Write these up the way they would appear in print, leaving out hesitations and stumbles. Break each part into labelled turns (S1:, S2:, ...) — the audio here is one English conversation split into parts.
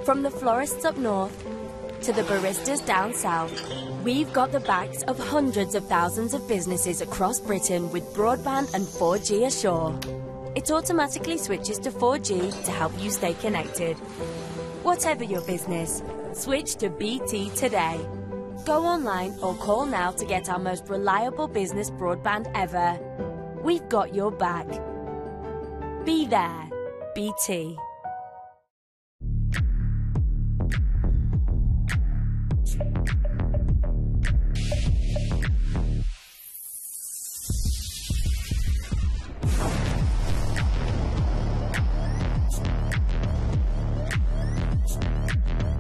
S1: From the florists up north to the baristas down south, we've got the backs of hundreds of thousands of businesses across Britain with broadband and 4G ashore. It automatically switches to 4G to help you stay connected. Whatever your business, switch to BT today. Go online or call now to get our most reliable business broadband ever. We've got your back. Be there, BT.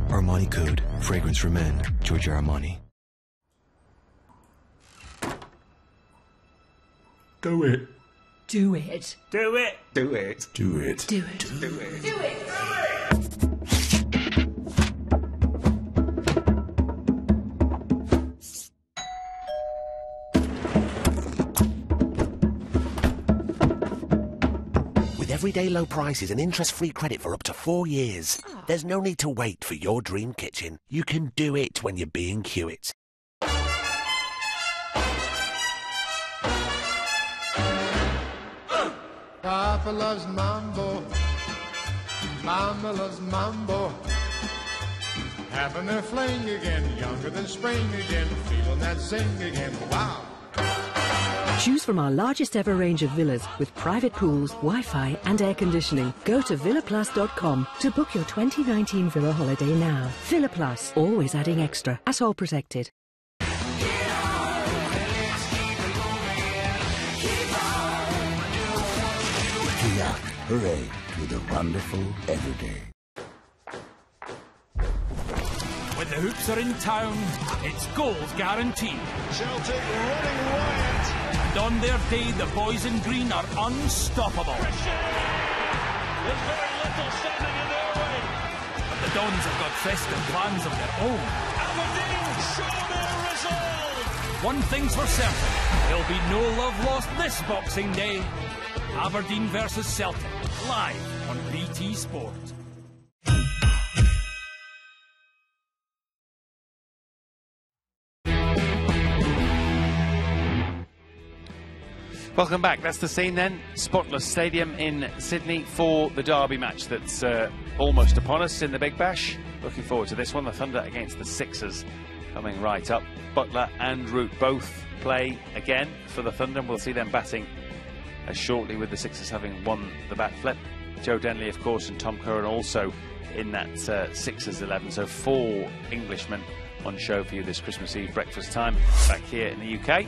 S2: Armani Code, fragrance for men, Giorgio Armani.
S3: Do it.
S4: Do it.
S3: Do it. Do it.
S2: Do it.
S4: Do it.
S3: Do it.
S4: Do it.
S5: With everyday low prices and interest-free credit for up to 4 years, there's no need to wait for your dream kitchen. You can do it when you're being Hewitt.
S6: Papa loves mambo, Mama loves mambo. Having a fling again, younger than spring again, feeling that zing again, wow.
S4: Choose from our largest ever range of villas with private pools, Wi-Fi and air conditioning. Go to villaplus.com to book your 2019 villa holiday now. Villa Plus, always adding extra. At all protected.
S7: Hooray to the wonderful everyday.
S8: When the hoops are in town, it's goals guaranteed.
S6: Celtic running riot.
S8: And on their day, the boys in green are unstoppable.
S6: There's very little standing in their way.
S8: But the Dons have got festive plans of their own.
S6: Aberdeen show their resolve.
S8: One thing's for certain, there'll be no love lost this Boxing Day. Aberdeen versus Celtic, live on BT Sport.
S9: Welcome back. That's the scene then. Spotless Stadium in Sydney for the derby match that's almost upon us in the Big Bash. Looking forward to this one. The Thunder against the Sixers coming right up. Butler and Root both play again for the Thunder, and we'll see them batting shortly, with the Sixers having won the bat flip. Joe Denley, of course, and Tom Curran also in that Sixers 11. So 4 Englishmen on show for you this Christmas Eve breakfast time back here in the UK.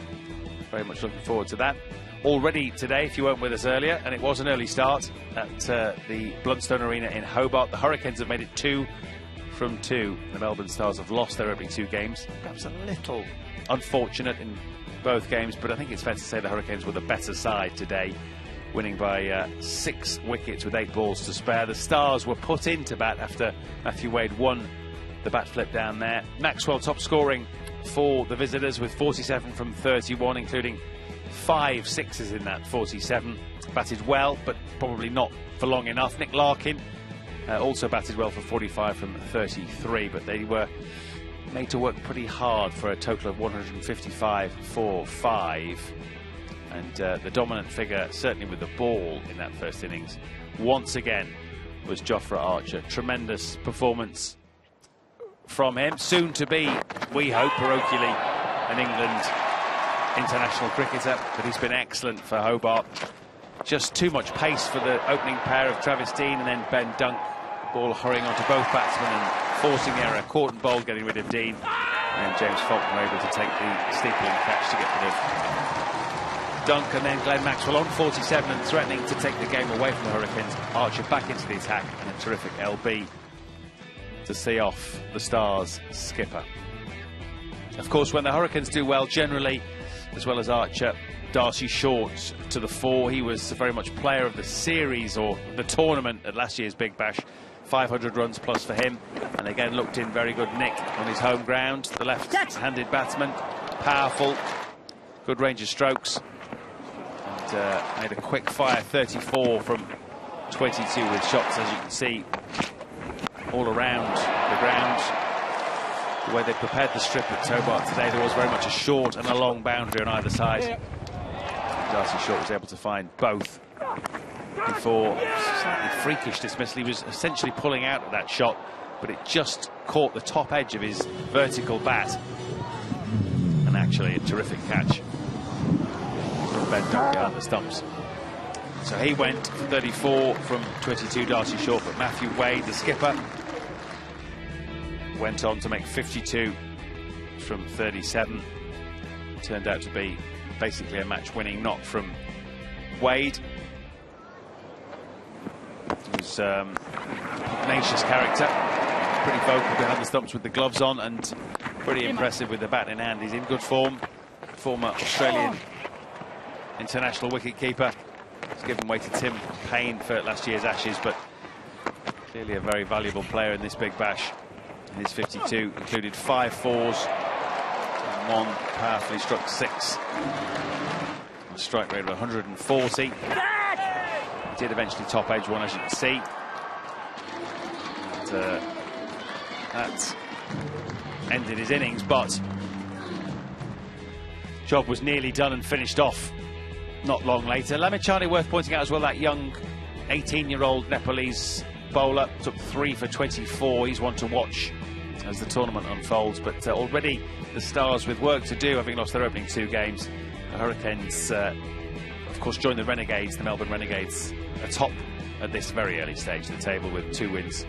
S9: Very much looking forward to that. Already today, if you weren't with us earlier, and it was an early start at the Blundstone Arena in Hobart, the Hurricanes have made it 2 from 2. The Melbourne Stars have lost their opening 2 games. Perhaps a little unfortunate in both games, but I think it's fair to say the Hurricanes were the better side today, winning by 6 wickets with 8 balls to spare. The Stars were put into bat after Matthew Wade won the bat flip down there. Maxwell top scoring for the visitors with 47 from 31, including 5 sixes in that 47. Batted well, but probably not for long enough. Nick Larkin also batted well for 45 from 33, but they were made to work pretty hard for a total of 155 for 5. And the dominant figure, certainly with the ball in that first innings, once again was Jofra Archer. Tremendous performance from him. Soon to be, we hope, parochially, an England international cricketer, but he's been excellent for Hobart. Just too much pace for the opening pair of Travis Dean and then Ben Dunk. Ball hurrying onto both batsmen and forcing the error. Caught and bowled, getting rid of Dean, and James Faulkner able to take the steepling catch to get rid of Dunk. And then Glenn Maxwell on 47 and threatening to take the game away from the Hurricanes. Archer back into the attack, and a terrific LB to see off the Stars skipper. Of course, when the Hurricanes do well, generally, as well as Archer, Darcy Short to the fore. He was very much player of the series or the tournament at last year's Big Bash. 500 runs plus for him, and again looked in very good nick on his home ground. The left-handed batsman, powerful, good range of strokes, and made a quick fire 34 from 22 with shots, as you can see, all around the ground. The way they prepared the strip at Hobart today, there was very much a short and a long boundary on either side. Darcy Short was able to find both before slightly freakish dismissal. He was essentially pulling out of that shot, but it just caught the top edge of his vertical bat. And actually a terrific catch from Ben Dunn behind the stumps. So he went for 34 from 22, Darcy Short, but Matthew Wade, the skipper, went on to make 52 from 37. Turned out to be basically a match-winning knock from Wade. He was a pugnacious character, pretty vocal behind the stumps with the gloves on, and pretty impressive with the bat in hand. He's in good form. Former Australian international wicket-keeper. He's given way to Tim Payne for last year's Ashes, but clearly a very valuable player in this big bash. And his 52 included 5 fours and 1 powerfully struck 6. A strike rate of 140. He did eventually top edge one, as you can see. And, that ended his innings, but job was nearly done and finished off not long later. Lamichhane, worth pointing out as well, that young 18-year-old Nepalese bowler, took 3 for 24. He's one to watch as the tournament unfolds, but already the Stars with work to do, having lost their opening 2 games. The Hurricanes, of course, joined the Renegades, the Melbourne Renegades, atop at this very early stage of the table with 2 wins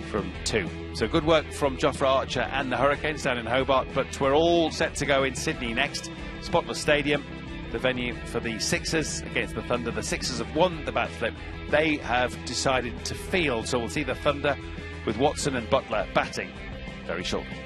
S9: from 2. So good work from Jofra Archer and the Hurricanes down in Hobart, but we're all set to go in Sydney next. Spotless Stadium, the venue for the Sixers against the Thunder. The Sixers have won the bat flip. They have decided to field, so we'll see the Thunder with Watson and Butler batting very shortly.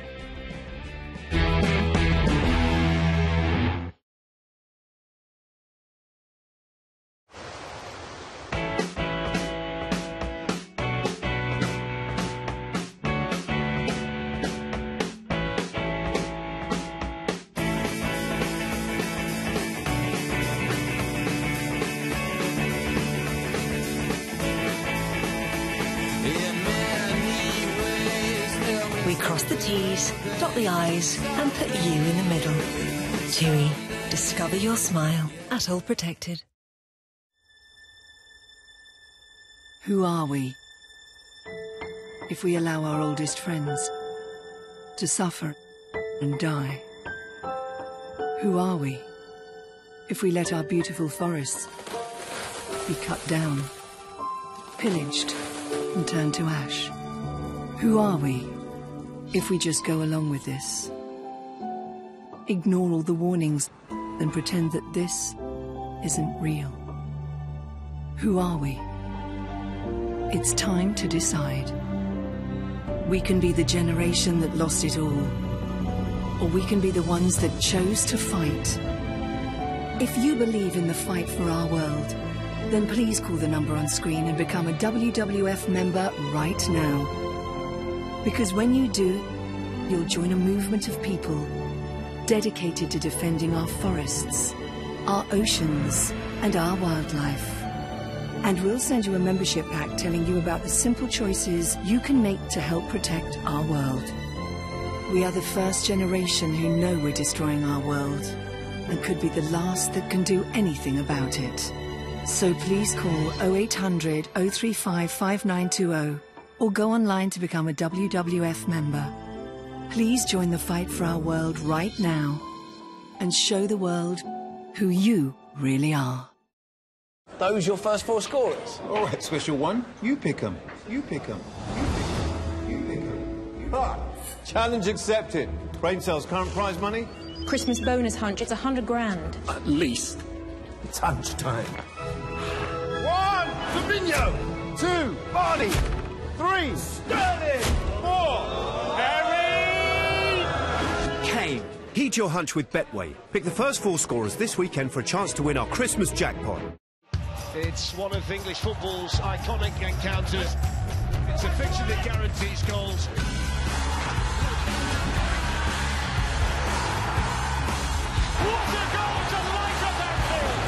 S10: We cross the T's, dot the I's, and put you in the middle. TUI. Discover your smile at All Protected.
S11: Who are we if we allow our oldest friends to suffer and die? Who are we if we let our beautiful forests be cut down, pillaged, and turned to ash? Who are we if we just go along with this? Ignore all the warnings and pretend that this isn't real. Who are we? It's time to decide. We can be the generation that lost it all, or we can be the ones that chose to fight. If you believe in the fight for our world, then please call the number on screen and become a WWF member right now. Because when you do, you'll join a movement of people dedicated to defending our forests, our oceans, and our wildlife. And we'll send you a membership pack telling you about the simple choices you can make to help protect our world. We are the first generation who know we're destroying our world and could be the last that can do anything about it. So please call 0800 035 5920 or go online to become a WWF member. Please join the fight for our world right now and show the world who you really are.
S12: Those your first 4 scorers?
S13: All right, special one. You pick them. You pick them. You pick them. Ah, challenge accepted. Brain cells, current prize money?
S14: Christmas bonus hunch. It's 100 grand.
S13: At least. It's hunch time.
S6: 1, Fabinho. 2, Barney. 3, Sterling. 4, Harry.
S15: Kane. Heed your hunch with Betway. Pick the first 4 scorers this weekend for a chance to win our Christmas jackpot.
S16: It's one of English football's iconic encounters. It's a fixture that guarantees goals.
S6: What a goal to light up that field!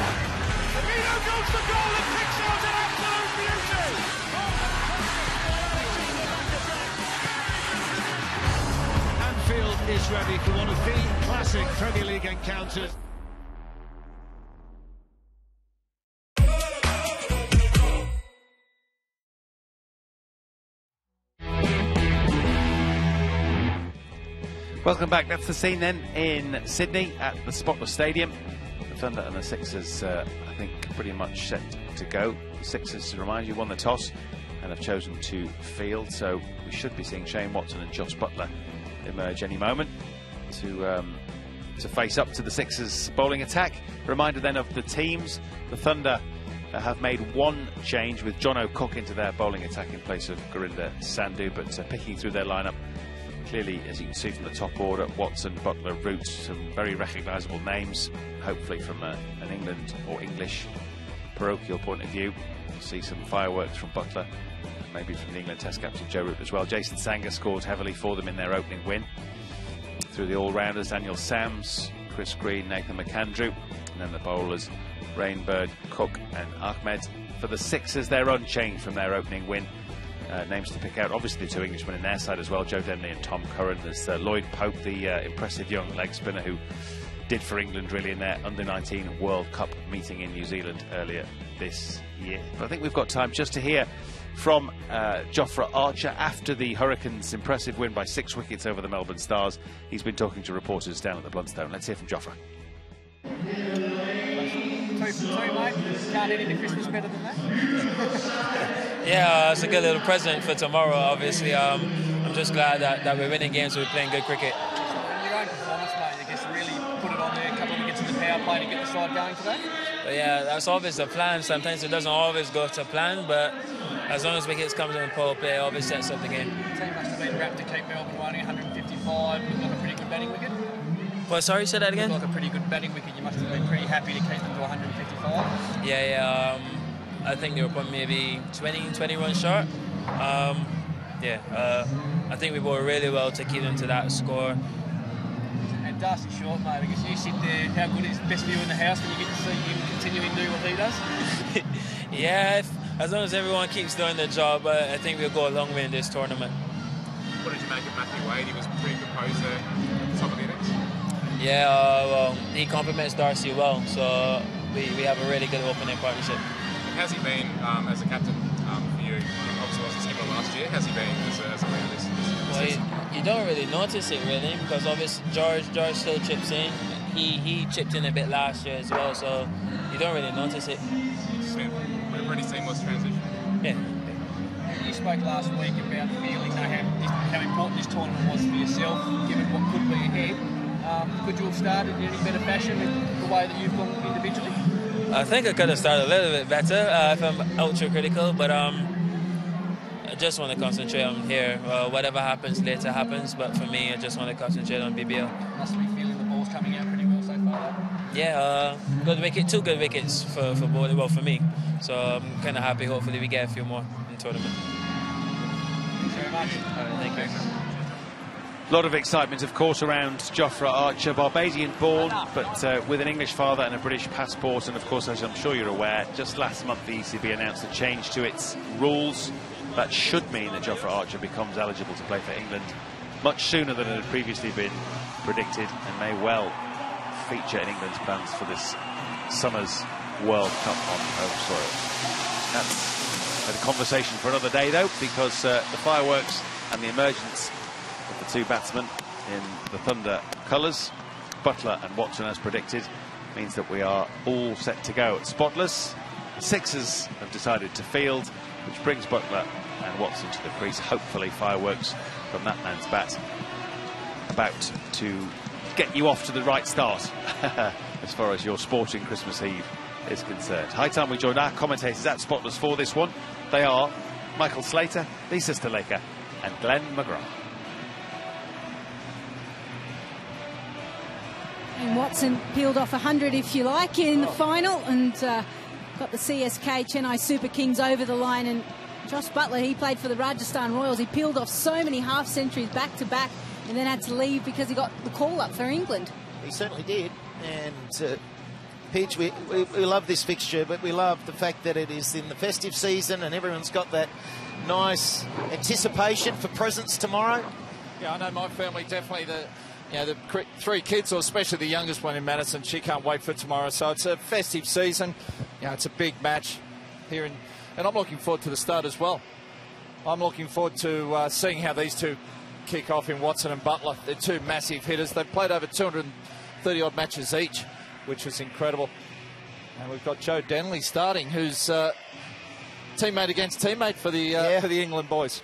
S6: Firmino goes for goal and picks out an absolute beauty!
S16: is ready for one of the classic Premier League encounters.
S9: Welcome back. That's the scene then in Sydney at the Spotless Stadium. The Thunder and the Sixers, I think, pretty much set to go. The Sixers, to remind you, won the toss and have chosen to field. So we should be seeing Shane Watson and Josh Butler emerge any moment to face up to the Sixers' bowling attack. Reminder then of the teams. The Thunder have made one change with John O'Cook into their bowling attack in place of Gurinder Sandhu, but picking through their lineup. Clearly, as you can see from the top order, Watson, Butler, Root, some very recognisable names, hopefully from an England or English parochial point of view. We'll see some fireworks from Butler, maybe from the England Test captain Joe Root as well. Jason Sangha scored heavily for them in their opening win. Through the all-rounders, Daniel Sams, Chris Green, Nathan McAndrew, and then the bowlers, Rainbird, Cook and Ahmed. For the Sixers, they're unchanged from their opening win. Names to pick out, obviously the two Englishmen in their side as well, Joe Denley and Tom Curran. There's Lloyd Pope, the impressive young leg spinner who did for England really in their under-19 World Cup meeting in New Zealand earlier this year. But I think we've got time just to hear from Jofra Archer after the Hurricanes' impressive win by 6 wickets over the Melbourne Stars. He's been talking to reporters down at the Blundstone. Let's hear from Jofra.
S17: 2 for 2, mate. Can't end the Christmas better than that.
S18: Yeah, it's a good little present for tomorrow, obviously. I'm just glad that we're winning games, we're playing good cricket.
S17: Your own performance, mate, I guess really put it on there, a couple of wickets in the power play to get the side going today.
S18: But yeah, that's always the plan. Sometimes it doesn't always go to plan, but as long as wickets comes in power play, it always sets up the game.
S17: The team must have been wrapped to keep Melbourne running 155. Looked like a pretty good batting wicket.
S18: Well, sorry, say that again?
S17: Looked like a pretty good batting wicket. You must have been pretty happy to keep them to 155.
S18: Yeah. I think they were probably maybe 20 runs short. I think we bowled really well to keep them to that score.
S17: And Darcy Short, mate, because you sit there, how good is best view in the house when you get to see him continuing to do what he does?
S18: Yeah, as long as everyone keeps doing their job, I think we'll go a long way in this tournament.
S19: What did you make of Matthew Wade? He was pretty composed there at the top of the innings.
S18: Yeah, well, he complements Darcy well, so we have a really good opening partnership.
S19: How's he been as a captain for you? Obviously wasn't skipper last year. How's he been as a leader this season?
S18: You don't really notice it really, because obviously George still chips in. He chipped in a bit last year as well, so you don't really notice it.
S19: It's been a pretty seamless transition.
S18: Yeah.
S17: You spoke last week about feeling how important this tournament was for yourself, given what could be ahead. Could you have started in any better fashion with the way that you've gone individually?
S18: I think I could have started a little bit better if I'm ultra critical, but I just want to concentrate on here. Whatever happens later happens, but for me, I just want to concentrate on BBL.
S17: Must be feeling the ball's coming out pretty well so far.
S18: Yeah, good wicket, 2 good wickets for bowling, well for me. So I'm kind of happy. Hopefully we get a few more in the tournament.
S17: Thanks very much.
S18: Thank you.
S9: A lot of excitement, of course, around Jofra Archer, Barbadian born, but with an English father and a British passport. And of course, as I'm sure you're aware, just last month the ECB announced a change to its rules that should mean that Jofra Archer becomes eligible to play for England much sooner than it had previously been predicted, and may well feature in England's plans for this summer's World Cup on home soil. That's a conversation for another day, though, because the fireworks and the emergence of the 2 batsmen in the Thunder colours, Butler and Watson as predicted, means that we are all set to go at Spotless. The Sixers have decided to field, which brings Butler and Watson to the crease. Hopefully fireworks from that man's bat about to get you off to the right start as far as your sporting Christmas Eve is concerned. High time we join our commentators at Spotless for this one. They are Michael Slater, Lisa Sthalekar and Glenn McGrath.
S20: And Watson peeled off 100, if you like, in the final, and got the CSK Chennai Super Kings over the line. And Josh Butler, he played for the Rajasthan Royals. He peeled off so many half-centuries back-to-back and then had to leave because he got the call-up for England.
S21: He certainly did. And Pidge, we love this fixture, but we love the fact that it is in the festive season and everyone's got that nice anticipation for presents tomorrow.
S22: Yeah, I know my family definitely.
S1: the three kids, or especially the youngest one in Madison, she can't wait for tomorrow. So it's a festive season. It's a big match here, and I'm looking forward to the start as well. I'm looking forward to seeing how these two kick off in Watson and Butler. They're two massive hitters. They've played over 230-odd matches each, which is incredible. And we've got Joe Denley starting, who's teammate against teammate for the England boys.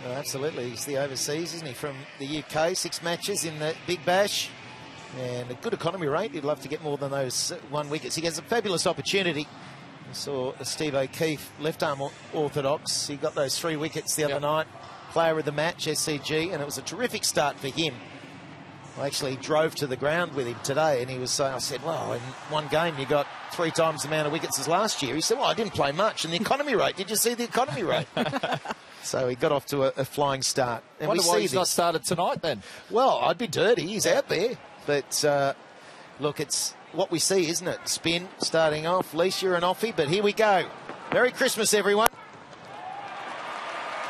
S21: Oh, absolutely. He's the overseas, isn't he, from the UK. 6 matches in the Big Bash. And a good economy rate. He'd love to get more than those 1 wickets. He gets a fabulous opportunity. We saw Steve O'Keefe, left-arm orthodox. He got those 3 wickets the other night. Player of the match, SCG, and it was a terrific start for him. I actually drove to the ground with him today, and he was saying, I said, well, in one game you got 3 times the amount of wickets as last year. He said, well, I didn't play much. And the economy rate, did you see the economy rate? So he got off to a flying start. And
S1: wonder why he's not started tonight then.
S21: Well, I'd be dirty. He's out there. But, look, it's what we see, isn't it? Spin starting off. Leisure and offie, but here we go. Merry Christmas, everyone.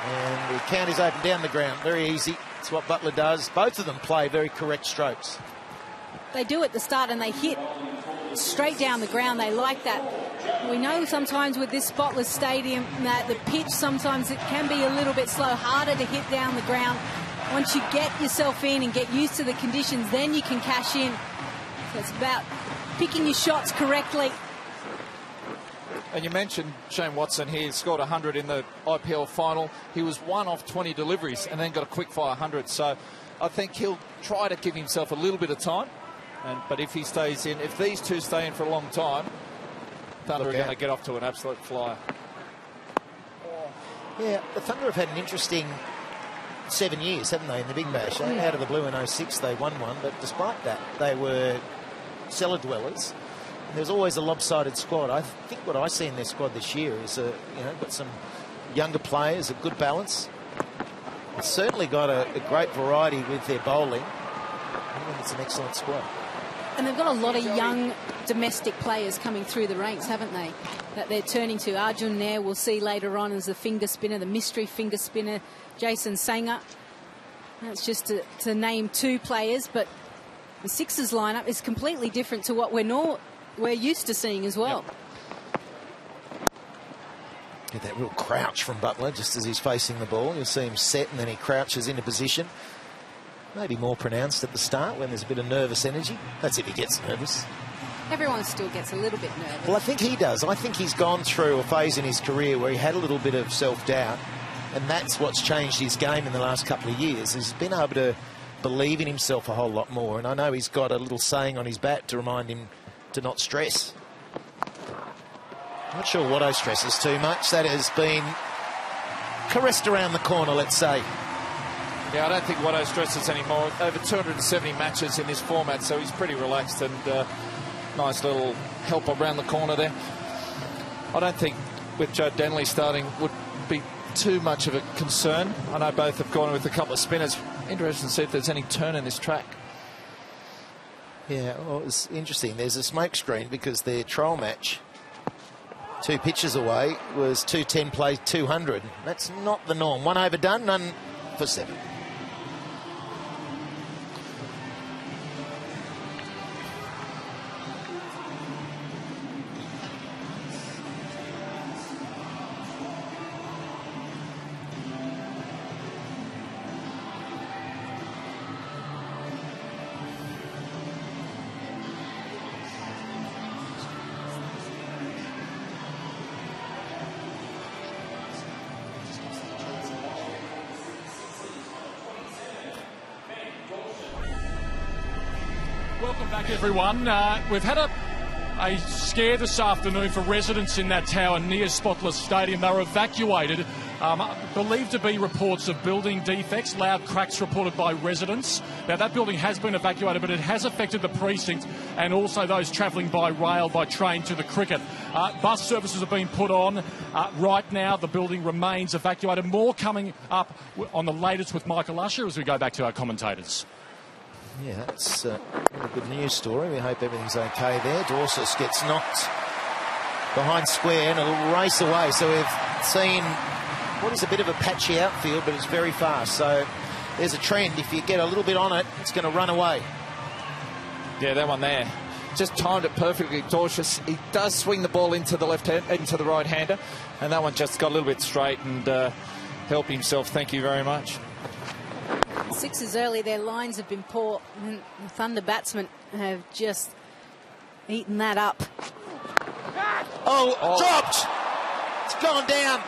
S21: And the count is open down the ground. Very easy. It's what Butler does. Both of them play very correct strokes.
S20: They do at the start and they hit straight down the ground. They like that. We know sometimes with this spotless stadium that the pitch sometimes it can be a little bit slow, harder to hit down the ground. Once you get yourself in and get used to the conditions, then you can cash in. So it's about picking your shots correctly.
S1: And you mentioned Shane Watson here, scored 100 in the IPL final. He was 1 off 20 deliveries and then got a quick fire 100. So I think he'll try to give himself a little bit of time. But if he stays in, if these two stay in for a long time, Thunder are going to get off to an absolute flyer.
S21: Yeah, the Thunder have had an interesting 7 years, haven't they, in the Big Bash? Out of the blue in 06, they won one, but despite that, they were cellar dwellers. And there's always a lopsided squad. I think what I see in their squad this year is, got some younger players, a good balance. It's certainly got a great variety with their bowling. I think it's an excellent squad.
S20: And they've got a lot of young domestic players coming through the ranks, haven't they? That they're turning to. Arjun Nair we'll see later on as the finger spinner, the mystery finger spinner, Jason Sanger. That's just to name 2 players, but the Sixers lineup is completely different to what we're used to seeing as well.
S21: Get that real crouch from Butler just as he's facing the ball. You'll see him set and then he crouches into position. Maybe more pronounced at the start when there's a bit of nervous energy. That's if he gets nervous.
S20: Everyone still gets a little bit nervous.
S21: Well, I think he does. I think he's gone through a phase in his career where he had a little bit of self-doubt, and that's what's changed his game in the last couple of years. He's been able to believe in himself a whole lot more, and I know he's got a little saying on his bat to remind him to not stress. Not sure Watto stresses too much. That has been caressed around the corner, let's say.
S1: Yeah, I don't think Watto stresses anymore. Over 270 matches in this format, so he's pretty relaxed and nice little help around the corner there. I don't think with Joe Denley starting would be too much of a concern. I know both have gone with a couple of spinners. Interesting to see if there's any turn in this track.
S21: Yeah, well, it's interesting. There's a smoke screen because their trial match 2 pitches away was 210 played 200. That's not the norm. 1 overdone, none for 7.
S8: Welcome back, everyone. We've had a scare this afternoon for residents in that tower near Spotless Stadium. They were evacuated, believed to be reports of building defects, loud cracks reported by residents. Now, that building has been evacuated, but it has affected the precinct and also those travelling by rail, by train to the cricket. Bus services have been put on. Right now, the building remains evacuated. More coming up on the latest with Michael Usher as we go back to our commentators.
S21: Yeah, that's a good news story. We hope everything's okay there. Dorsus gets knocked behind square and it'll race away. So we've seen what is a bit of a patchy outfield, but it's very fast. So there's a trend. If you get a little bit on it, it's going to run away.
S1: Yeah, that one there. Just timed it perfectly. Dorcius, he does swing the ball into the left hand, into the right hander, and that one just got a little bit straight and helped himself. Thank you very much.
S20: Sixers early, their lines have been poor, and the Thunder batsmen have just eaten that up.
S21: Oh, dropped! It's gone down.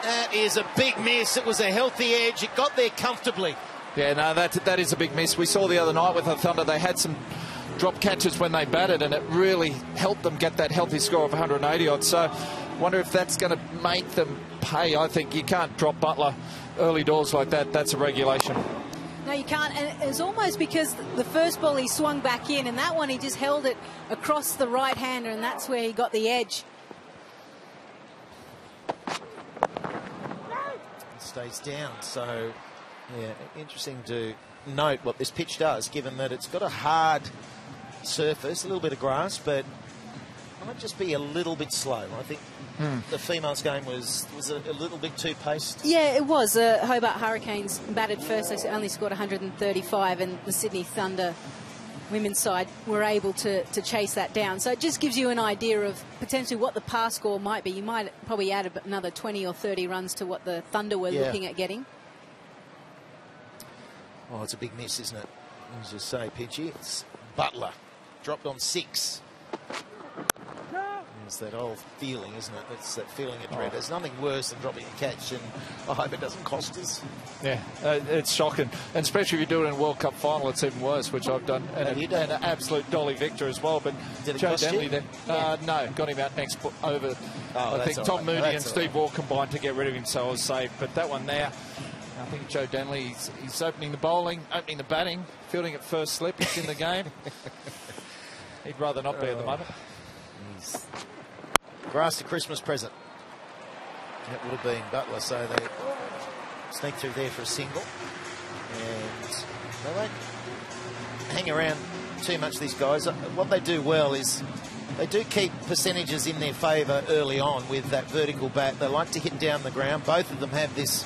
S21: That is a big miss. It was a healthy edge. It got there comfortably.
S1: Yeah, no, that is a big miss. We saw the other night with the Thunder, they had some drop catches when they batted, and it really helped them get that healthy score of 180 odd. So wonder if that's going to make them pay. I think you can't drop Butler early doors like that. That's a regulation.
S20: No, you can't. And it was almost because the first ball he swung back in, and that one he just held it across the right hander, and that's where he got the edge.
S21: It stays down. So, yeah, interesting to note what this pitch does, given that it's got a hard surface, a little bit of grass, but it might just be a little bit slow. I think the females game was a little bit too paced.
S20: Yeah, it was. Hobart Hurricanes batted first. They only scored 135, and the Sydney Thunder women's side were able to chase that down. So it just gives you an idea of potentially what the pass score might be. You might probably add another 20 or 30 runs to what the Thunder were looking at getting.
S21: Oh, it's a big miss, isn't it? As you say, Pidgey, it's Butler. Dropped on 6. It's that old feeling, isn't it? It's that feeling of dread. There's nothing worse than dropping a catch, and I hope it doesn't cost us.
S1: Yeah, it's shocking. And especially if you do it in a World Cup final, it's even worse, which I've done. And an absolute dolly victor as well. But
S21: did it
S1: Joe
S21: cost
S1: Denley
S21: you?
S1: then, no, got him out next over. I think Tom Mooney and Steve Waugh combined to get rid of him, so I was safe. But that one there, I think Joe Denley, he's opening the bowling, opening the batting, fielding at first slip. He's in the game. He'd rather not be at the moment.
S21: Grass to Christmas present. That would have been Butler, so they sneak through there for a single. And they won't hang around too much, these guys. What they do well is they do keep percentages in their favour early on with that vertical bat. They like to hit down the ground. Both of them have this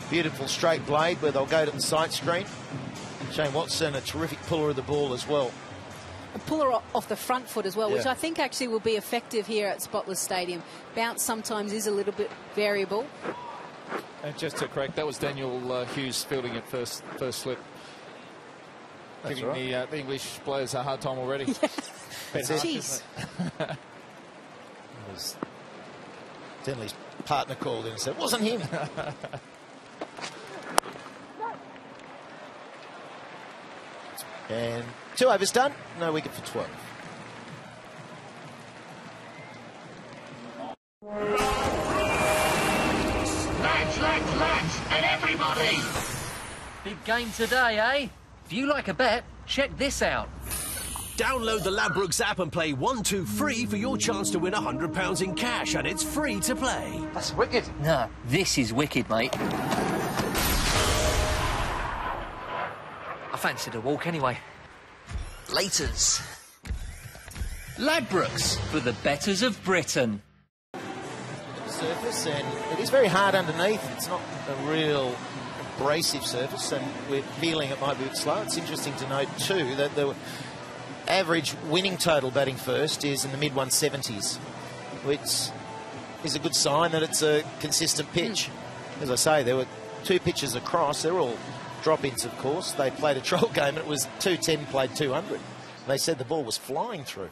S21: beautiful straight blade where they'll go to the sight screen. Shane Watson, a terrific puller of the ball as well.
S20: A puller off the front foot as well, which I think actually will be effective here at Spotless Stadium. Bounce sometimes is a little bit variable.
S1: And just to correct, that was Daniel Hughes fielding at first slip.
S21: That's
S1: giving the English players a hard time already.
S20: Jeez.
S21: It was Denley's partner called in and said, it wasn't him. And 2 overs done, no wicket for 12.
S2: Let's, and everybody! Big game today, eh? If you like a bet, check this out.
S15: Download the Ladbrokes app and play 1, 2, free for your chance to win £100 in cash, and it's free to play.
S2: That's wicked. No, this is wicked, mate. I fancied a walk anyway. Laters. Ladbrokes, for the betters of Britain.
S21: Surface, and it is very hard underneath. It's not a real abrasive surface, and we're feeling it might be a bit slow. It's interesting to note, too, that the average winning total batting first is in the mid-170s, which is a good sign that it's a consistent pitch. As I say, there were 2 pitches across. They're all drop-ins, of course. They played a trial game, and it was 210 played 200. They said the ball was flying through.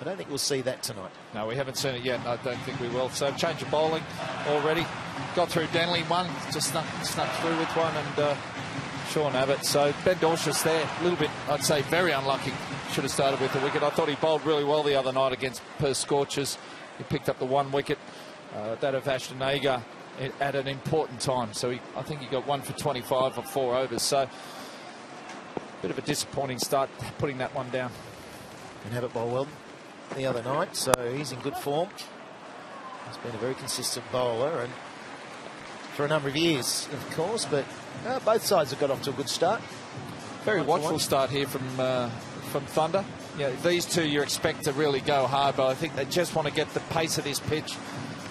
S21: I don't think we'll see that tonight.
S1: No, we haven't seen it yet. I don't think we will. So change of bowling already. Got through Denley one, just snuck through with one, and Sean Abbott. So Ben Dorcius there, a little bit, I'd say, very unlucky. Should have started with the wicket. I thought he bowled really well the other night against Perth Scorchers. He picked up the 1 wicket. That of Ashton Agar at an important time. So I think he got 1 for 25 or 4 overs. So bit of a disappointing start putting that one down.
S21: And Abbott bowled well the other night, so he's in good form. He's been a very consistent bowler, and for a number of years, of course, but both sides have got off to a good start.
S1: Very watchful start here from Thunder. Yeah, these two you expect to really go hard, but I think they just want to get the pace of this pitch.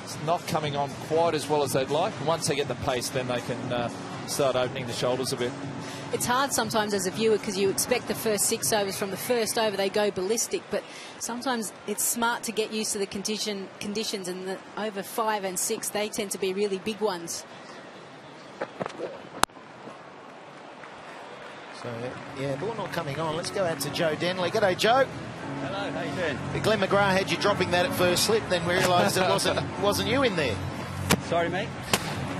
S1: It's not coming on quite as well as they'd like. And once they get the pace, then they can start opening the shoulders a bit.
S20: It's hard sometimes as a viewer because you expect the first 6 overs from the first over they go ballistic, but sometimes it's smart to get used to the conditions, and the over 5 and 6 they tend to be really big ones.
S21: So, yeah, ball not coming on. Let's go out to Joe Denley. G'day, Joe.
S3: Hello, how you doing?
S21: Glenn McGrath had you dropping that at first slip, then we realised it wasn't you in there.
S3: Sorry, mate?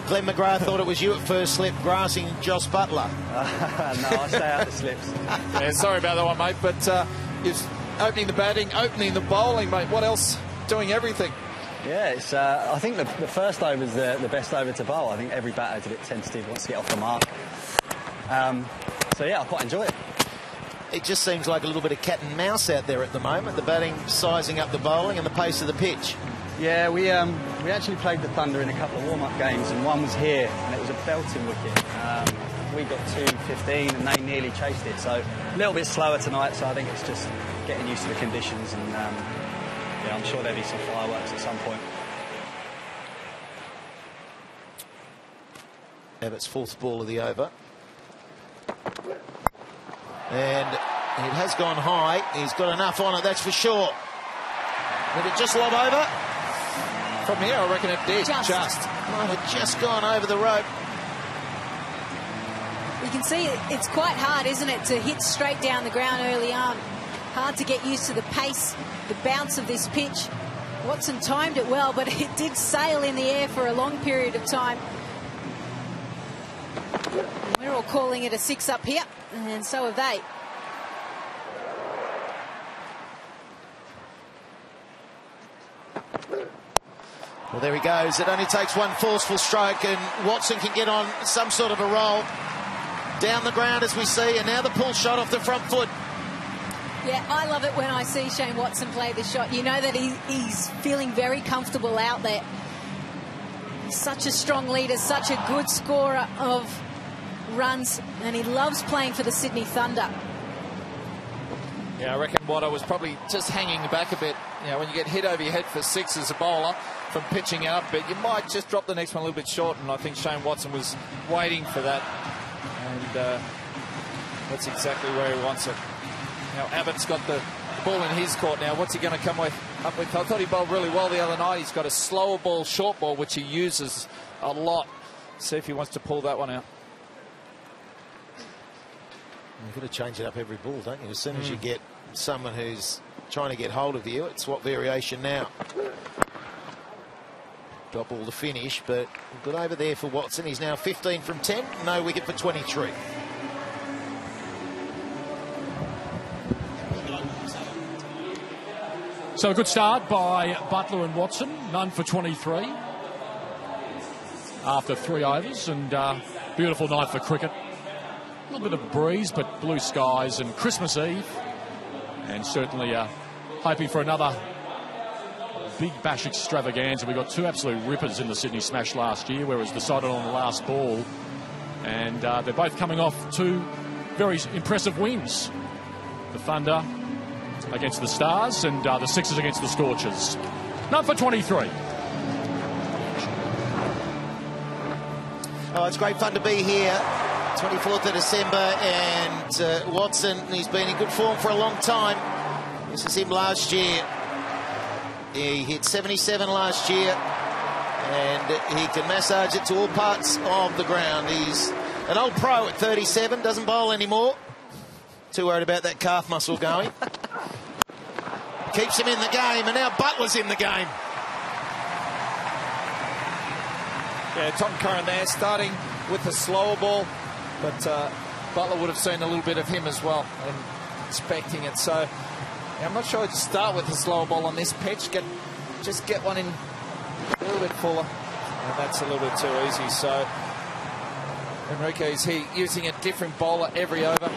S21: Glenn McGrath thought it was you at first slip, grassing Joss Butler.
S3: No, I stay out the slips.
S1: Yeah, sorry about that one, mate, but you're opening the batting, opening the bowling, mate. What else? Doing everything.
S3: Yeah, it's. I think the first over is the best over to bowl. I think every batter's a bit tentative, wants to get off the mark. So, yeah, I quite enjoy it.
S21: It just seems like a little bit of cat and mouse out there at the moment. The batting sizing up the bowling and the pace of the pitch.
S3: Yeah, we actually played the Thunder in a couple of warm-up games, and one was here, and it was a belting wicket. We got 2-15, and they nearly chased it. So a little bit slower tonight, so I think it's just getting used to the conditions, and yeah, I'm sure there'll be some fireworks at some point.
S21: Abbott's fourth ball of the over. And it has gone high. He's got enough on it, that's for sure. Did it just lob over?
S1: From here, I reckon it did.
S21: Just. Might have just gone over the rope.
S20: You can see it's quite hard, isn't it, to hit straight down the ground early on. Hard to get used to the pace, the bounce of this pitch. Watson timed it well, but it did sail in the air for a long period of time. We're all calling it a 6 up here, and so have they.
S21: Well, there he goes. It only takes one forceful stroke, and Watson can get on some sort of a roll. Down the ground, as we see, and now the pull shot off the front foot.
S20: Yeah, I love it when I see Shane Watson play the shot. You know that he's feeling very comfortable out there. Such a strong leader, such a good scorer of runs, and he loves playing for the Sydney Thunder.
S1: Yeah, I reckon Watto was probably just hanging back a bit. You know, when you get hit over your head for 6 as a bowler from pitching out a bit, you might just drop the next one a little bit short, and I think Shane Watson was waiting for that, and that's exactly where he wants it. Now Abbott's got the ball in his court now. What's he going to come up with? I thought he bowled really well the other night. He's got a slower ball, short ball, which he uses a lot. See if he wants to pull that one out.
S21: You've got to change it up every ball, don't you? As soon as you get someone who's trying to get hold of you, it's what variation now. Drop ball to finish, but good over there for Watson. He's now 15 from 10, no wicket for 23.
S8: So a good start by Butler and Watson, none for 23 after 3 overs, and beautiful night for cricket. A little bit of breeze, but blue skies and Christmas Eve, and certainly hoping for another big bash extravaganza. We got 2 absolute rippers in the Sydney Smash last year, where it was decided on the last ball, and they're both coming off 2 very impressive wins. The Thunder against the Stars, and the Sixers against the Scorchers. None for 23.
S21: Oh, it's great fun to be here. 24th of December, and Watson, he's been in good form for a long time. This is him last year. He hit 77 last year, and he can massage it to all parts of the ground. He's an old pro at 37, doesn't bowl anymore. Too worried about that calf muscle going. Keeps him in the game, and now Butler's in the game.
S1: Yeah, Tom Curran there, starting with the slower ball, but Butler would have seen a little bit of him as well, and expecting it. So yeah, I'm not sure I'd start with the slower ball on this pitch. Just get one in a little bit fuller, and that's a little bit too easy. So Enrique's using a different bowler every over,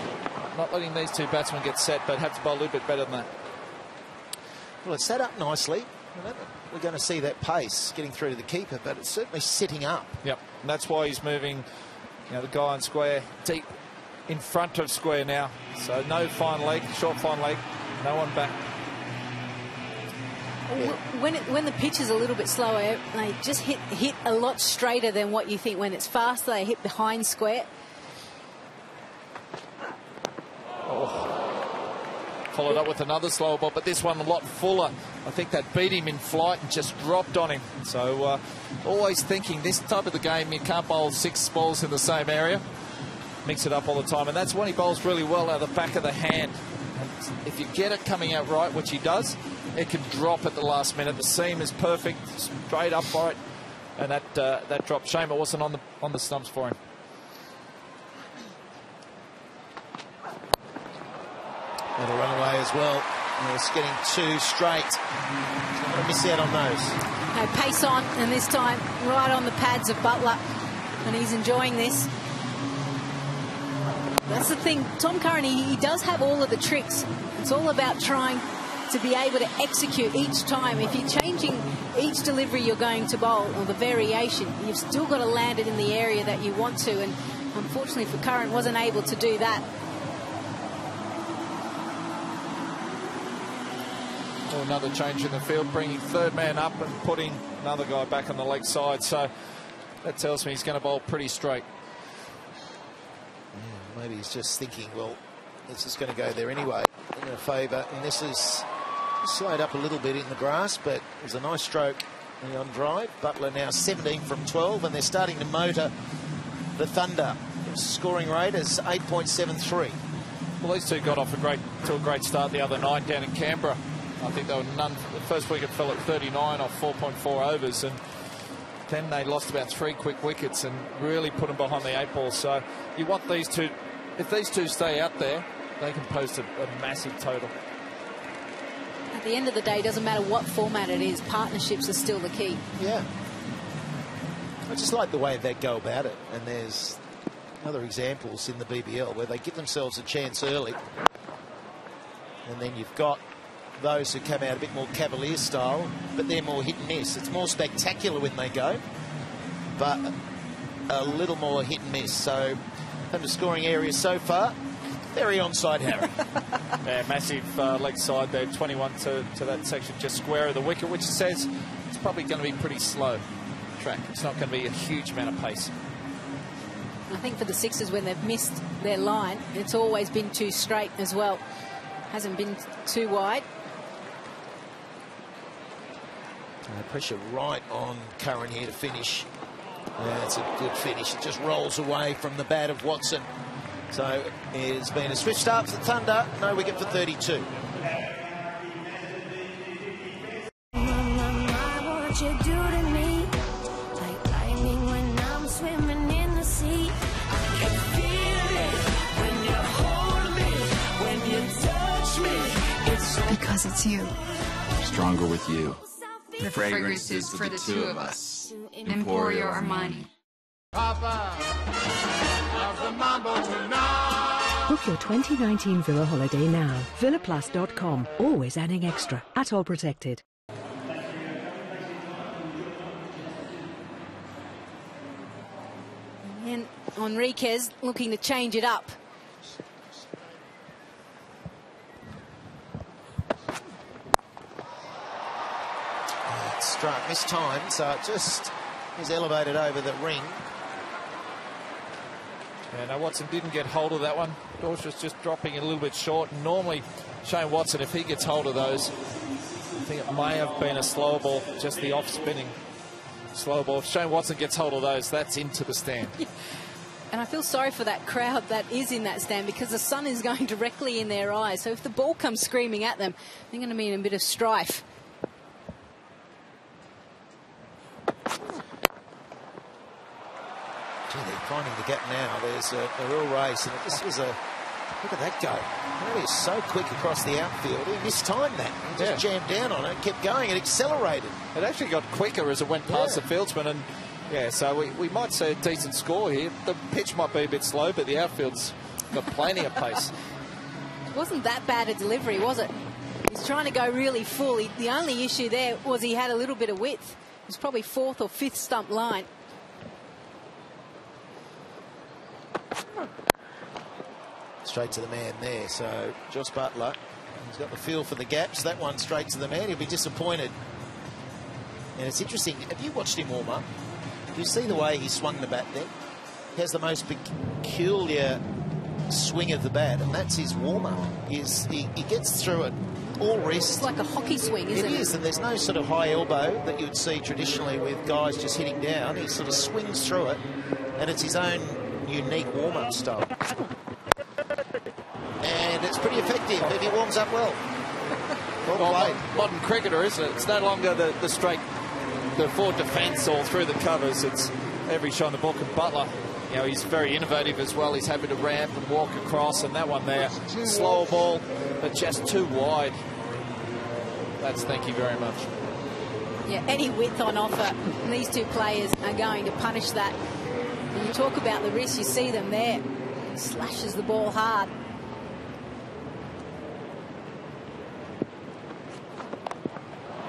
S1: not letting these 2 batsmen get set, but have to bowl a little bit better than that.
S21: Well, it's set up nicely. We're going to see that pace getting through to the keeper, but it's certainly sitting up.
S1: Yep, and that's why he's moving, you know, the guy on square deep in front of square now. So no fine leg, short fine leg, no one back.
S20: When the pitch is a little bit slower, they just hit a lot straighter than what you think. When it's fast, they hit behind square.
S1: Followed up with another slower ball, but this one a lot fuller. I think that beat him in flight and just dropped on him. So always thinking this type of the game, you can't bowl 6 balls in the same area. Mix it up all the time, and that's when he bowls really well out of the back of the hand. And if you get it coming out right, which he does, it can drop at the last minute. The seam is perfect, straight upright, and that drop. Shame it wasn't on the stumps for him.
S21: And a runaway as well. It's getting 2 straight. Not going to miss out on those.
S20: No, pace on, and this time right on the pads of Butler, and he's enjoying this. That's the thing, Tom Curran, he does have all of the tricks. It's all about trying to be able to execute each time. If you're changing each delivery you're going to bowl, or the variation, you've still got to land it in the area that you want to, and unfortunately for Curran, wasn't able to do that.
S1: Another change in the field, bringing third man up and putting another guy back on the leg side. So that tells me he's going to bowl pretty straight.
S21: Yeah, maybe he's just thinking, well, this is going to go there anyway in a favour. And this is slowed up a little bit in the grass, but it was a nice stroke on drive. Butler now 17 from 12, and they're starting to motor the Thunder. Scoring rate is 8.73.
S1: Well, these two got off to a great start the other night down in Canberra. I think they were the first wicket fell at 39 off 4.4 overs, and then they lost about 3 quick wickets and really put them behind the 8 ball. So you want these two, if these two stay out there, they can post a massive total.
S20: At the end of the day, it doesn't matter what format it is, partnerships are still the key.
S21: Yeah. I just like the way they go about it, and there's other examples in the BBL where they give themselves a chance early, and then you've got those who come out a bit more cavalier style, but they're more hit and miss. It's more spectacular when they go, but a little more hit and miss. So, under scoring area so far, very onside, Harry.
S1: Yeah, massive leg side there, 21 to that section, just square of the wicket, which says it's probably going to be pretty slow track. It's not going to be a huge amount of pace.
S20: I think for the Sixers, when they've missed their line, it's always been too straight as well. Hasn't been too wide.
S21: Pressure right on Curran here to finish. That's a good finish. It just rolls away from the bat of Watson. So it's been a swift start for the Thunder. No wicket for 32.
S5: Because it's you.
S22: Stronger with you.
S5: The fragrances for the two of us. Emporio Armani.
S4: Book your 2019 Villa holiday now. villaplus.com. Always adding extra. At all protected.
S20: And Enriquez looking to change it up.
S21: Struck this time, so it just is elevated over the ring.
S1: Yeah, no, Watson didn't get hold of that one. Dorsch was just dropping it a little bit short. And normally, Shane Watson, if he gets hold of those, I think it may have been a slower ball, just the off-spinning slower ball. If Shane Watson gets hold of those, that's into the stand.
S20: And I feel sorry for that crowd that is in that stand, because the sun is going directly in their eyes. So if the ball comes screaming at them, they're going to be in a bit of strife.
S21: They're finding the gap now. There's a real race, and this was a look at that go. Really so quick across the outfield. He missed time that. He just jammed down on it, kept going, and accelerated.
S1: It actually got quicker as it went past the fieldsman, and yeah, so we might see a decent score here. The pitch might be a bit slow, but the outfield's got plenty of pace.
S20: It wasn't that bad a delivery, was it? He's trying to go really full. The only issue there was he had a little bit of width. It was probably 4th or 5th stump line.
S21: Straight to the man there. So Josh Butler, he's got the feel for the gaps. That one straight to the man. He'll be disappointed And it's interesting, have you watched him warm up? Do you see the way he swung the bat then? He has the most peculiar swing of the bat, and that's his warm-up. He gets through it all wrist.
S20: It's like a hockey swing, isn't it?
S21: It is, and there's no sort of high elbow that you would see traditionally with guys just hitting down. He sort of swings through it, and it's his own unique warm-up style. And it's pretty effective if he warms up well. Well played.
S1: Modern cricketer, isn't it? It's no longer the straight, the forward defence all through the covers. It's every shot in the book. And Butler, you know, he's very innovative as well. He's happy to ramp and walk across, and that one there, slower ball, but just too wide. That's thank you very much.
S20: Yeah, any width on offer, and these two players are going to punish that. When you talk about the wrist, you see them there. He slashes the ball hard.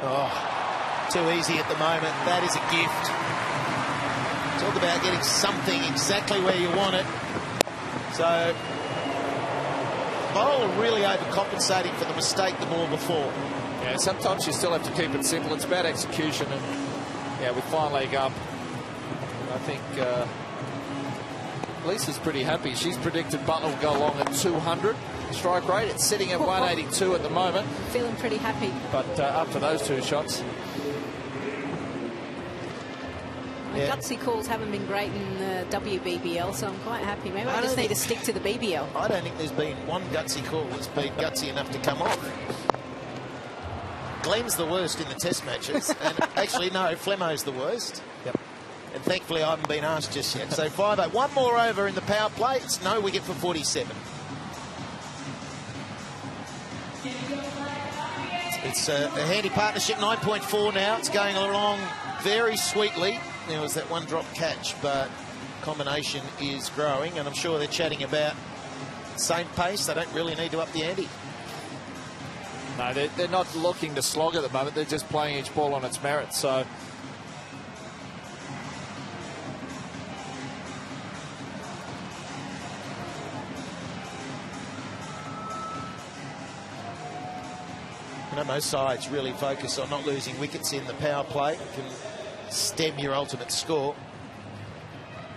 S21: Oh, too easy at the moment. That is a gift. Talk about getting something exactly where you want it. So, bowler really overcompensating for the mistake the ball before.
S1: Yeah, sometimes you still have to keep it simple. It's about execution, and yeah, with fine leg up, I think Lisa's pretty happy. She's predicted Butler will go along at 200 strike rate. It's sitting at 182 at the moment.
S20: Feeling pretty happy.
S1: But after those two shots,
S20: my gutsy calls haven't been great in the WBBL, so I'm quite happy. Maybe I just need to stick to the BBL.
S21: I don't think there's been one gutsy call that's been gutsy enough to come off. Glenn's the worst in the test matches, and actually no, Flemmo's the worst.
S1: Yep.
S21: And thankfully I haven't been asked just yet. So 5-8, one more over in the power play. It's no wicket for 47. It's a handy partnership, 9.4 now. It's going along very sweetly. There was that one drop catch, but combination is growing, and I'm sure they're chatting about the same pace. They don't really need to up the ante.
S1: no, they're not looking to slog at the moment. They're just playing each ball on its merit. So
S21: you know, most sides really focus on not losing wickets in the power play. It can stem your ultimate score.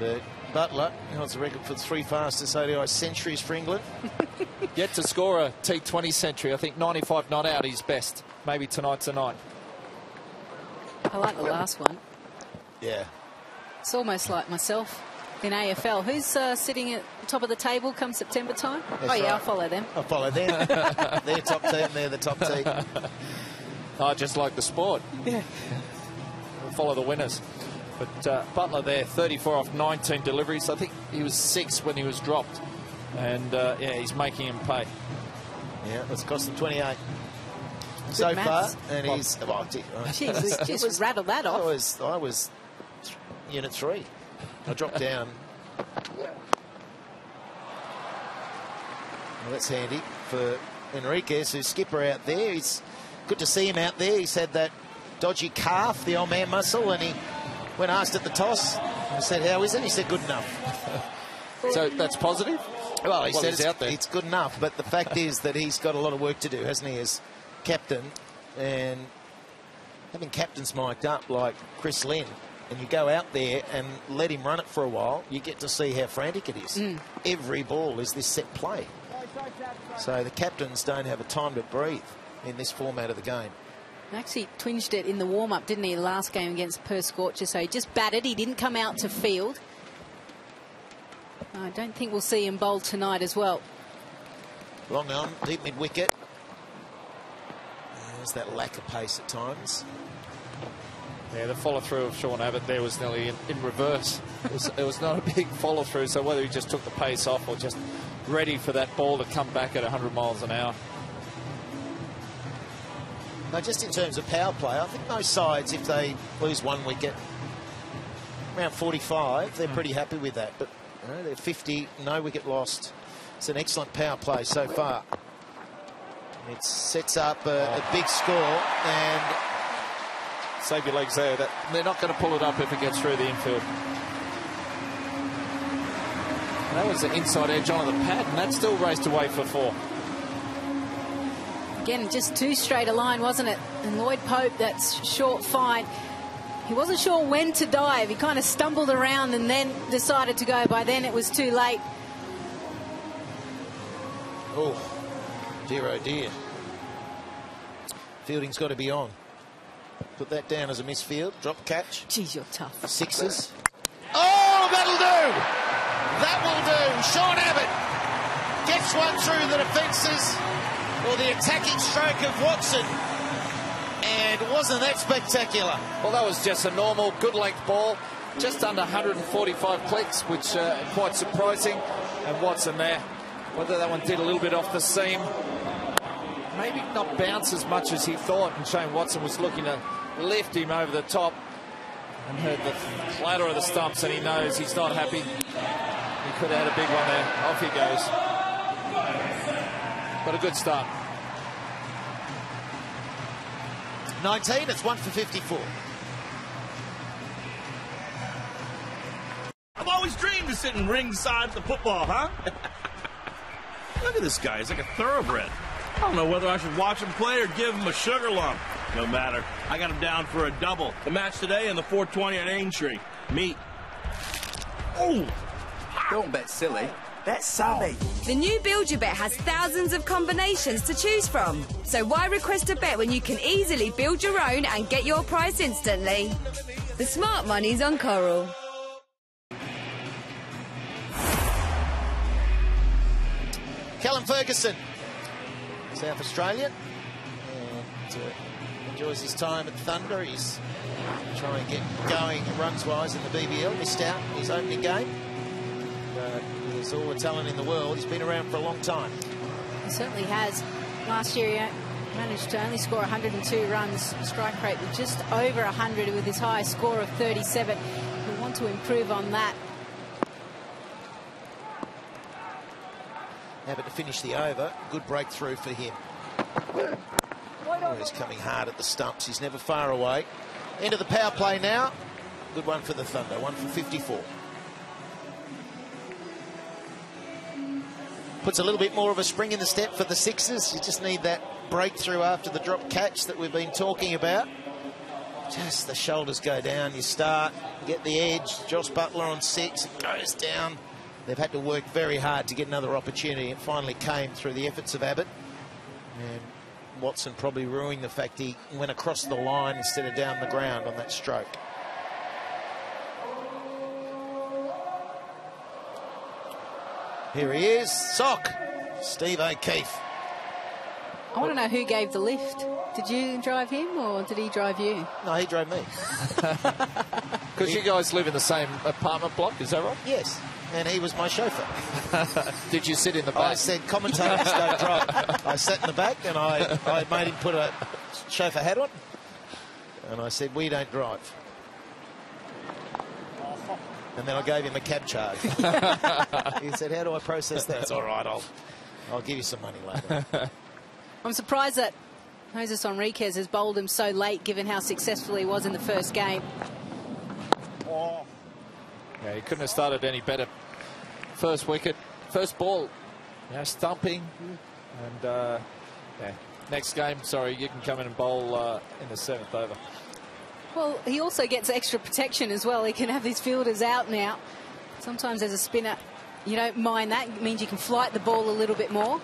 S21: But Butler holds the record for the 3 fastest ODI centuries for England.
S1: Yet to score a T20 century. I think 95 not out is best. Maybe tonight's the night.
S20: I like the last one.
S21: Yeah.
S20: It's almost like myself in AFL. Who's sitting at the top of the table come September time?
S21: That's
S20: yeah,
S21: right.
S20: I'll follow them.
S21: I'll follow them. They're top team, they're the top team.
S1: I just like the sport.
S20: Yeah.
S1: We'll follow the winners. But Butler there, 34 off 19 deliveries. I think he was 6 when he was dropped. And, yeah, he's making him pay.
S21: Yeah, it's cost them 28 so far. And he's... Oh,
S20: Jeez, just rattled that off.
S21: I was unit 3. I dropped down. Well, that's handy for Enriquez, who's skipper out there. It's good to see him out there. He's had that dodgy calf, the old man muscle, and he, when asked at the toss, I said, how is it? He said, good enough.
S1: So that's positive?
S21: Well, he said
S1: out there.
S21: It's good enough, but the fact is that he's got a lot of work to do, hasn't he, as captain? And having captains mic'd up like Chris Lynn, and you go out there and let him run it for a while, you get to see how frantic it is. Every ball is this set play. So the captains don't have a time to breathe in this format of the game.
S20: Actually twinged it in the warm-up, didn't he, last game against Perth Scorcher? So he just batted. He didn't come out to field. I don't think we'll see him bowl tonight as well.
S21: Long on, deep mid-wicket. There's that lack of pace at times.
S1: Yeah, the follow-through of Sean Abbott there was nearly in reverse. It was not a big follow-through, so whether he just took the pace off or just ready for that ball to come back at 100 miles an hour.
S21: Now, just in terms of power play, I think most sides, if they lose 1 wicket, around 45, they're pretty happy with that. But you know, they're 50, no wicket lost. It's an excellent power play so far. It sets up a big score, and
S1: save your legs there. They're not going to pull it up if it gets through the infield. That was the inside edge on the pad, and that still raced away for 4.
S20: Again, just too straight a line, wasn't it? And Lloyd Pope, that's short fine. He wasn't sure when to dive. He kind of stumbled around and then decided to go. By then it was too late.
S21: Oh, dear, oh dear. Fielding's got to be on. Put that down as a misfield. Drop catch.
S20: Geez, you're tough.
S21: Sixes. Oh, that'll do. That will do. Sean Abbott gets one through the defences, or the attacking stroke of Watson. And wasn't that spectacular?
S1: Well, that was just a normal, good length ball. Just under 145 clicks, which quite surprising. And Watson there. Whether that one did a little bit off the seam. Maybe not bounce as much as he thought. And Shane Watson was looking to lift him over the top. And heard the clatter of the stumps, and he knows he's not happy. He could have had a big one there. Off he goes. But a good start.
S21: 19, it's 1 for 54.
S7: I've always dreamed of sitting ringside the football, huh? Look at this guy, he's like a thoroughbred. I don't know whether I should watch him play or give him a sugar lump. No matter. I got him down for a double. The match today in the 420 at Aintree. Meet. Oh!
S10: Don't bet silly. Bet savvy.
S23: The new Build Your Bet has thousands of combinations to choose from. So why request a bet when you can easily build your own and get your price instantly? The smart money's on Coral.
S21: Callum Ferguson, South Australian, and enjoys his time at Thunder. He's trying to get going runs-wise in the BBL. Missed out in his opening game. But he has all the talent in the world. He's been around for a long time.
S20: He certainly has. Last year he managed to only score 102 runs. Strike rate was just over 100 with his highest score of 37. We want to improve on that.
S21: Abbott to finish the over. Good breakthrough for him. Oh, he's coming hard at the stumps. He's never far away. End of the power play now. Good one for the Thunder. 1 for 54. Puts a little bit more of a spring in the step for the Sixers. You just need that breakthrough after the drop catch that we've been talking about. Just the shoulders go down. You start, get the edge. Josh Butler on 6. It goes down. They've had to work very hard to get another opportunity. It finally came through the efforts of Abbott. And Watson probably ruining the fact he went across the line instead of down the ground on that stroke. Here he is, Sock, Steve O'Keefe.
S20: I want to know who gave the lift. Did you drive him or did he drive you?
S21: No, he drove me.
S1: Because you guys live in the same apartment block, is that right?
S21: Yes. And he was my chauffeur.
S1: Did you sit in the back?
S21: I said, commentators don't drive. I sat in the back and I made him put a chauffeur hat on. And I said, we don't drive. And then I gave him a cab charge. He said, how do I process that? It's all right, I'll give you some money later.
S20: I'm surprised that Jesus Enriquez has bowled him so late, given how successful he was in the first game.
S1: Yeah, he couldn't have started any better. First wicket, first ball, stumping. And yeah, next game, sorry, you can come in and bowl in the 7th over.
S20: Well, he also gets extra protection as well. He can have his fielders out now. Sometimes as a spinner, you don't mind that. It means you can flight the ball a little bit more.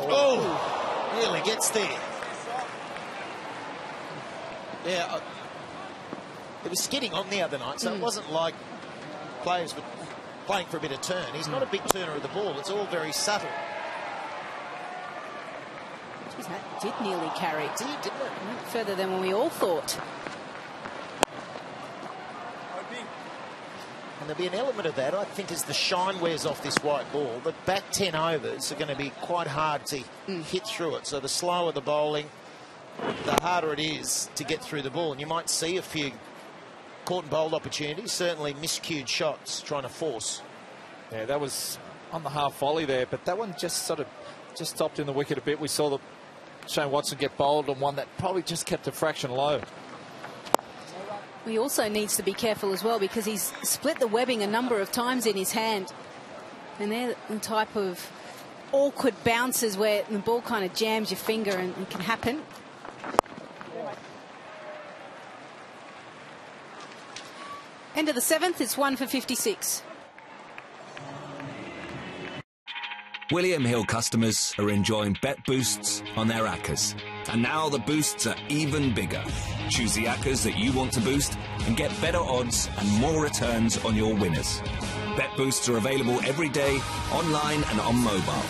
S21: Oh, nearly gets there. Yeah, it was skidding on the other night, so it wasn't like players were playing for a bit of turn. He's not a big turner of the ball. It's all very subtle.
S20: Jeez, that did nearly carry.
S21: It did, didn't it?
S20: Went further than what we all thought.
S21: And there'll be an element of that, I think, as the shine wears off this white ball. The back 10 overs are going to be quite hard to hit through it. So the slower the bowling, the harder it is to get through the ball. And you might see a few caught and bowled opportunities, certainly miscued shots trying to force.
S1: Yeah, that was on the half volley there, but that one just sort of topped in the wicket a bit. We saw Shane Watson get bowled on one that probably just kept a fraction low.
S20: He also needs to be careful as well, because he's split the webbing a number of times in his hand. And they're the type of awkward bounces where the ball kind of jams your finger, and it can happen. End of the 7th, it's 1 for 56.
S11: William Hill customers are enjoying bet boosts on their ACCAs. And now the boosts are even bigger. Choose the ACCAs that you want to boost and get better odds and more returns on your winners. Bet boosts are available every day, online and on mobile.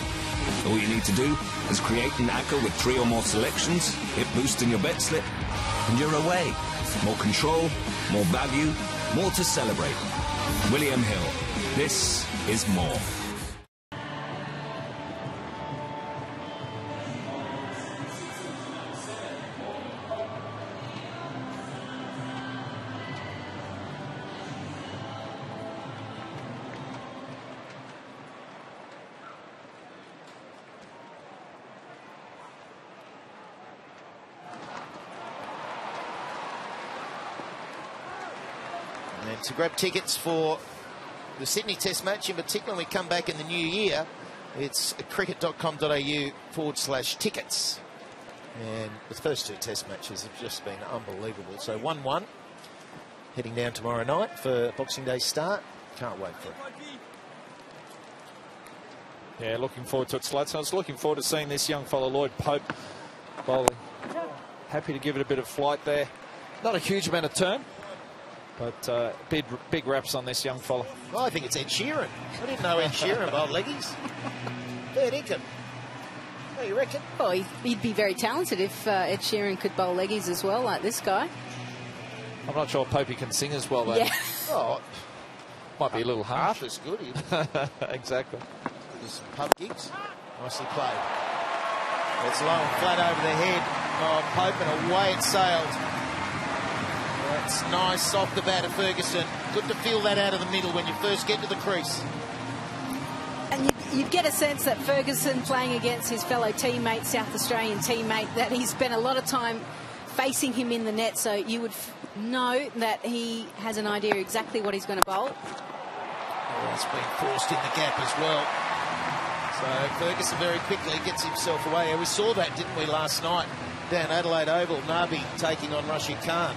S11: All you need to do is create an ACCA with 3 or more selections, hit boost in your bet slip, and you're away. More control, more value, more to celebrate. William Hill. This is more.
S21: And to grab tickets for the Sydney Test match in particular, when we come back in the new year, it's cricket.com.au/tickets. And the first 2 Test matches have just been unbelievable. So 1-1 heading down tomorrow night for Boxing Day start. Can't wait for it.
S1: Yeah, looking forward to it, Sluts. I was looking forward to seeing this young fellow Lloyd Pope bowling. Happy to give it a bit of flight there. Not a huge amount of turn, but big raps on this young fella.
S21: Well, I think it's Ed Sheeran. I didn't know Ed Sheeran bowled leggies. Fair dinkum. What do you reckon?
S20: Well, he'd be very talented if Ed Sheeran could bowl leggies as well, like this guy.
S1: I'm not sure Popey can sing as well, though.
S20: Yeah.
S21: Oh,
S1: might be a little harsh.
S21: half as good.
S1: Exactly.
S21: There's pub gigs. Nicely played. It's low and flat over the head of Pope, and away it sailed. That's nice off the bat of Ferguson. Good to feel that out of the middle when you first get to the crease.
S20: And you'd get a sense that Ferguson, playing against his fellow teammate, South Australian teammate, that he spent a lot of time facing him in the net, so you would know that he has an idea exactly what he's going to bowl.
S21: Oh, it's been forced in the gap as well. So Ferguson very quickly gets himself away. We saw that, didn't we, last night down Adelaide Oval, Nabi taking on Rashid Khan.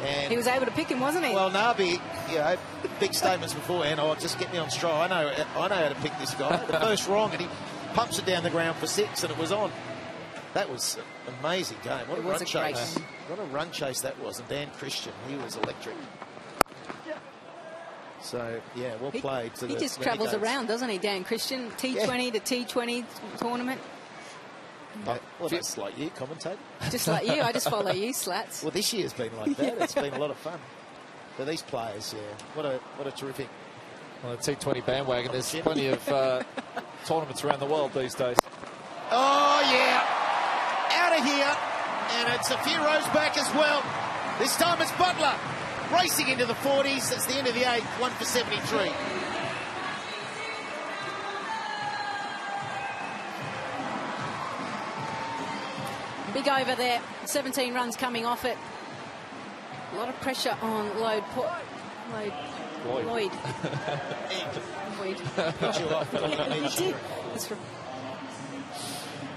S21: And
S20: he was able to pick him, wasn't he?
S21: Well, Nabi, you know, big statements beforehand. Oh, just get me on stride. I know how to pick this guy. The first wrong, and he pumps it down the ground for 6, and it was on. That was an amazing game. What a run chase! What a run chase that was. And Dan Christian, he was electric. So yeah, well played.
S20: He just travels around, doesn't he, Dan Christian? T20 to T20 tournament.
S21: Well, that's like you, commentator.
S20: Just like you. I just follow you, Slats.
S21: Well, this year's been like that. It's been a lot of fun. For these players, yeah. What a terrific.
S1: Well, the T20 bandwagon, there's plenty of tournaments around the world these days.
S21: Oh, yeah. Out of here. And it's a few rows back as well. This time it's Butler. Racing into the 40s. That's the end of the 8th. 1 for 73.
S20: Big over there. 17 runs coming off it. A lot of pressure on Lloyd.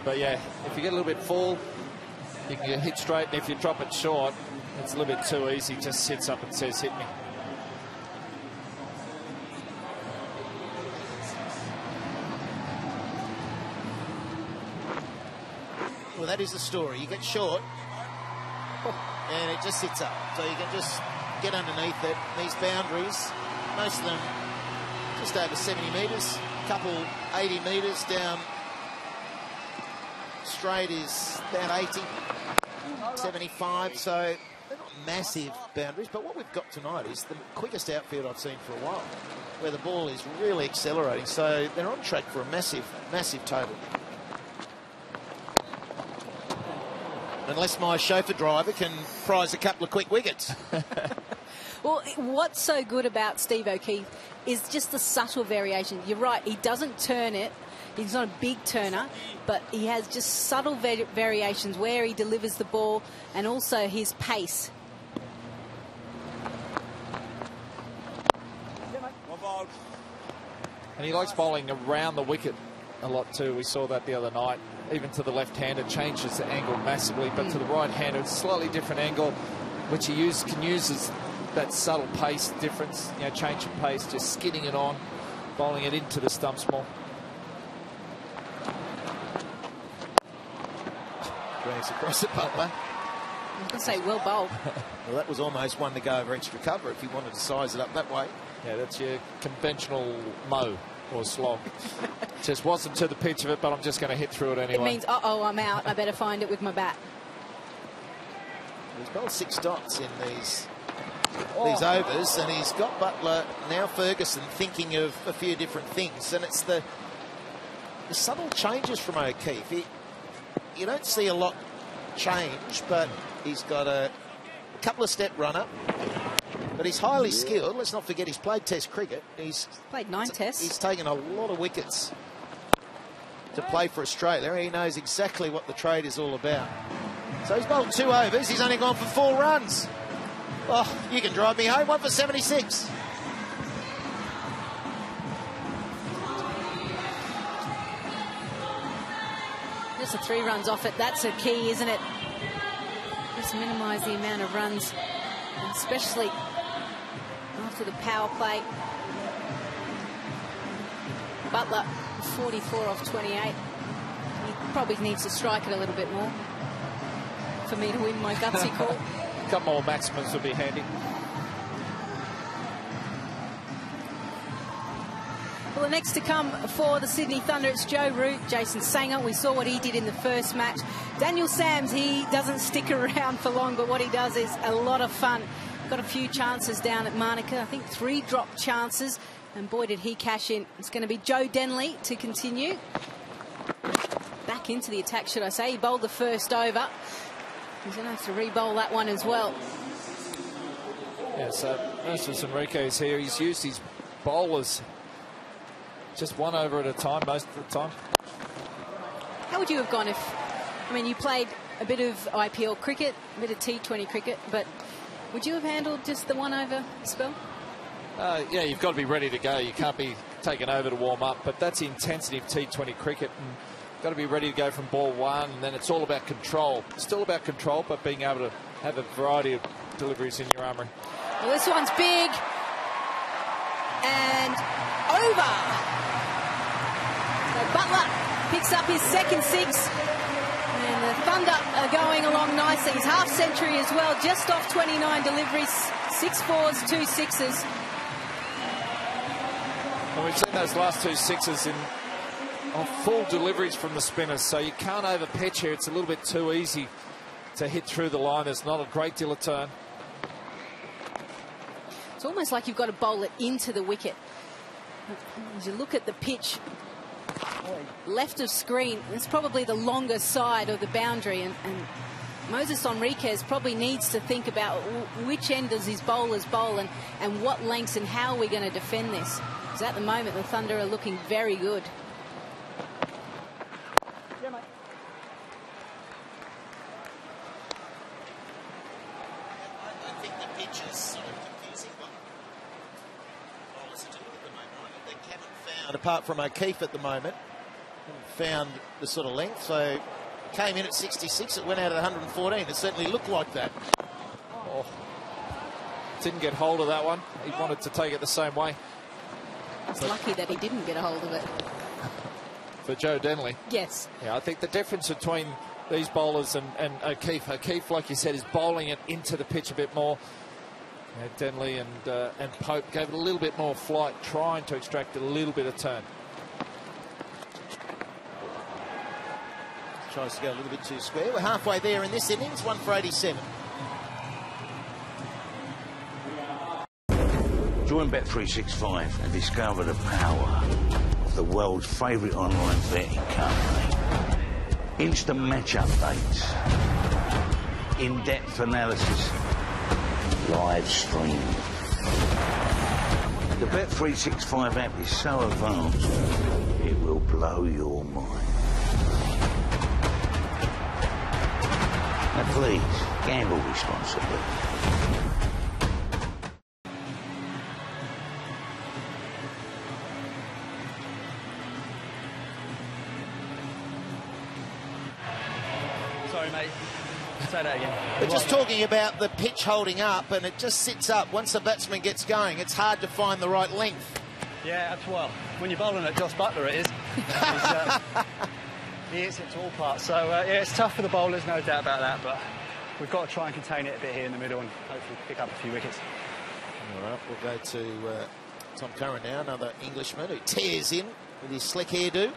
S1: But yeah, if you get a little bit full, you can get hit straight, and if you drop it short, it's a little bit too easy. Just sits up and says, hit me.
S21: Well, that is the story. You get short, and it just sits up. So you can just get underneath it. These boundaries, most of them just over 70 metres, a couple 80 metres down. Straight is about 80, 75. So they're not massive boundaries, but what we've got tonight is the quickest outfield I've seen for a while, where the ball is really accelerating. So they're on track for a massive total. Unless my chauffeur driver can prize a couple of quick wickets.
S20: Well, what's so good about Steve O'Keefe is just the subtle variation. You're right, he doesn't turn it. He's not a big turner, but he has just subtle variations where he delivers the ball and also his pace.
S1: And he likes bowling around the wicket a lot too. We saw that the other night. Even to the left-hander, changes the angle massively, but to the right-hander, it's a slightly different angle, which he can use as that subtle pace difference, you know, change of pace, just skidding it on, bowling it into the stumps more. Drags across it, Butler.
S20: I was going to say, well bowled.
S21: Well, that was almost one to go over extra cover if you wanted to size it up that way.
S1: Yeah, that's your conventional mow or slog. Just wasn't to the pitch of it, but I'm just going to hit through it anyway.
S20: It means, uh-oh, I'm out. I better find it with my bat.
S21: He's bowled 6 dots in these overs, and he's got Butler, now Ferguson, thinking of a few different things. And it's the subtle changes from O'Keefe. You don't see a lot change, but he's got a couple of step runner. But he's highly skilled. Let's not forget he's played Test cricket. He's
S20: played 9 tests.
S21: He's taken a lot of wickets to play for Australia. He knows exactly what the trade is all about. So he's bowled 2 overs. He's only gone for 4 runs. Oh, you can drive me home. 1 for 76.
S20: Just the 3 runs off it. That's a key, isn't it? Just minimise the amount of runs, especially after the power play. Butler, 44 off 28. He probably needs to strike it a little bit more for me to win my gutsy call.
S1: A couple more maximums would be handy.
S20: Well, the next to come for the Sydney Thunder, it's Joe Root, Jason Sanger. We saw what he did in the first match. Daniel Sams, he doesn't stick around for long, but what he does is a lot of fun. Got a few chances down at Monica. I think 3 drop chances, and boy, did he cash in. It's going to be Joe Denley to continue. Back into the attack, should I say. He bowled the first over. He's going to have to re-bowl that one as well.
S1: Yeah, so Mercedes Enriquez here. He's used his bowlers just 1 over at a time most of the time.
S20: How would you have gone if, I mean, you played a bit of IPL cricket, a bit of T20 cricket, but would you have handled just the 1 over spell?
S1: Yeah, you've got to be ready to go. You can't be taken over to warm up, but that's the intensity of T20 cricket, and got to be ready to go from ball 1, and then it's all about control. Still about control, but being able to have a variety of deliveries in your armoury.
S20: Well, this one's big and over. So Butler picks up his second 6, and the Thunder are going along nicely. His half century as well, just off 29 deliveries, 6 4s, 2 6s.
S1: And we've seen those last 2 6s on full deliveries from the spinners, so you can't over pitch here. It's a little bit too easy to hit through the line. There's not a great deal of turn.
S20: It's almost like you've got to bowl it into the wicket. As you look at the pitch, left of screen, it's probably the longer side of the boundary, and Moses Enriquez probably needs to think about which end does his bowlers bowl and what lengths and how are we going to defend this. Because at the moment, the Thunder are looking very good.
S21: I think the pitch is sort of confusing what bowlers are doing at the moment. I think they haven't found, apart from O'Keefe at the moment, found the sort of length. So came in at 66, it went out at 114. It certainly looked like that.
S1: Oh, didn't get hold of that one. He wanted to take it the same way.
S20: It's lucky that he didn't get a hold of it.
S1: For Joe Denley.
S20: Yes.
S1: Yeah, I think the difference between these bowlers and O'Keefe, like you said, is bowling it into the pitch a bit more. Denley and Pope gave it a little bit more flight, trying to extract a little bit of turn.
S21: Tries to go a little bit too square. We're halfway there in this innings, 1 for 87.
S12: Join Bet365 and discover the power of the world's favourite online betting company. Instant match updates, in-depth analysis, live streaming. The Bet365 app is so advanced, it will blow your mind. Now please, gamble responsibly.
S3: Sorry, mate. Say that again.
S21: We're just talking about the pitch holding up, and it just sits up. Once the batsman gets going, it's hard to find the right length.
S3: Yeah, that's well. When you're bowling at Josh Butler, it is. He hits it to all parts. So, yeah, it's tough for the bowlers, no doubt about that, but we've got to try and contain it a bit here in the middle and hopefully pick up a few wickets.
S21: All right, we'll go to Tom Curran now, another Englishman who tears in with his slick hairdo.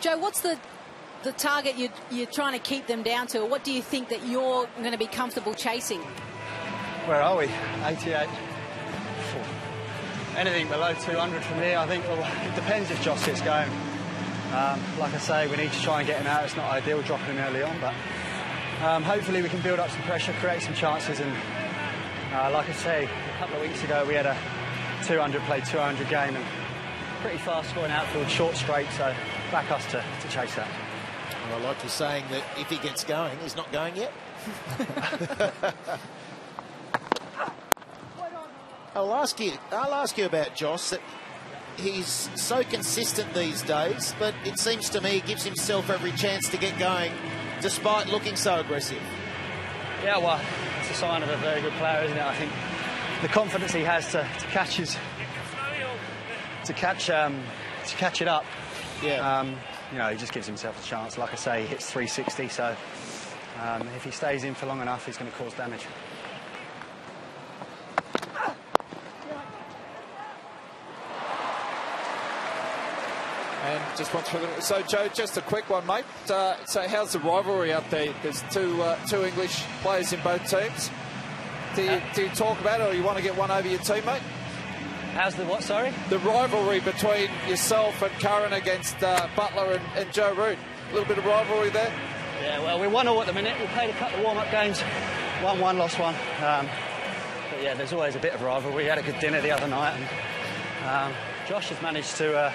S20: Joe, what's the target you're trying to keep them down to? What do you think that you're going to be comfortable chasing?
S3: Where are we? 88. Anything below 200 from here, I think. Well, it depends if Josh gets going. Like I say, we need to try and get him out. It's not ideal dropping him early on, but hopefully we can build up some pressure, create some chances, and like I say, a couple of weeks ago we had a 200 game and pretty fast scoring outfield, short straight, so back us to chase that.
S21: Well, I like you saying that if he gets going, he's not going yet. I'll ask you about Josh. That he's so consistent these days, but it seems to me he gives himself every chance to get going, despite looking so aggressive.
S3: Yeah, well, it's a sign of a very good player, isn't it? I think the confidence he has to catch it up.
S21: Yeah.
S3: You know, he just gives himself a chance. Like I say, he hits 360, so if he stays in for long enough, he's going to cause damage.
S1: And just once further. So, Joe, just a quick one, mate. So, how's the rivalry out there? There's two English players in both teams. Do you talk about it, or you want to get one over your teammate?
S3: How's the what, sorry?
S1: The rivalry between yourself and Curran against Butler and Joe Root. A little bit of rivalry there?
S3: Yeah, well, we're 1-1 at the minute. We played a couple of warm-up games. Won one, lost one. But, yeah, there's always a bit of rivalry. We had a good dinner the other night. And, Josh has managed to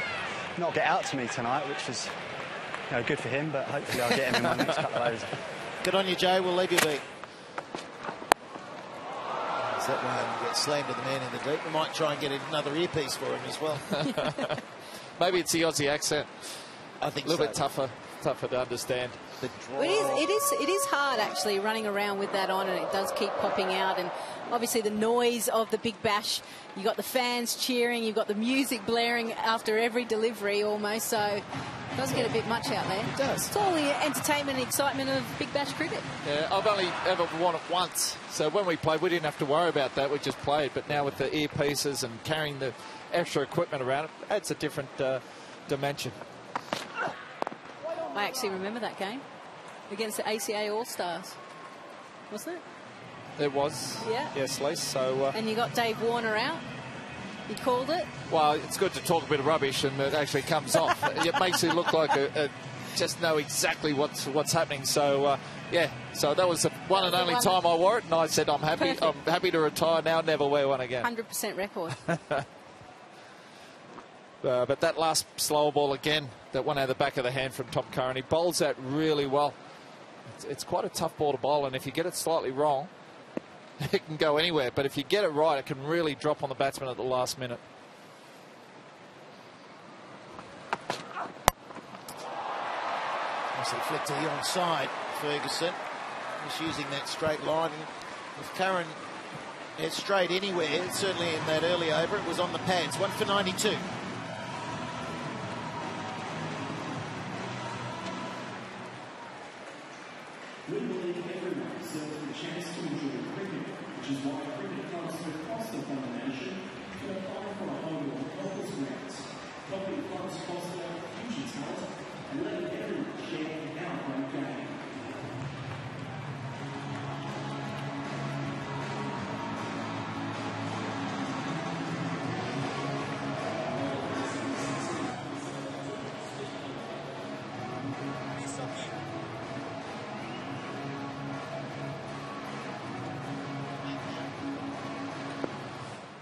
S3: not get out to me tonight, which was good for him, but hopefully I'll get him in my next couple of overs.
S21: Good on you, Joe. We'll leave you be. That one gets slammed to the man in the deep. We might try and get another earpiece for him as well.
S1: Maybe it's the Aussie accent.
S21: I think
S1: a little
S21: so.
S1: bit tougher to understand.
S20: It is hard actually running around with that on, and it does keep popping out. And obviously the noise of the Big Bash, you got the fans cheering, you've got the music blaring after every delivery almost. So it does get a bit much out there. It does. It's all the entertainment and excitement of Big Bash cricket.
S1: Yeah, I've only ever won it once. So when we played, we didn't have to worry about that. We just played. But now with the earpieces and carrying the extra equipment around, it adds a different dimension.
S20: I actually remember that game against the ACA All-Stars, wasn't it?
S1: It was.
S20: Yeah.
S1: Yes, Lise. So.
S20: And you got Dave Warner out. He called it.
S1: Well, it's good to talk a bit of rubbish and it actually comes off. It makes you look like just know exactly what's happening. So yeah. So that was the one and only time I wore it, and I said I'm happy. Perfect. I'm happy to retire now, never wear one again.
S20: 100% record.
S1: But that last slower ball again, that one out of the back of the hand from Tom Curran, he bowls that really well. It's quite a tough ball to bowl, and if you get it slightly wrong, it can go anywhere. But if you get it right, it can really drop on the batsman at the last minute.
S21: Nicely flicked to the onside, Ferguson. Just using that straight line. If Curran is straight anywhere, certainly in that early over, it was on the pads. 1 for 92.
S6: We believe everyone deserves the chance to enjoy cricket, which is why cricket clubs across the nation can apply for a home of Helpers Grants, helping clubs foster future talent and letting everyone share in our great game.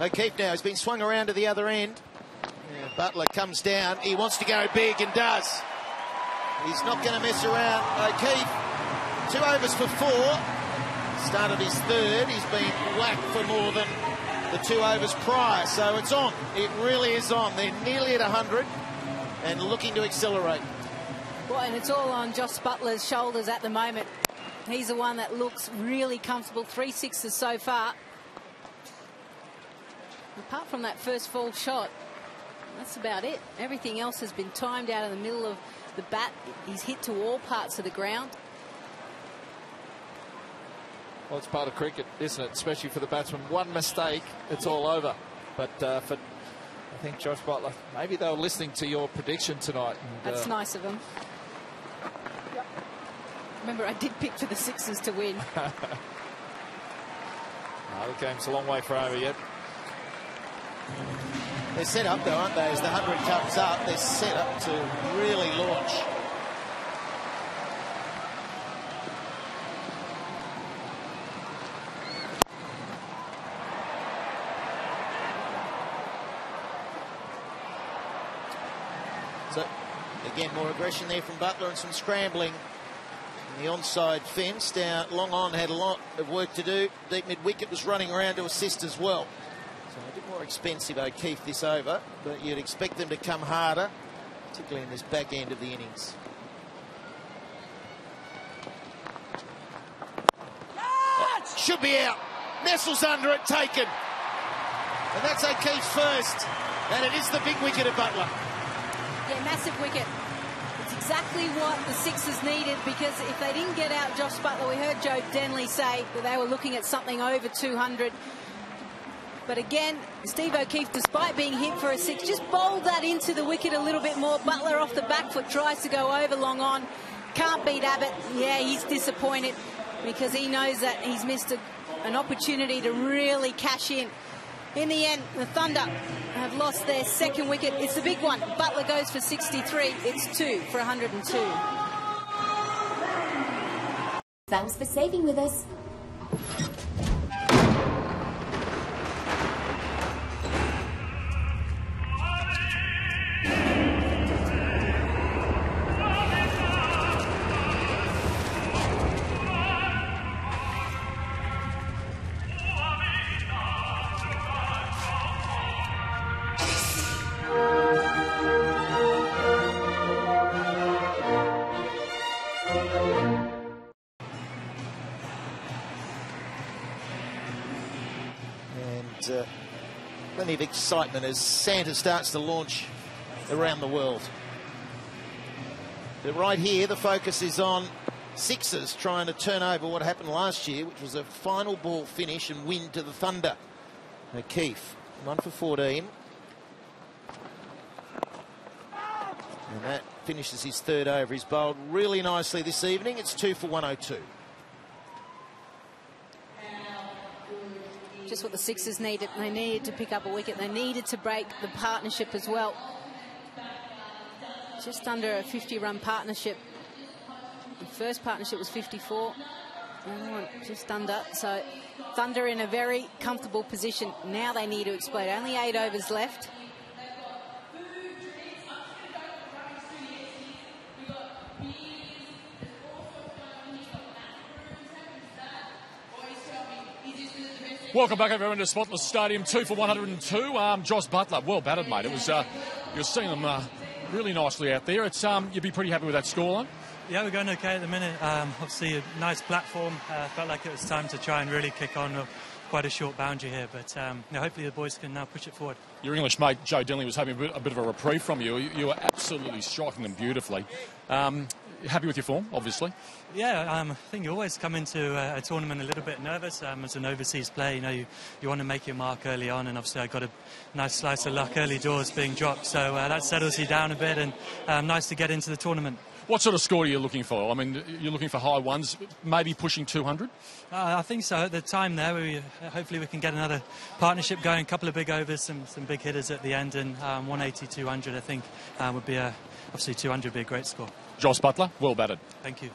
S21: O'Keefe now has been swung around to the other end. Yeah, Butler comes down. He wants to go big and does. He's not going to mess around. O'Keefe, 2 overs for 4. Started his third. He's been whacked for more than the 2 overs prior. So it's on. It really is on. They're nearly at 100 and looking to accelerate.
S20: Well, and it's all on Josh Butler's shoulders at the moment. He's the one that looks really comfortable. 3 sixes so far. Apart from that first fall shot, that's about it. Everything else has been timed out in the middle of the bat. He's hit to all parts of the ground.
S1: Well, it's part of cricket, isn't it? Especially for the batsman. One mistake, it's all over. But for, I think, Josh Butler, maybe they were listening to your prediction tonight. And,
S20: that's nice of them. Remember, I did pick for the Sixers to win.
S1: No, the game's a long way from over yet.
S21: They're set up, though, aren't they? As the 100 comes up, they're set up to really launch. So, again, more aggression there from Butler and some scrambling. And the onside fence down. Long on had a lot of work to do. Deep mid-wicket was running around to assist as well. So a bit more expensive, O'Keefe, this over, but you'd expect them to come harder, particularly in this back end of the innings. Should be out. Nestles under it, taken. And that's O'Keefe's first. And it is the big wicket of Butler.
S20: Yeah, massive wicket. It's exactly what the Sixers needed, because if they didn't get out Josh Butler, we heard Joe Denley say that they were looking at something over 200. But again, Steve O'Keefe, despite being hit for a six, just bowled that into the wicket a little bit more. Butler off the back foot tries to go over long on. Can't beat Abbott. Yeah, he's disappointed because he knows that he's missed an opportunity to really cash in. In the end, the Thunder have lost their second wicket. It's the big one. Butler goes for 63. It's 2 for 102.
S13: Thanks for saving with us.
S21: Plenty of excitement as Santa starts to launch around the world. But right here, the focus is on Sixers trying to turn over what happened last year, which was a final ball finish and win to the Thunder. O'Keefe, 1 for 14. And that finishes his third over. He's bowled really nicely this evening. It's 2 for 102.
S20: Just what the Sixers needed. They needed to pick up a wicket. They needed to break the partnership as well. Just under a 50-run partnership. The first partnership was 54. The other one just under. So Thunder in a very comfortable position. Now they need to explode. Only 8 overs left.
S8: Welcome back, everyone, to Spotless Stadium. 2 for 102. Josh Butler, well batted, mate. It was you're seeing them really nicely out there. It's you'd be pretty happy with that scoreline.
S14: Yeah, we're going okay at the minute. Obviously, a nice platform. Felt like it was time to try and really kick on. Quite a short boundary here, but hopefully the boys can now push it forward.
S8: Your English mate Joe Denley was having a bit of a reprieve from you. You were absolutely striking them beautifully. Happy with your form, obviously?
S14: Yeah, I think you always come into a tournament a little bit nervous. As an overseas player, you want to make your mark early on, and obviously I got a nice slice of luck early doors being dropped, so that settles you down a bit, and nice to get into the tournament.
S8: What sort of score are you looking for? I mean, you're looking for high ones, maybe pushing 200?
S14: I think so. At the time there, hopefully we can get another partnership going, a couple of big overs, some big hitters at the end, and 180, 200 I think would be obviously 200 would be a great score.
S8: Josh Butler, well batted.
S14: Thank you.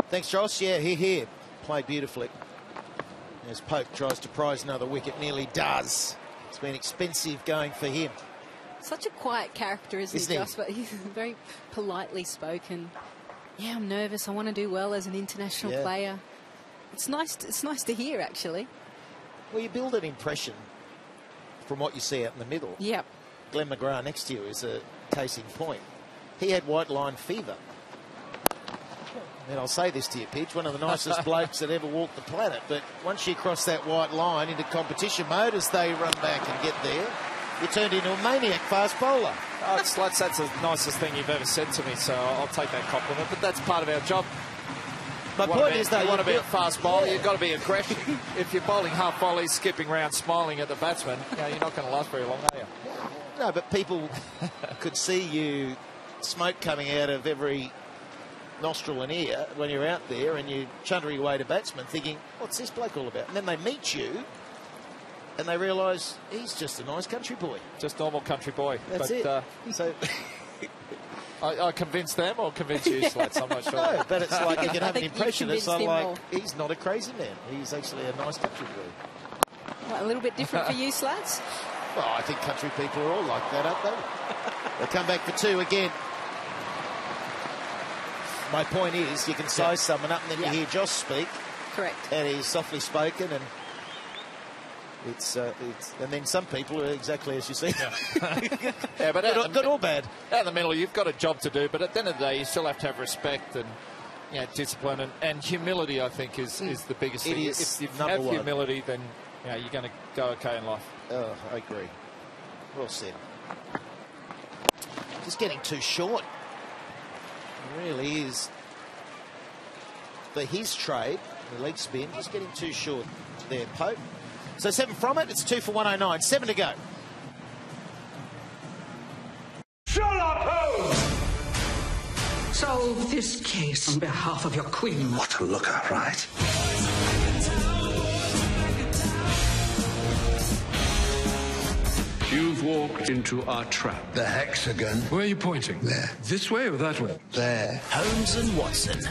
S21: Thanks, Josh. Yeah, here. Played beautifully. As Pope tries to prize another wicket, nearly does. It's been expensive going for him.
S20: Such a quiet character, isn't he, Josh? But he's very politely spoken. Yeah, I'm nervous. I want to do well as an international player. It's nice to hear, actually.
S21: Well, you build an impression from what you see out in the middle.
S20: Yep.
S21: Glenn McGrath next to you is a case in point. he had white line fever. And I'll say this to you, Pidge, one of the nicest blokes that ever walked the planet. But once you cross that white line into competition mode, as they run back and get there, you turned into a maniac fast bowler.
S1: Oh, Sluts, that's the nicest thing you've ever said to me, so I'll take that compliment. But that's part of our job.
S21: My point is, though,
S1: you want to be a fast bowler, you've got to be aggressive. If you're bowling half volleys, skipping around, smiling at the batsman, you're not going to last very long, are you?
S21: No, but people could see you, smoke coming out of every nostril and ear when you're out there, and you chunder your way to batsman thinking, what's this bloke all about? And then they meet you and they realise he's just a nice country boy.
S1: Just normal country boy.
S21: That's it.
S1: So I convince them or convince you, Sluts? I'm not sure.
S21: No, but it's like you can have an impression. It's like he's not a crazy man. He's actually a nice country boy.
S20: What, a little bit different for you, Sluts?
S21: Well, I think country people are all like that, aren't they? They come back for 2 again. My point is, you can size someone up and then you hear Josh speak.
S20: Correct.
S21: And he's softly spoken, and it's and then some people are exactly as you see.
S1: Yeah, but
S21: good or bad.
S1: Out in the middle, you've got a job to do, but at the end of the day, you still have to have respect and discipline and humility. I think is the biggest thing. If you have humility, then you're going to go okay in life.
S21: Oh, I agree. Well said. Just getting too short. It really is. For his trade, the leg spin, just getting too short there, Pope. So 7 from it, it's 2 for 109. 7 to go.
S16: Shut up, Holmes!
S17: Solve this case on behalf of your queen.
S16: What a looker, right?
S19: You've walked into our trap.
S16: The hexagon.
S19: Where are you pointing?
S16: There.
S19: This way or that way?
S16: There.
S24: Holmes and Watson.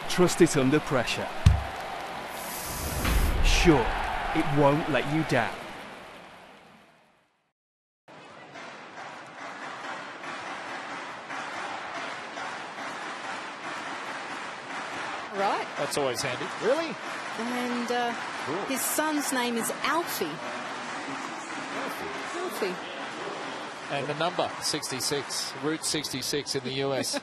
S25: Trust it under pressure. Sure, it won't let you down.
S20: Right.
S1: That's always handy.
S21: Really?
S20: And his son's name is Alfie. Alfie.
S1: And the number 66, Route 66 in the US.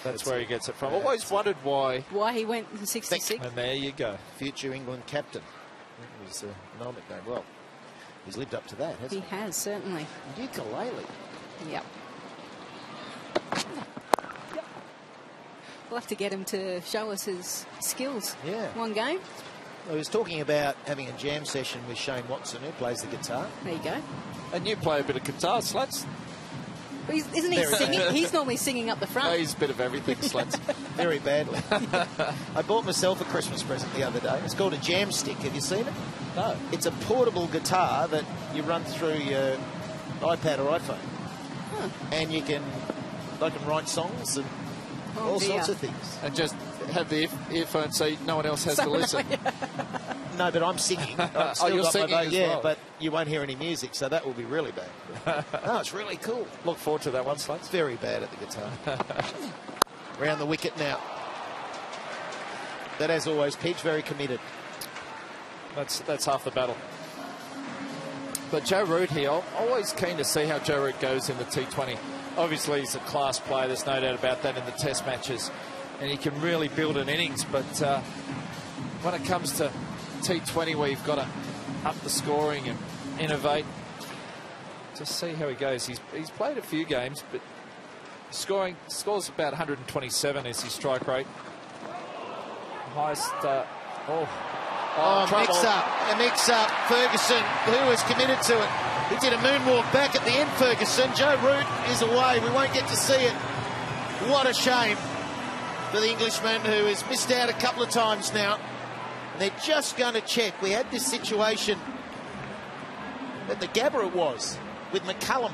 S1: That's where he gets it from. I've always wondered why
S20: he went in 66.
S1: And there you go.
S21: Future England captain. That was an old nickname. Well, he's lived up to that, hasn't he?
S20: He has, certainly.
S21: Ukulele.
S20: Yep. We'll have to get him to show us his skills.
S21: Yeah.
S20: One game.
S21: Well, he was talking about having a jam session with Shane Watson, who plays the guitar.
S20: There you go.
S1: And you play a bit of guitar, Sluts.
S20: Isn't he singing? He's normally singing up the front.
S1: Oh, he's a bit of everything, Sluts.
S21: Very badly. I bought myself a Christmas present the other day. It's called a jam stick. Have you seen it?
S1: No.
S21: It's a portable guitar that you run through your iPad or iPhone.
S20: Huh.
S21: And I can write songs and all sorts of things.
S1: And just have the earphones so no one else has to listen.
S21: No, but I'm singing. I've still
S1: you're
S21: got
S1: singing
S21: my
S1: as well.
S21: but you won't hear any music, so that will be really bad. No, it's really cool.
S1: Look forward to that one, Sluts.
S21: It's very bad at the guitar. Round the wicket now. But as always, Pidge very committed.
S1: That's half the battle. But Joe Root here, I'm always keen to see how Joe Root goes in the T20. Obviously, he's a class player. There's no doubt about that in the Test matches. And he can really build an innings. But when it comes to T20, where you've got to up the scoring and innovate, just see how he goes. He's played a few games, but scores about 127 is his strike rate. Highest.
S21: A mix-up. Ferguson, who was committed to it. He did a moonwalk back at the end, Ferguson. Joe Root is away. We won't get to see it. What a shame for the Englishman, who has missed out a couple of times now. And they're just going to check. We had this situation at the Gabba, it was, with McCullum,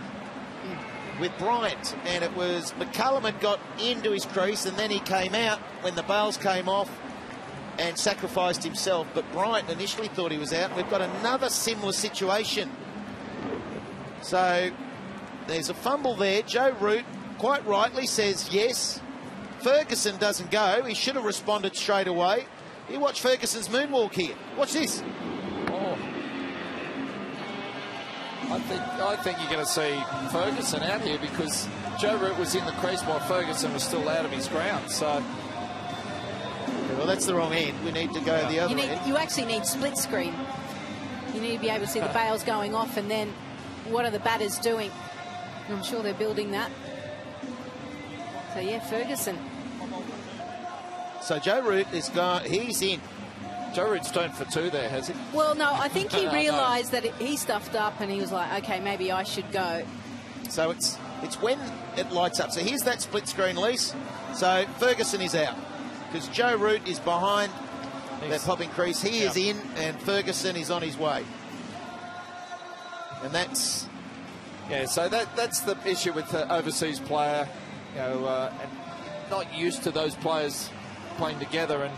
S21: with Bryant. And it was McCullum had got into his crease, and then he came out when the bails came off and sacrificed himself. But Bryant initially thought he was out. We've got another similar situation. So there's a fumble there. Joe Root quite rightly says yes. Ferguson doesn't go. He should have responded straight away. You watch Ferguson's moonwalk here. Watch this.
S1: I think you're going to see Ferguson out here because Joe Root was in the crease while Ferguson was still out of his ground. So,
S21: well, that's the wrong end. We need to go the other end.
S20: You actually need split screen. You need to be able to see the bails going off, and then what are the batters doing? I'm sure they're building that. So yeah, Ferguson.
S21: So Joe Root is gone. He's in.
S1: Joe Root's turned for 2 there, has he?
S20: Well, no, I think he realised that he stuffed up, and he was like, okay, maybe I should go.
S21: So it's when it lights up. So here's that split screen, Lise. So Ferguson is out because Joe Root is behind that popping crease. He is in, and Ferguson is on his way. And that's...
S1: Yeah, so that's the issue with the overseas player, you know, and not used to those players playing together. And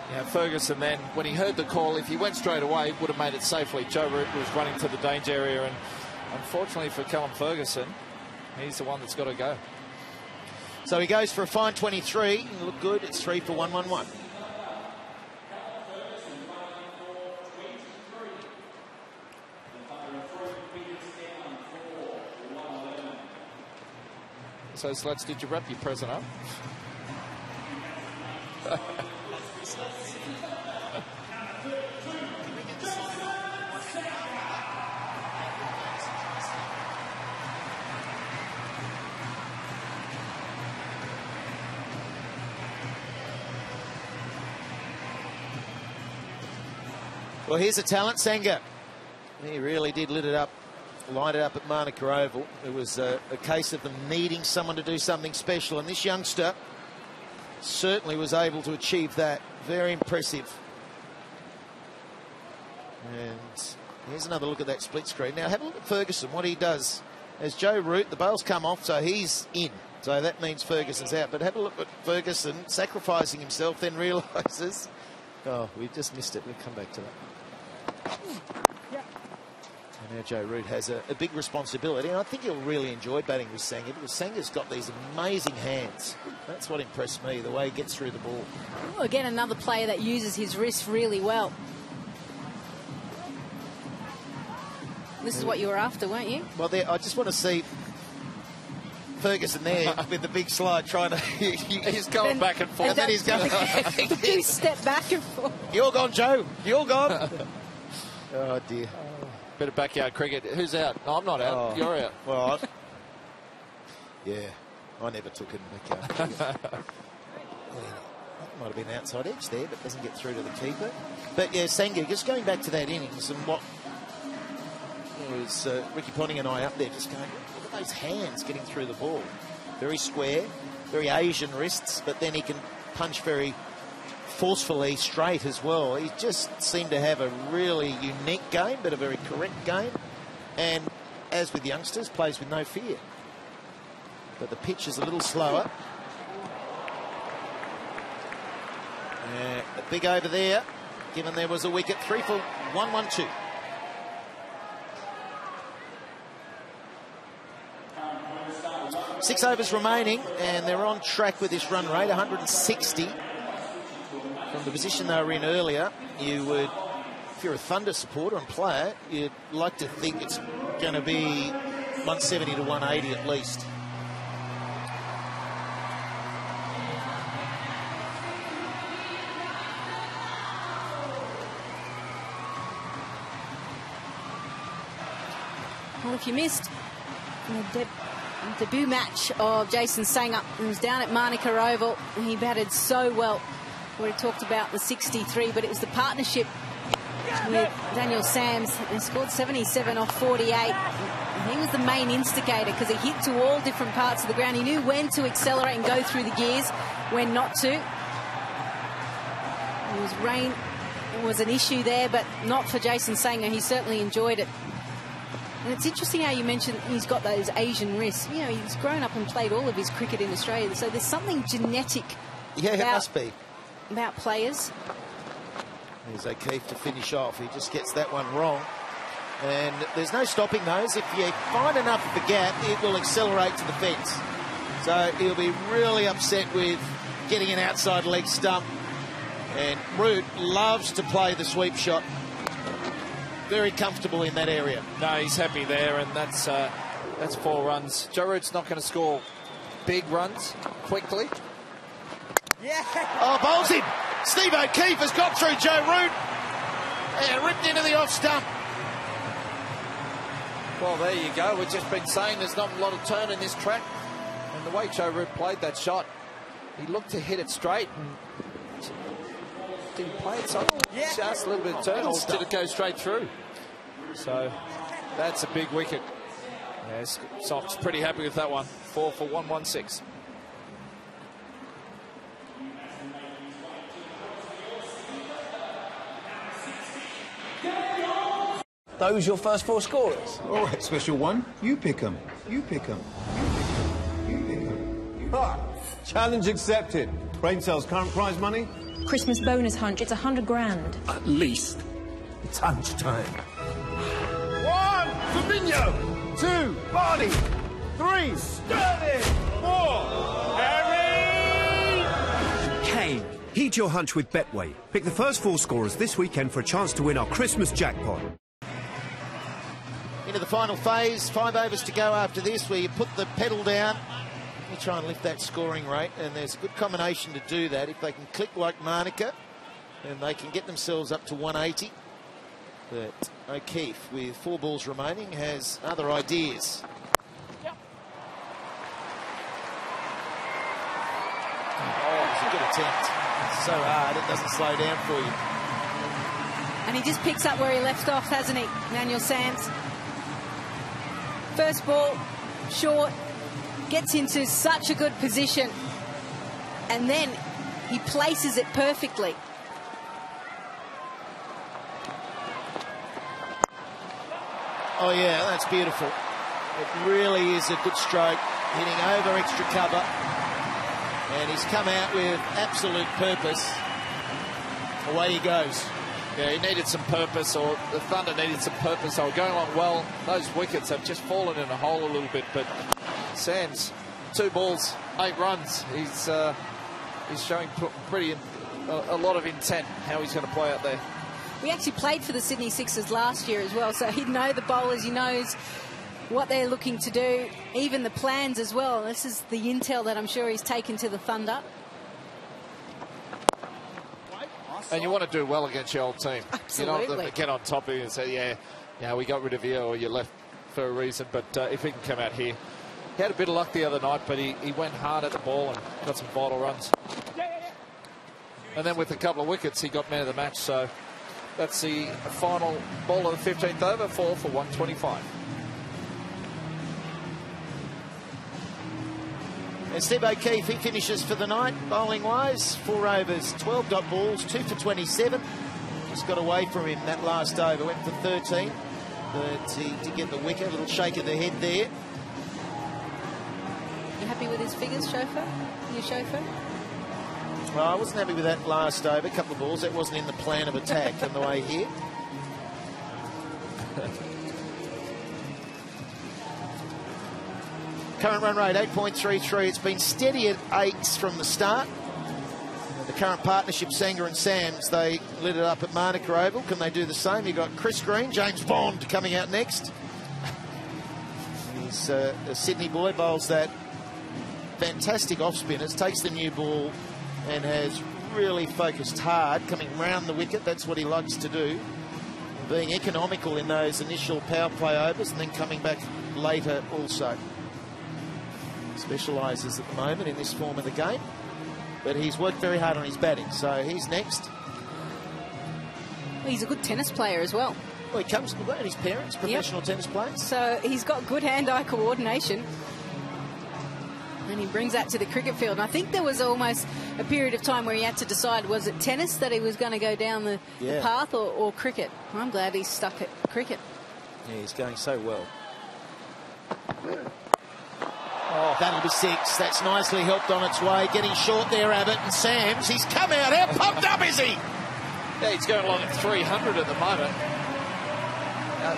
S1: you know, Ferguson then, when he heard the call, if he went straight away, would have made it safely. Joe Root was running to the danger area, and unfortunately for Callum Ferguson, he's the one that's got to go.
S21: So he goes for a fine 23. He looked good. It's 3 for 111.
S1: So, Sluts, did you wrap your present up?
S21: Well, here's a talent, Sanger. He really did light it up at Manuka Oval. It was a case of them needing someone to do something special, and this youngster certainly was able to achieve that. Very impressive. And here's another look at that split screen. Now, have a look at Ferguson, what he does. As Joe Root, the bails come off, so he's in. So that means Ferguson's out. But have a look at Ferguson sacrificing himself, then realises, oh, we just missed it. We'll come back to that. And now Joe Root has a big responsibility, and I think he'll really enjoy batting with Sanger because Sanger's got these amazing hands. That's what impressed me, the way he gets through the ball.
S20: Well, again, another player that uses his wrist really well. This is what you were after, weren't you?
S21: Well, I just want to see Ferguson there with the big slide trying to...
S1: he's going back and forth.
S21: And then he's going...
S20: Do step back and forth.
S21: You're gone, Joe. You're gone. Oh, dear.
S1: Bit of backyard cricket. Who's out? No, I'm not out. You're out.
S21: Well, yeah, I never took it in backyard. Might have been outside edge there, but doesn't get through to the keeper. But yeah, Sanger, just going back to that innings and what was Ricky Ponting and I up there just going, look at those hands getting through the ball. Very square, very Asian wrists, but then he can punch very forcefully straight as well. He just seemed to have a really unique game, but a very correct game. And as with youngsters, plays with no fear. But the pitch is a little slower. A big over there, given there was a wicket. 3 for 112. Six overs remaining, and they're on track with this run rate, 160. From the position they were in earlier, you would, if you're a Thunder supporter and player, you'd like to think it's going to be 170 to 180 at least.
S20: Well, if you missed the debut match of Jason Sanger, who was down at Manuka Oval, he batted so well. We talked about the 63, but it was the partnership with Daniel Sams. He scored 77 off 48. And he was the main instigator because he hit to all different parts of the ground. He knew when to accelerate and go through the gears, when not to. It was rain. It was an issue there, but not for Jason Sanger. He certainly enjoyed it. And it's interesting how you mentioned he's got those Asian wrists. You know, he's grown up and played all of his cricket in Australia, so there's something genetic
S21: it must be.
S20: About players.
S21: There's O'Keefe to finish off. He just gets that one wrong. And there's no stopping those. If you find enough of the gap, it will accelerate to the fence. So he'll be really upset with getting an outside leg stump. And Root loves to play the sweep shot. very comfortable in that area.
S1: No, he's happy there, and that's 4 runs. Joe Root's not going to score big runs quickly.
S21: Yeah. Oh, bowls him. Steve O'Keefe has got through Joe Root and ripped into the off stump.
S1: Well, there you go. We've just been saying there's not a lot of turn in this track. And the way Joe Root played that shot, he looked to hit it straight and didn't play it, so just a little bit of turn, or did it go straight through? So that's a big wicket. Yes, Sock's pretty happy with that one. 4 for 116.
S2: Those your first 4 scorers?
S9: All right, special one. You pick them. You pick them. You pick them.
S15: Ah, challenge accepted. Brain cells, current prize money?
S18: Christmas bonus hunch. It's 100 grand.
S9: At least. It's hunch time.
S15: 1, Fabinho. 2, Barney. 3, Sterling. 4, Harry.
S24: Kane. Heed your hunch with Betway. Pick the first 4 scorers this weekend for a chance to win our Christmas jackpot.
S21: Into the final phase, 5 overs to go after this, where you put the pedal down, you try and lift that scoring rate, and there's a good combination to do that. If they can click like Monica, then they can get themselves up to 180. But O'Keefe, with 4 balls remaining, has other ideas. Oh, it's a good attempt. It's so hard, it doesn't slow down for you.
S20: And he just picks up where he left off, hasn't he, Manuel Sands? First ball, short, gets into such a good position, and then he places it perfectly.
S21: Oh yeah, that's beautiful. It really is a good stroke, hitting over extra cover, and he's come out with absolute purpose. Away he goes.
S1: Yeah, he needed some purpose, or the Thunder needed some purpose. They were going along well. Those wickets have just fallen in a hole a little bit, but Sands, 2 balls, 8 runs. He's showing a lot of intent how he's going to play out there.
S20: We actually played for the Sydney Sixers last year as well, so he'd know the bowlers, he knows what they're looking to do, even the plans as well. This is the intel that I'm sure he's taken to the Thunder.
S1: And you want to do well against your old team.
S20: Absolutely.
S1: You don't get on top of you and say, yeah, we got rid of you, or you left for a reason. But if he can come out here. He had a bit of luck the other night, but he went hard at the ball and got some vital runs. And then with a couple of wickets, he got man of the match. So that's the final ball of the 15th over, 4 for 125.
S21: And Steve O'Keefe, he finishes for the night, bowling-wise. 4 overs, 12 dot balls, 2 for 27. Just got away from him that last over, went for 13. But he did get the wicket, a little shake of the head there.
S20: You happy with his figures, chauffeur? Your chauffeur?
S21: Well, I wasn't happy with that last over, a couple of balls. That wasn't in the plan of attack on the way here. Current run rate, 8.33. It's been steady at 8s from the start. The current partnership, Sanger and Sams, they lit it up at Manuka Oval. Can they do the same? You've got Chris Green, James Bond coming out next. He's a Sydney boy, bowls that fantastic off-spinners, takes the new ball and has really focused hard, coming round the wicket. That's what he likes to do. Being economical in those initial power play overs and then coming back later also. Specialises at the moment in this form of the game, but he's worked very hard on his batting, so he's next.
S20: Well, he's a good tennis player as well.
S21: Well, he comes from that, his parents, professional tennis players.
S20: So he's got good hand-eye coordination. And he brings that to the cricket field. And I think there was almost a period of time where he had to decide, was it tennis that he was going to go down the path, or cricket? I'm glad he's stuck at cricket.
S21: Yeah, he's going so well. Oh, that'll be 6. That's nicely helped on its way. Getting short there, Abbott. And Sams, he's come out. How pumped up is he?
S1: Yeah, he's going along at 300 at the moment.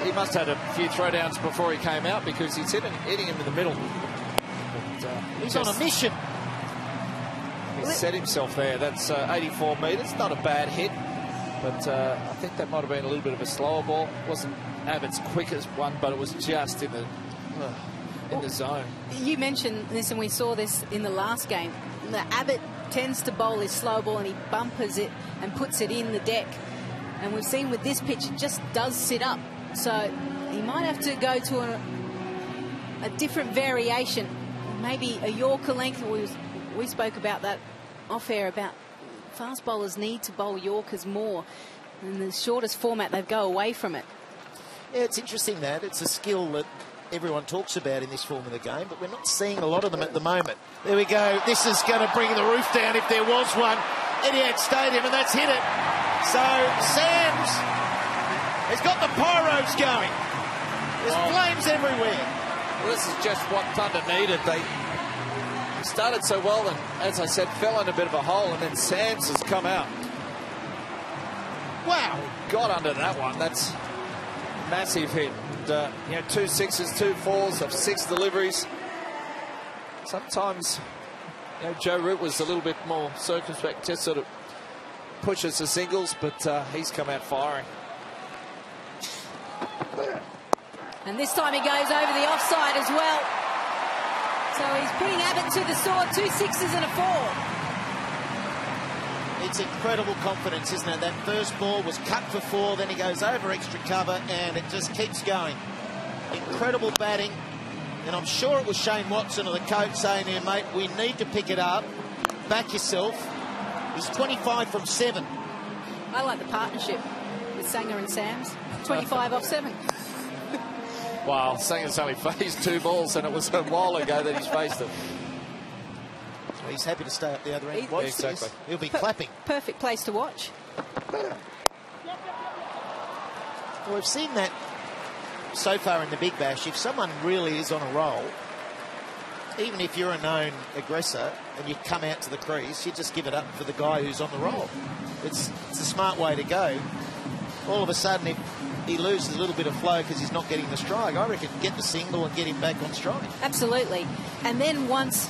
S1: He must have had a few throwdowns before he came out, because he's hitting him in the middle. But,
S21: he's on a mission.
S1: He's set himself there. That's 84 metres. Not a bad hit. But I think that might have been a little bit of a slower ball. It wasn't Abbott's quickest one, but it was just in the zone.
S20: You mentioned this, and we saw this in the last game. Abbott tends to bowl his slow ball, and he bumpers it and puts it in the deck. And we've seen with this pitch, it just does sit up. So he might have to go to a different variation, maybe a Yorker length. We spoke about that off air, about fast bowlers need to bowl Yorkers more. In the shortest format, they go away from it.
S21: Yeah, it's interesting that. It's a skill that everyone talks about in this form of the game, but we're not seeing a lot of them at the moment. There we go. This is going to bring the roof down if there was one. Etihad Stadium, and that's hit it. So Sam's has got the pyros going. There's flames everywhere.
S1: Well, this is just what Thunder needed. They started so well, and as I said, fell in a bit of a hole, and then Sam's has come out. Wow, got under that one. That's a massive hit. And, 2 6s, 2 4s of 6 deliveries. Sometimes, Joe Root was a little bit more circumspect, just sort of pushes the singles, but he's come out firing.
S20: And this time he goes over the offside as well. So he's putting Abbott to the sword. 2 6s and a 4.
S21: It's incredible confidence, isn't it? That first ball was cut for 4, then he goes over extra cover, and it just keeps going. Incredible batting. And I'm sure it was Shane Watson or the coach saying to him, mate, we need to pick it up. Back yourself. He's 25 from 7.
S20: I like the partnership with Sanger and Sams. 25 off 7.
S1: Wow, Sanger's only faced 2 balls, and it was a while ago that he's faced it.
S21: So he's happy to stay up the other end.
S1: Yeah, exactly.
S21: He'll be clapping.
S20: Perfect place to watch.
S21: Well, we've seen that so far in the Big Bash. If someone really is on a roll, even if you're a known aggressor and you come out to the crease, you just give it up for the guy who's on the roll. It's a smart way to go. All of a sudden, if he loses a little bit of flow because he's not getting the strike, I reckon get the single and get him back on strike.
S20: Absolutely. And then once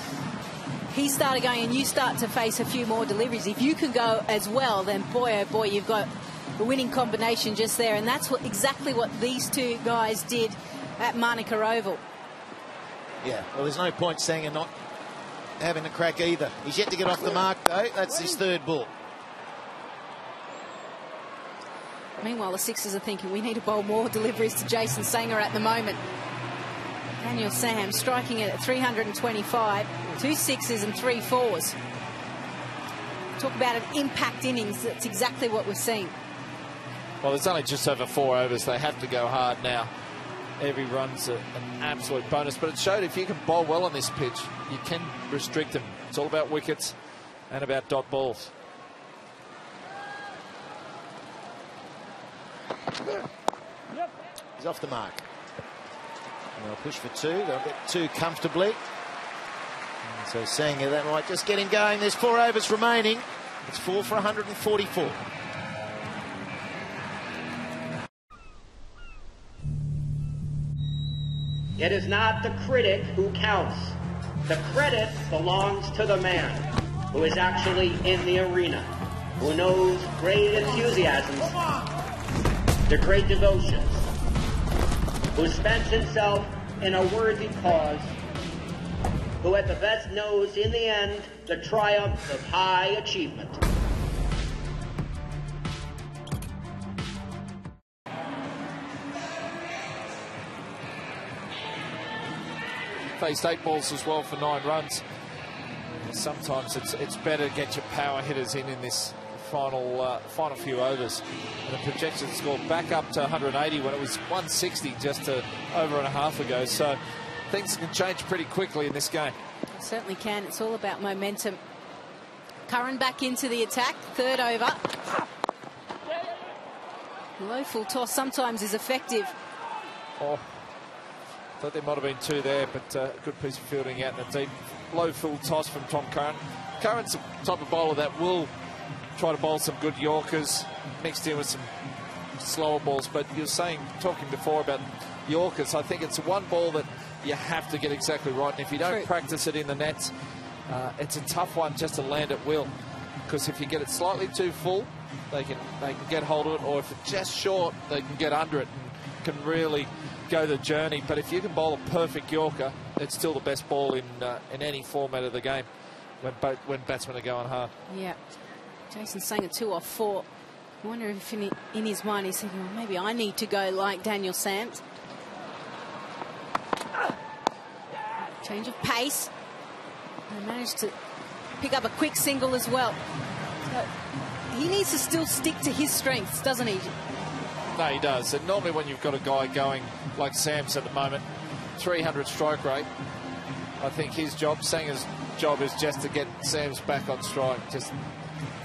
S20: he started going and you start to face a few more deliveries, if you can go as well, then boy, oh boy, you've got a winning combination just there. And that's exactly what these two guys did at Manuka Oval.
S21: Yeah, well, there's no point Sanger not having a crack either. He's yet to get off the mark, though. That's his 3rd ball.
S20: Meanwhile, the Sixers are thinking we need to bowl more deliveries to Jason Sanger at the moment. Daniel Sam striking it at 325, 2 6s and 3 4s. Talk about an impact innings. That's exactly what we're seeing.
S1: Well, there's only just over 4 overs. They have to go hard now. Every run's an absolute bonus. But it showed if you can bowl well on this pitch, you can restrict them. It's all about wickets and about dot balls.
S21: He's off the mark. And they'll push for 2. They'll get 2 comfortably. And so Sanger, that might just get him going. There's 4 overs remaining. It's 4 for 144.
S4: It is not the critic who counts. The credit belongs to the man who is actually in the arena, who knows great enthusiasms, the great devotions, who spends himself in a worthy cause, who at the best knows in the end the triumph of high achievement.
S1: Faced 8 balls as well for 9 runs. Sometimes it's better to get your power hitters in this final few overs. And the projection score back up to 180 when it was 160 just over and a half ago. So things can change pretty quickly in this game.
S20: It certainly can. It's all about momentum. Curran back into the attack. 3rd over. Low full toss sometimes is effective.
S1: Oh. Thought there might have been 2 there, but a good piece of fielding out in the deep. Low full toss from Tom Curran. Curran's the type of bowler that will try to bowl some good Yorkers mixed in with some slower balls. But you're talking before about Yorkers, I think it's one ball that you have to get exactly right. And if you don't practice it in the nets, it's a tough one just to land at will. Because if you get it slightly too full, they can get hold of it, or if it's just short, they can get under it and can really go the journey. But if you can bowl a perfect Yorker, it's still the best ball in any format of the game when batsmen are going hard.
S20: Yeah. Jason Sanger 2 off 4. I wonder if in his mind he's thinking, well, maybe I need to go like Daniel Sams. Change of pace. They managed to pick up a quick single as well. So he needs to still stick to his strengths, doesn't he?
S1: No, he does. And normally when you've got a guy going like Sams at the moment, 300 strike rate, I think his job, Sanger's job, is just to get Sams back on strike. Just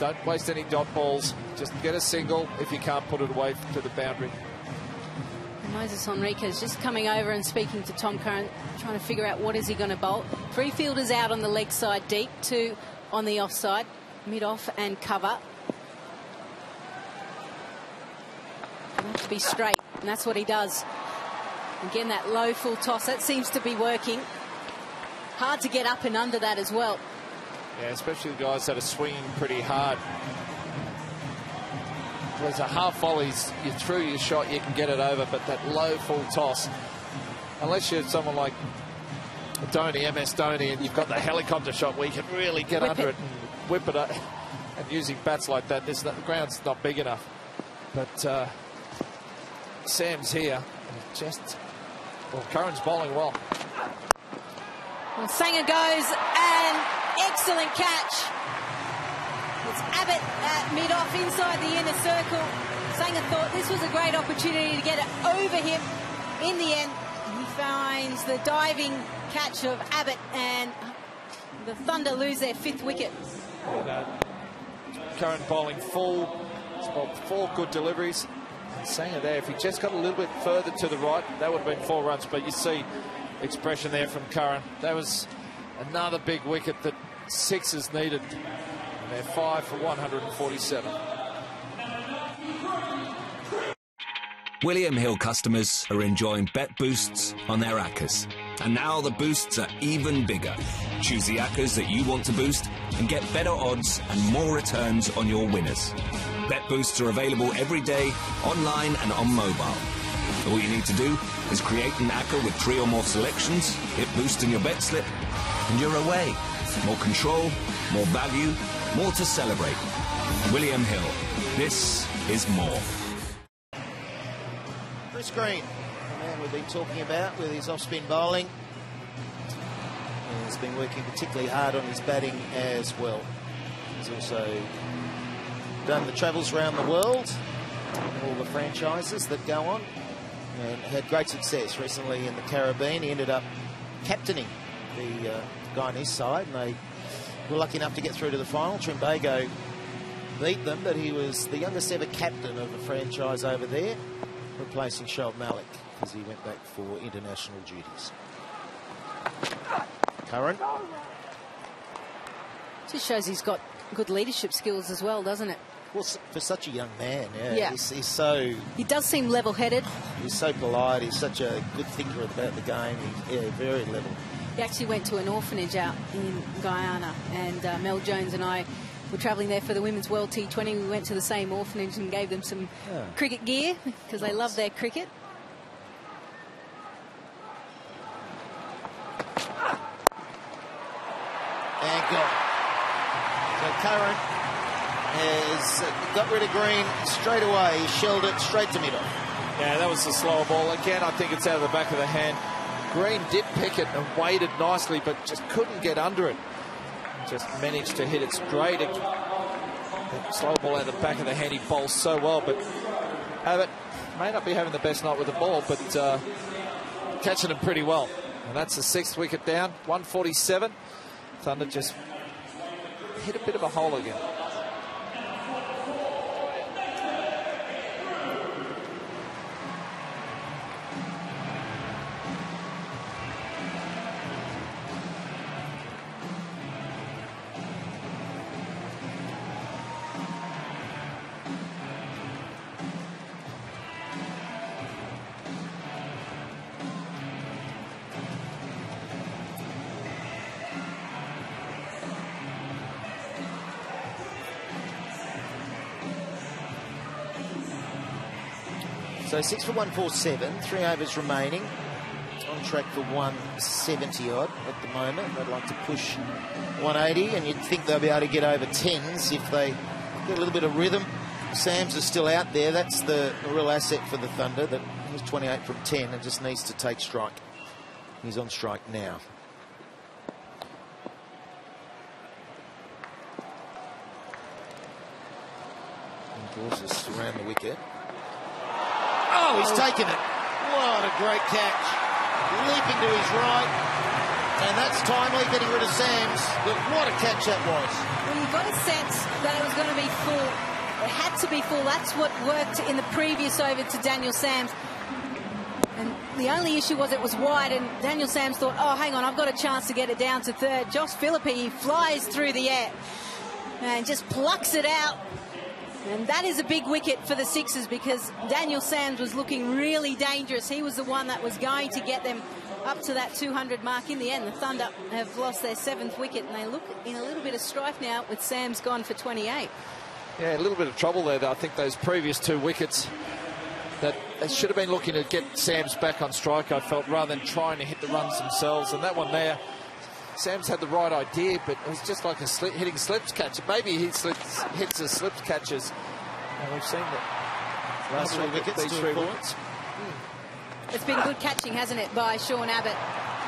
S1: don't waste any dot balls. Just get a single if you can't put it away to the boundary.
S20: Moses Henriquez just coming over and speaking to Tom Curran, trying to figure out what is he going to bowl. 3 fielders out on the leg side deep, 2 on the offside, mid-off and cover. They have to be straight, and that's what he does. Again, that low full toss, that seems to be working. Hard to get up and under that as well.
S1: Yeah, especially the guys that are swinging pretty hard. There's a half volleys, you through your shot, you can get it over, but that low full toss, unless you're someone like Dhoni, MS Dhoni, and you've got the helicopter shot where you can really get under it and whip it up. And using bats like that, the ground's not big enough. But Sam's here, Curran's bowling well.
S20: Well, Sanger goes, and excellent catch. It's Abbott at mid-off inside the inner circle. Sanger thought this was a great opportunity to get it over him. In the end, he finds the diving catch of Abbott, and the Thunder lose their 5th wicket.
S1: Curran bowling full. He's bowled 4 good deliveries. Sanger there, if he just got a little bit further to the right, that would have been 4 runs. But you see expression there from Curran. That was another big wicket that 6 is needed. And they're 5 for 147.
S11: William Hill customers are enjoying bet boosts on their ACCAs. And now the boosts are even bigger. Choose the ACCAs that you want to boost and get better odds and more returns on your winners. Bet boosts are available every day, online and on mobile. All you need to do is create an ACCA with 3 or more selections, hit boost in your bet slip, and you're away. More control, more value, more to celebrate. William Hill. This is more.
S21: Chris Green, the man we've been talking about with his off-spin bowling. He's been working particularly hard on his batting as well. He's also done the travels around the world, all the franchises that go on, and had great success recently in the Caribbean. He ended up captaining the guy on his side, and they were lucky enough to get through to the final. Trimbago beat them, but he was the youngest ever captain of a franchise over there, replacing Shoaib Malik as he went back for international duties. Curran.
S20: Just shows he's got good leadership skills as well, doesn't it?
S21: Well, for such a young man, yeah.
S20: Yeah.
S21: He's so...
S20: He does seem level-headed.
S21: He's so polite. He's such a good thinker about the game. He's very level.
S20: He actually went to an orphanage out in Guyana, and Mel Jones and I were travelling there for the Women's World T20. We went to the same orphanage and gave them some cricket gear because they love their cricket.
S21: And gone. So Curran has got rid of Green straight away. He shelled it straight to mid-off.
S1: Yeah, that was the slower ball. Again, I think it's out of the back of the hand. Green did pick it and waited nicely, but just couldn't get under it. Just managed to hit it straight. The slow ball out of the back of the hand. He bowls so well, but Abbott may not be having the best night with the ball, but catching him pretty well. And that's the 6th wicket down, 147. Thunder just hit a bit of a hole again.
S21: So 6 for 147, 3 overs remaining. On track for 170 odd at the moment. They'd like to push 180, and you'd think they'll be able to get over 10s if they get a little bit of rhythm. Sam's is still out there. That's the real asset for the Thunder. That he's 28 from 10 and just needs to take strike. He's on strike now. Horses around the wicket. Oh, he's taken it. What a great catch. Leaping to his right. And that's timely, getting rid of Sam's. But what a catch that was.
S20: Well, you got a sense that it was going to be full. It had to be full. That's what worked in the previous over to Daniel Sams. And the only issue was it was wide, and Daniel Sams thought, oh, hang on, I've got a chance to get it down to third. Josh Philippe flies through the air and just plucks it out. And that is a big wicket for the Sixers, because Daniel Sams was looking really dangerous. He was the one that was going to get them up to that 200 mark. In the end, the Thunder have lost their 7th wicket, and they look in a little bit of strife now with Sams gone for 28.
S1: Yeah, a little bit of trouble there, though. I think those previous 2 wickets, that they should have been looking to get Sams back on strike, I felt, rather than trying to hit the runs themselves. And that one there, Sam's had the right idea, but it was just like a hitting slips catch. Maybe he hits the slips catches, and we've seen that.
S21: Last 3 wickets,
S1: these 3 points.
S20: It's been good catching, hasn't it, by Sean Abbott?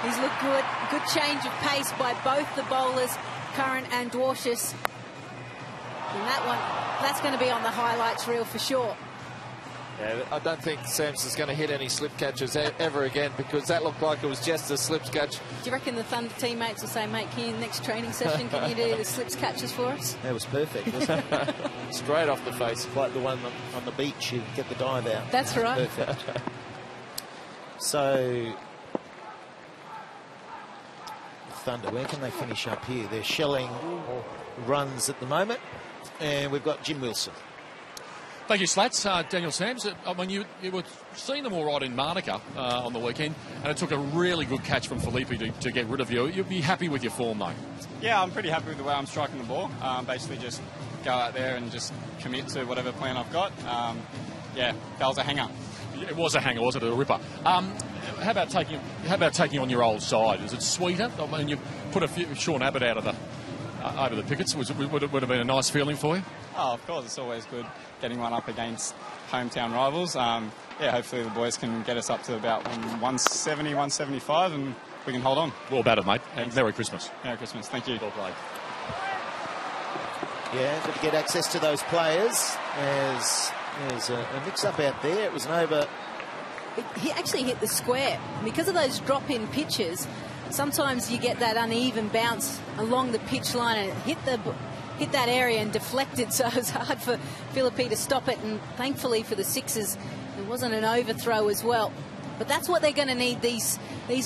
S20: He's looked good. Good change of pace by both the bowlers, Curran and Dwarshuis. And that one, that's going to be on the highlights reel for sure.
S1: Yeah, I don't think Sams is going to hit any slip catches ever again, because that looked like it was just a slips catch.
S20: Do you reckon the Thunder teammates will say, mate, can you, next training session, can you do the slips catches for us?
S21: That was perfect, wasn't it?
S1: Straight off the face.
S21: Like the one on the beach, you get the dive out.
S20: That's right.
S21: Perfect. So, Thunder, where can they finish up here? They're shelling runs at the moment, and we've got Jim Wilson.
S8: Thank you, Slats. Daniel Sams, I mean, you were seeing them all right in Monica on the weekend, and it took a really good catch from Philippe to get rid of you. You'd be happy with your form, though?
S5: Yeah, I'm pretty happy with the way I'm striking the ball. Basically just go out there and just commit to whatever plan I've got. Yeah, that was a hanger.
S8: It was a hanger, wasn't it? A ripper. How about taking on your old side? Is it sweeter? I mean, you put a few Sean Abbott out of the over the pickets. Would it have been a nice feeling for you?
S5: Oh, of course, it's always good getting one up against hometown rivals. Yeah, hopefully the boys can get us up to about 170, 175, and we can hold on.
S8: Well batted, mate, and Merry Christmas.
S5: Merry Christmas, thank you.
S8: Well played.
S21: Yeah, got to get access to those players. There's a mix-up out there. It was an over.
S20: He actually hit the square. Because of those drop-in pitches, sometimes you get that uneven bounce along the pitch line, and it hit that area and deflected, so it was hard for Philippe to stop it, and thankfully for the Sixers, there wasn't an overthrow as well. But that's what they're going to need, these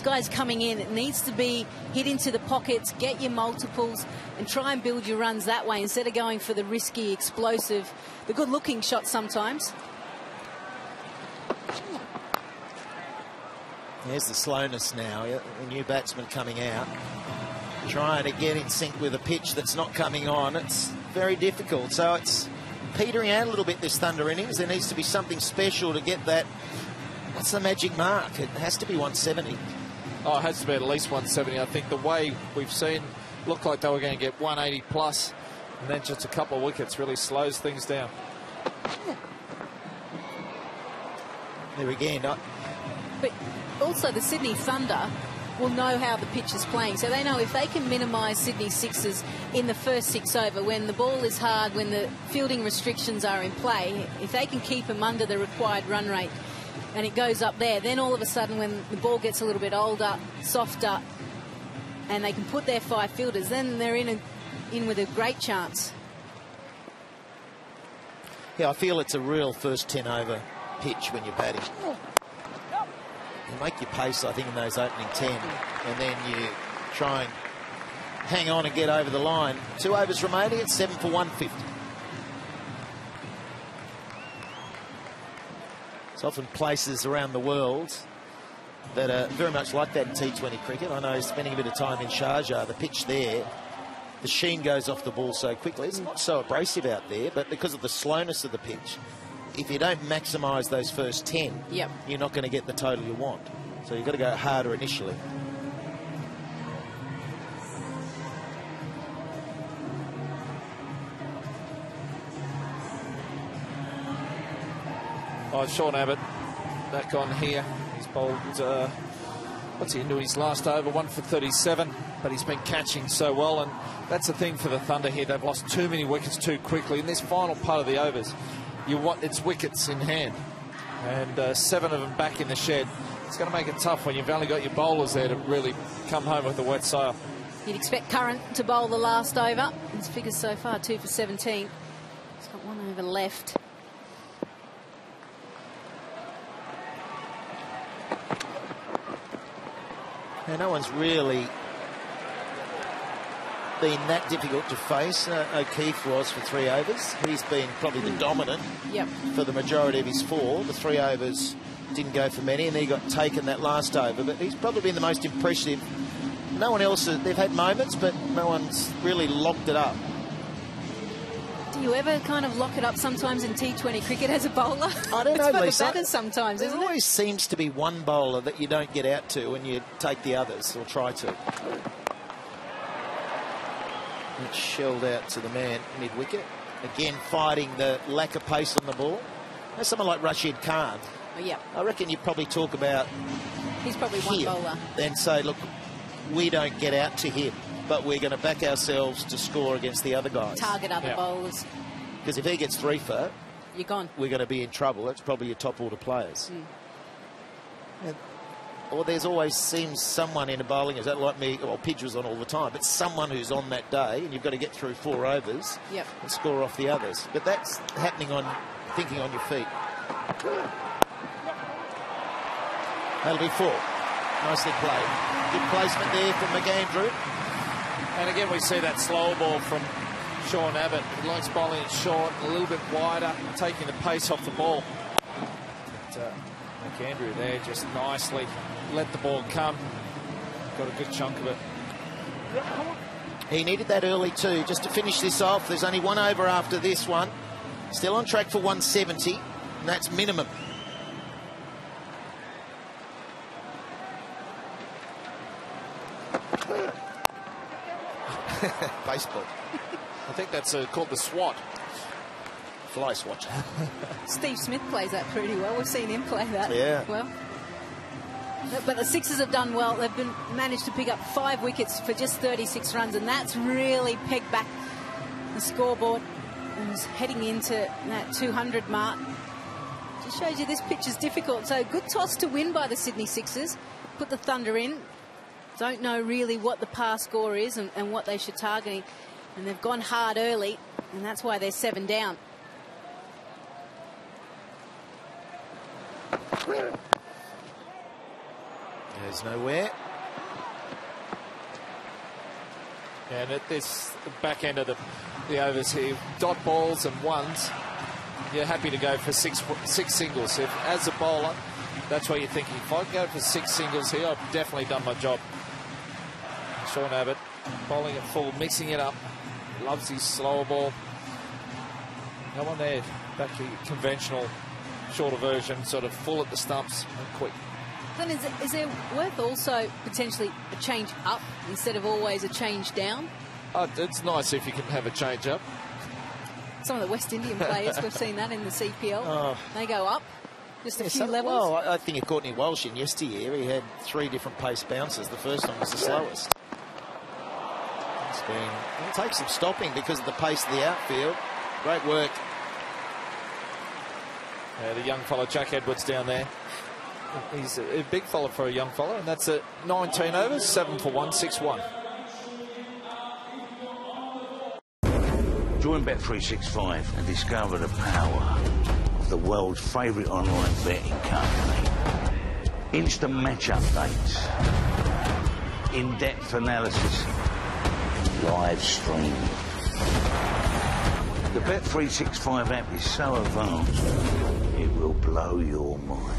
S20: guys coming in. It needs to be hit into the pockets, get your multiples, and try and build your runs that way instead of going for the risky, explosive, the good-looking shots sometimes.
S21: There's the slowness now, the new batsman coming out, trying to get in sync with a pitch that's not coming on. It's very difficult, so it's petering out a little bit, this Thunder innings. There needs to be something special to get that. What's the magic mark? It has to be 170.
S1: Oh, it has to be at least 170. I think the way we've seen, looked like they were going to get 180 plus, and then just a couple of wickets really slows things down.
S21: There again.
S20: But also the Sydney Thunder will know how the pitch is playing, so they know if they can minimise Sydney Sixers in the first 6 over, when the ball is hard, when the fielding restrictions are in play, if they can keep them under the required run rate and it goes up there, then all of a sudden when the ball gets a little bit older, softer, and they can put their 5 fielders, then they're in with a great chance.
S21: Yeah, I feel it's a real first 10 over pitch when you're batting. You make your pace, I think, in those opening 10, and then you try and hang on and get over the line. 2 overs remaining, it's 7 for 150. It's often places around the world that are very much like that in T20 cricket. I know, spending a bit of time in Sharjah, the pitch there, the sheen goes off the ball so quickly. It's not so abrasive out there, but because of the slowness of the pitch, if you don't maximise those first 10, you're not going to get the total you want. So you've got to go harder initially.
S1: Oh, Sean Abbott back on here. He's bowled, what's he into his last over? 1 for 37, but he's been catching so well, and that's the thing for the Thunder here. They've lost too many wickets too quickly. In this final part of the overs, it's wickets in hand, and 7 of them back in the shed. It's going to make it tough when you've only got your bowlers there to really come home with a wet sail.
S20: You'd expect Curran to bowl the last over. His figures so far, 2 for 17. He's got 1 over left.
S21: Now, no one's really been that difficult to face. O'Keefe was for 3 overs. He's been probably the dominant for the majority of his 4. The 3 overs didn't go for many, and he got taken that last over. But he's probably been the most impressive. No one else, they've had moments, but no one's really locked it up.
S20: Do you ever kind of lock it up sometimes in T20 cricket as a bowler?
S21: I don't know,
S20: it's for
S21: Lisa.
S20: the batters sometimes, isn't it?
S21: There always seems to be one bowler that you don't get out to and you take the others, or try to. It's shelled out to the man mid-wicket. Again, fighting the lack of pace on the ball. Now, someone like Rashid Khan, I reckon you probably talk about
S20: he's probably one bowler.
S21: Then say, look, we don't get out to him, but we're going to back ourselves to score against the other guys.
S20: Target other bowlers.
S21: Because if he gets 3 for,
S20: you're gone.
S21: We're going to be in trouble. That's probably your top order players. Or there's always seems someone in a bowling, is that like me? Well, Pidge was on all the time, but someone who's on that day, and you've got to get through 4 overs and score off the others. But that's happening on thinking on your feet. That'll be 4. Nicely played. Good placement there from McAndrew.
S1: And again, we see that slow ball from Sean Abbott. He likes bowling it short, a little bit wider, taking the pace off the ball. But, McAndrew there just nicely let the ball come. Got a good chunk of it.
S21: He needed that early too, just to finish this off. There's only 1 over after this one. Still on track for 170, and that's minimum. Baseball.
S1: I think that's called the swat.
S21: Fly swat.
S20: Steve Smith plays that pretty well. We've seen him play that well. But the Sixers have done well. They've managed to pick up 5 wickets for just 36 runs, and that's really pegged back the scoreboard and is heading into that 200 mark. Just shows you this pitch is difficult. So good toss to win by the Sydney Sixers. Put the Thunder in. Don't know really what the par score is and what they should target. And they've gone hard early, and that's why they're 7 down.
S21: There's nowhere.
S1: And at this back end of the overs here, dot balls and ones, you're happy to go for six singles. If, as a bowler, that's what you're thinking. If I can go for 6 singles here, I've definitely done my job. Sean Abbott bowling it full, mixing it up. Loves his slower ball. No one there. Back to conventional, shorter version, sort of full at the stumps and quick.
S20: Then is there worth also potentially a change up instead of always a change down?
S1: Oh, it's nice if you can have a change up.
S20: Some of the West Indian players, we've seen that in the CPL. They go up just a few levels.
S21: Well, I think of Courtney Walsh in yesteryear. He had 3 different pace bounces. The first one was the slowest. It'll take some stopping because of the pace of the outfield. Great work.
S1: The young fellow, Jack Edwards, down there. He's a big fella for a young fella, and that's at 19 overs, 7 for 161.
S16: Join Bet365 and discover the power of the world's favourite online betting company. Instant match updates, in-depth analysis, live streaming. The Bet365 app is so advanced, it will blow your mind.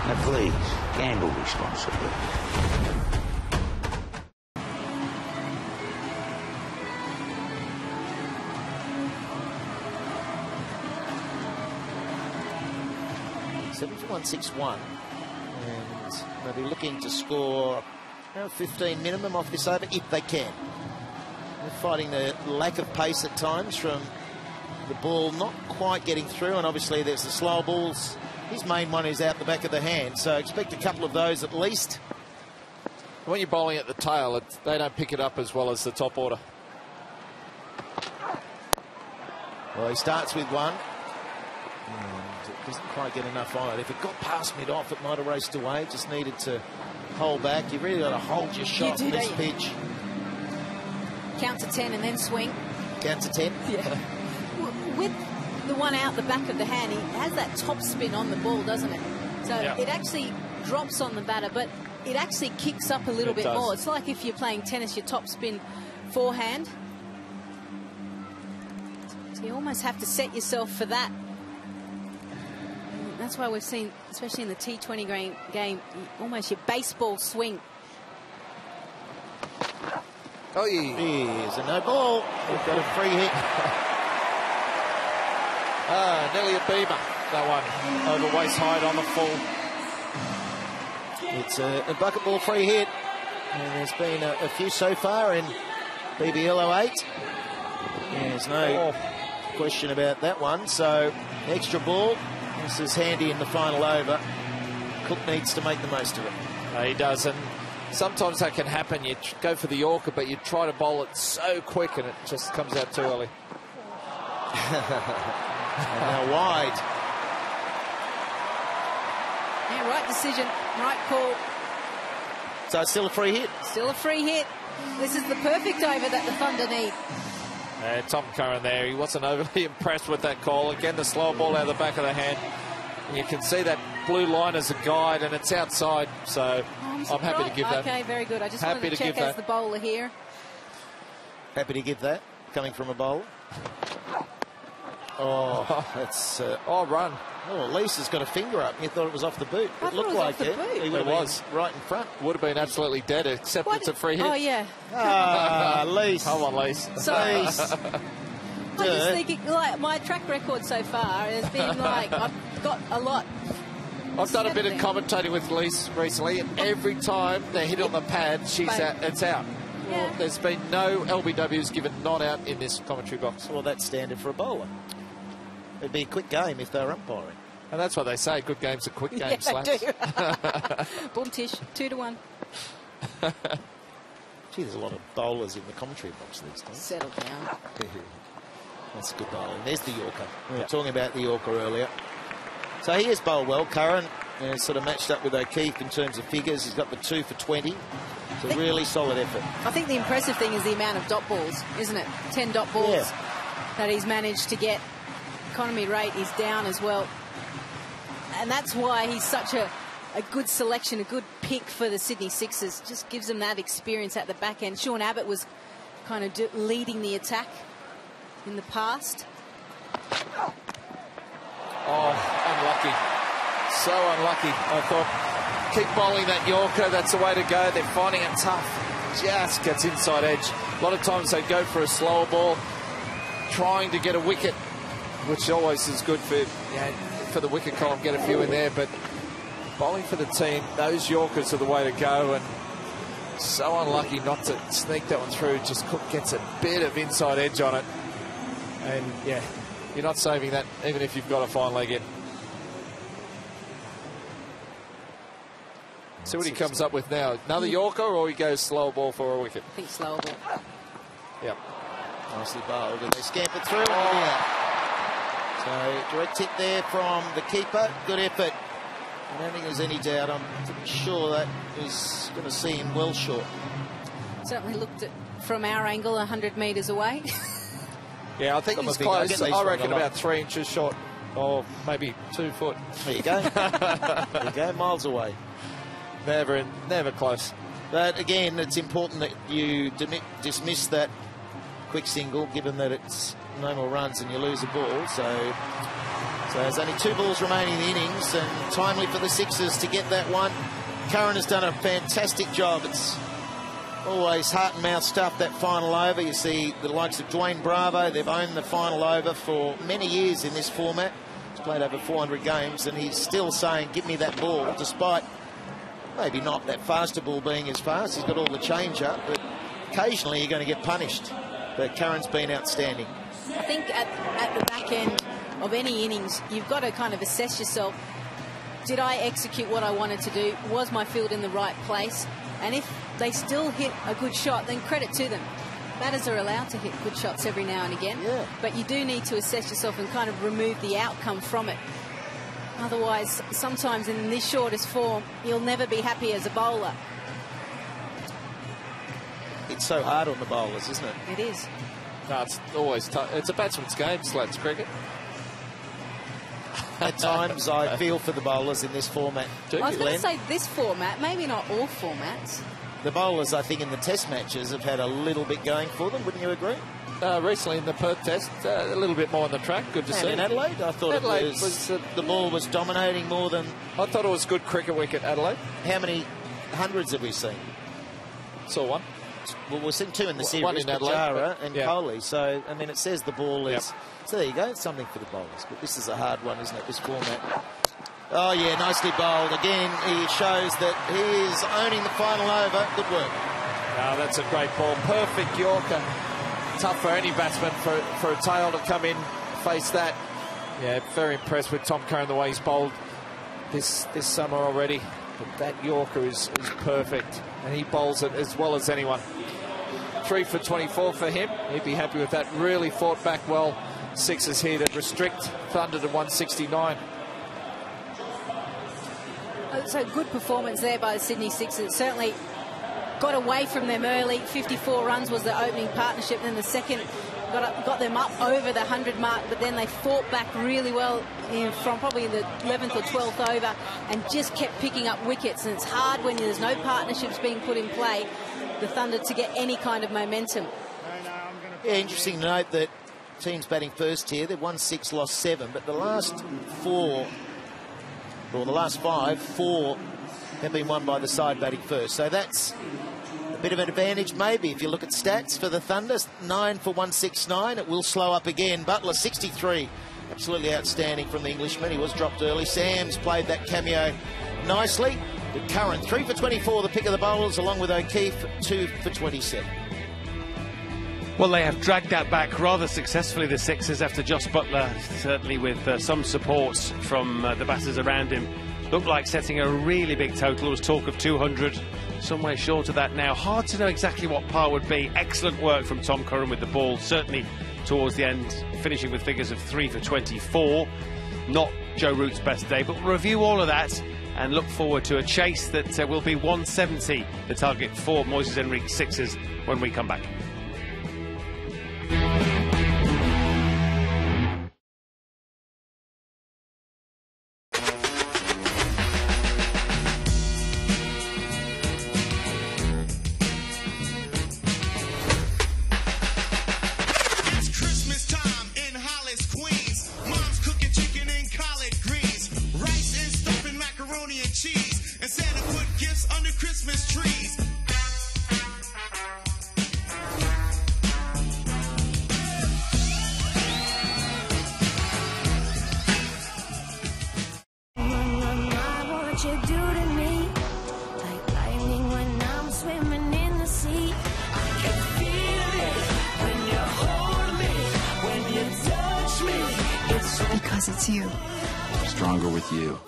S16: Now please, gamble responsibly.
S21: 7 for 161. And they'll be looking to score 15 minimum off this over if they can. They're fighting the lack of pace at times from the ball not quite getting through, and obviously there's the slow balls. His main one is out the back of the hand, so expect a couple of those at least.
S1: When you're bowling at the tail, they don't pick it up as well as the top order.
S21: Well, he starts with one, and it doesn't quite get enough on it. If it got past mid-off, it might have raced away. Just needed to hold back. You've really got to hold your shot on this pitch.
S20: Count to 10 and then swing.
S21: Count to 10?
S20: Yeah. With the one out the back of the hand, he has that top spin on the ball, doesn't it? So it actually drops on the batter, but it actually kicks up a little bit more. It's like if you're playing tennis, your top spin forehand. So you almost have to set yourself for that. And that's why we've seen, especially in the T20 game, almost your baseball swing.
S21: Oh, here's a no ball. We've got a free hit.
S1: Nearly a beamer, that one. Over waist height on the full.
S21: It's a bucket ball free hit. And there's been a few so far in BBL 08. There's no question about that one. So, extra ball. This is handy in the final over. Cook needs to make the most of it.
S1: He does, and sometimes that can happen. You go for the Yorker, but you try to bowl it so quick and it just comes out too early.
S21: And now wide.
S20: Yeah, right decision, right call.
S21: So it's still a free hit?
S20: Still a free hit. This is the perfect over that the Thunder need.
S1: Tom Curran there, he wasn't overly impressed with that call. Again, the slow ball out of the back of the hand. You can see that blue line as a guide, and it's outside, so I'm happy to give that.
S20: Okay, very good. I just wanted to check as the bowler here.
S21: Happy to give that, coming from a bowler. Oh, that's...
S1: run.
S21: Oh, Lisa's got a finger up. You thought it was off the boot.
S20: It looked like it.
S21: He would have was right in front.
S1: Would have been absolutely dead, except it's a free hit.
S20: Oh, yeah.
S21: Lise.
S1: Come on, Lise.
S20: Sorry. I'm just thinking, like, my track record so far has been like, I've got a lot.
S1: I've done a bit of commentating with Lise recently, and every time they hit on the pad, she's out. It's out.
S20: Yeah.
S1: Well, there's been no LBWs given not out in this commentary box.
S21: Well, that's standard for a bowler. It'd be a quick game if they were umpiring.
S1: And that's what they say, good games are quick games.
S20: Yeah, they do. Boom tish, 2-1.
S21: Gee, there's a lot of bowlers in the commentary box these days.
S20: Settle down.
S21: That's a good bowling. There's the Yorker. We were talking about the Yorker earlier. So he has bowled well. Curran sort of matched up with O'Keefe in terms of figures. He's got the 2 for 20. It's a really solid effort.
S20: I think the impressive thing is the amount of dot balls, isn't it? 10 dot balls that he's managed to get. Economy rate is down as well. And that's why he's such a good selection, a good pick for the Sydney Sixers. Just gives them that experience at the back end. Sean Abbott was kind of leading the attack in the past.
S1: Oh, unlucky. So unlucky. I thought, keep bowling that Yorker. That's the way to go. They're finding it tough. Just gets inside edge. A lot of times they go for a slower ball, trying to get a wicket, which always is good for the wicket column, get a few in there, but bowling for the team, those Yorkers are the way to go, and so unlucky not to sneak that one through. Just Cook gets a bit of inside edge on it, and yeah, you're not saving that even if you've got a fine leg in. See what he comes up with now. Another Yorker, or he goes slow ball for a wicket?
S20: I think slow ball.
S21: Yep. Nicely bowled, and they scamper through. So direct hit there from the keeper. Good effort. I don't think there's any doubt. I'm sure that is going to see him well short.
S20: Certainly looked at from our angle 100 metres away.
S1: Yeah, I think he's close. I reckon about 3 inches short, or maybe 2 foot.
S21: There you go. There you go, miles away.
S1: Never close.
S21: But again, it's important that you dismiss that quick single, given that it's no more runs and you lose a ball. So there's only 2 balls remaining in the innings, and timely for the Sixers to get that one. Curran has done a fantastic job. It's always heart and mouth stuff, that final over. You see the likes of Dwayne Bravo, they've owned the final over for many years in this format. It's played over 400 games, and he's still saying, give me that ball, despite maybe not that faster ball being as fast. He's got all the change-up, but occasionally you're going to get punished. But Curran's been outstanding.
S20: I think at the back end of any innings, you've got to kind of assess yourself. Did I execute what I wanted to do? Was my field in the right place? And if they still hit a good shot, then credit to them. Batters are allowed to hit good shots every now and again, but you do need to assess yourself and kind of remove the outcome from it. Otherwise, sometimes in this shortest form, you'll never be happy as a bowler.
S21: It's so hard on the bowlers, isn't it?
S20: It is.
S1: No, it's always tough. It's a batsman's game, Slats cricket.
S21: At times, I feel for the bowlers in this format.
S20: I was going to say this format, maybe not all formats.
S21: The bowlers, I think, in the Test matches have had a little bit going for them. Wouldn't you agree?
S1: Recently in the Perth Test, a little bit more on the track. Good to see.
S21: In Adelaide, I thought Adelaide was the ball was dominating more than.
S1: I thought it was good cricket wicket, Adelaide.
S21: How many hundreds have we seen?
S1: Saw one.
S21: Well, we've seen two in the series,
S1: one in Adelaide,
S21: Pujara and Kohli. So, I mean, it says the ball is. So there you go. It's something for the bowlers. But this is a hard one, isn't it? This format. Oh yeah, nicely bowled. Again, he shows that he is owning the final over. Good work.
S1: Oh, that's a great ball. Perfect Yorker. Tough for any batsman for a tail to come in, face that. Yeah, very impressed with Tom Curran, the way he's bowled this summer already. But that Yorker is perfect, and he bowls it as well as anyone. 3 for 24 for him. He'd be happy with that. Really fought back well. Sixers here to restrict Thunder to 169.
S20: So good performance there by the Sydney Sixers. Certainly got away from them early. 54 runs was the opening partnership, and then the second got them up over the 100 mark, but then they fought back really well from probably the 11th or 12th over and just kept picking up wickets. And it's hard when there's no partnerships being put in play, the Thunder, to get any kind of momentum.
S21: Yeah, interesting to note that teams batting first here, they've won 6, lost 7, but the last 4, or the last 5, 4 have been won by the side batting first. So that's a bit of an advantage, maybe, if you look at stats for the Thunder. 9 for 169. It will slow up again. Butler, 63. Absolutely outstanding from the Englishman. He was dropped early. Sam's played that cameo nicely. But Curran, 3 for 24, the pick of the bowlers, along with O'Keefe, 2 for 27.
S7: Well, they have dragged that back rather successfully, the Sixers, after Joss Butler, certainly with some support from the batters around him, looked like setting a really big total. There was talk of 200, some way short of that now. Hard to know exactly what par would be. Excellent work from Tom Curran with the ball, certainly towards the end, finishing with figures of 3 for 24. Not Joe Root's best day, but we'll review all of that and look forward to a chase that will be 170, the target for Moises Henrique's Sixers, when we come back.
S10: Because it's you.
S12: Stronger with you.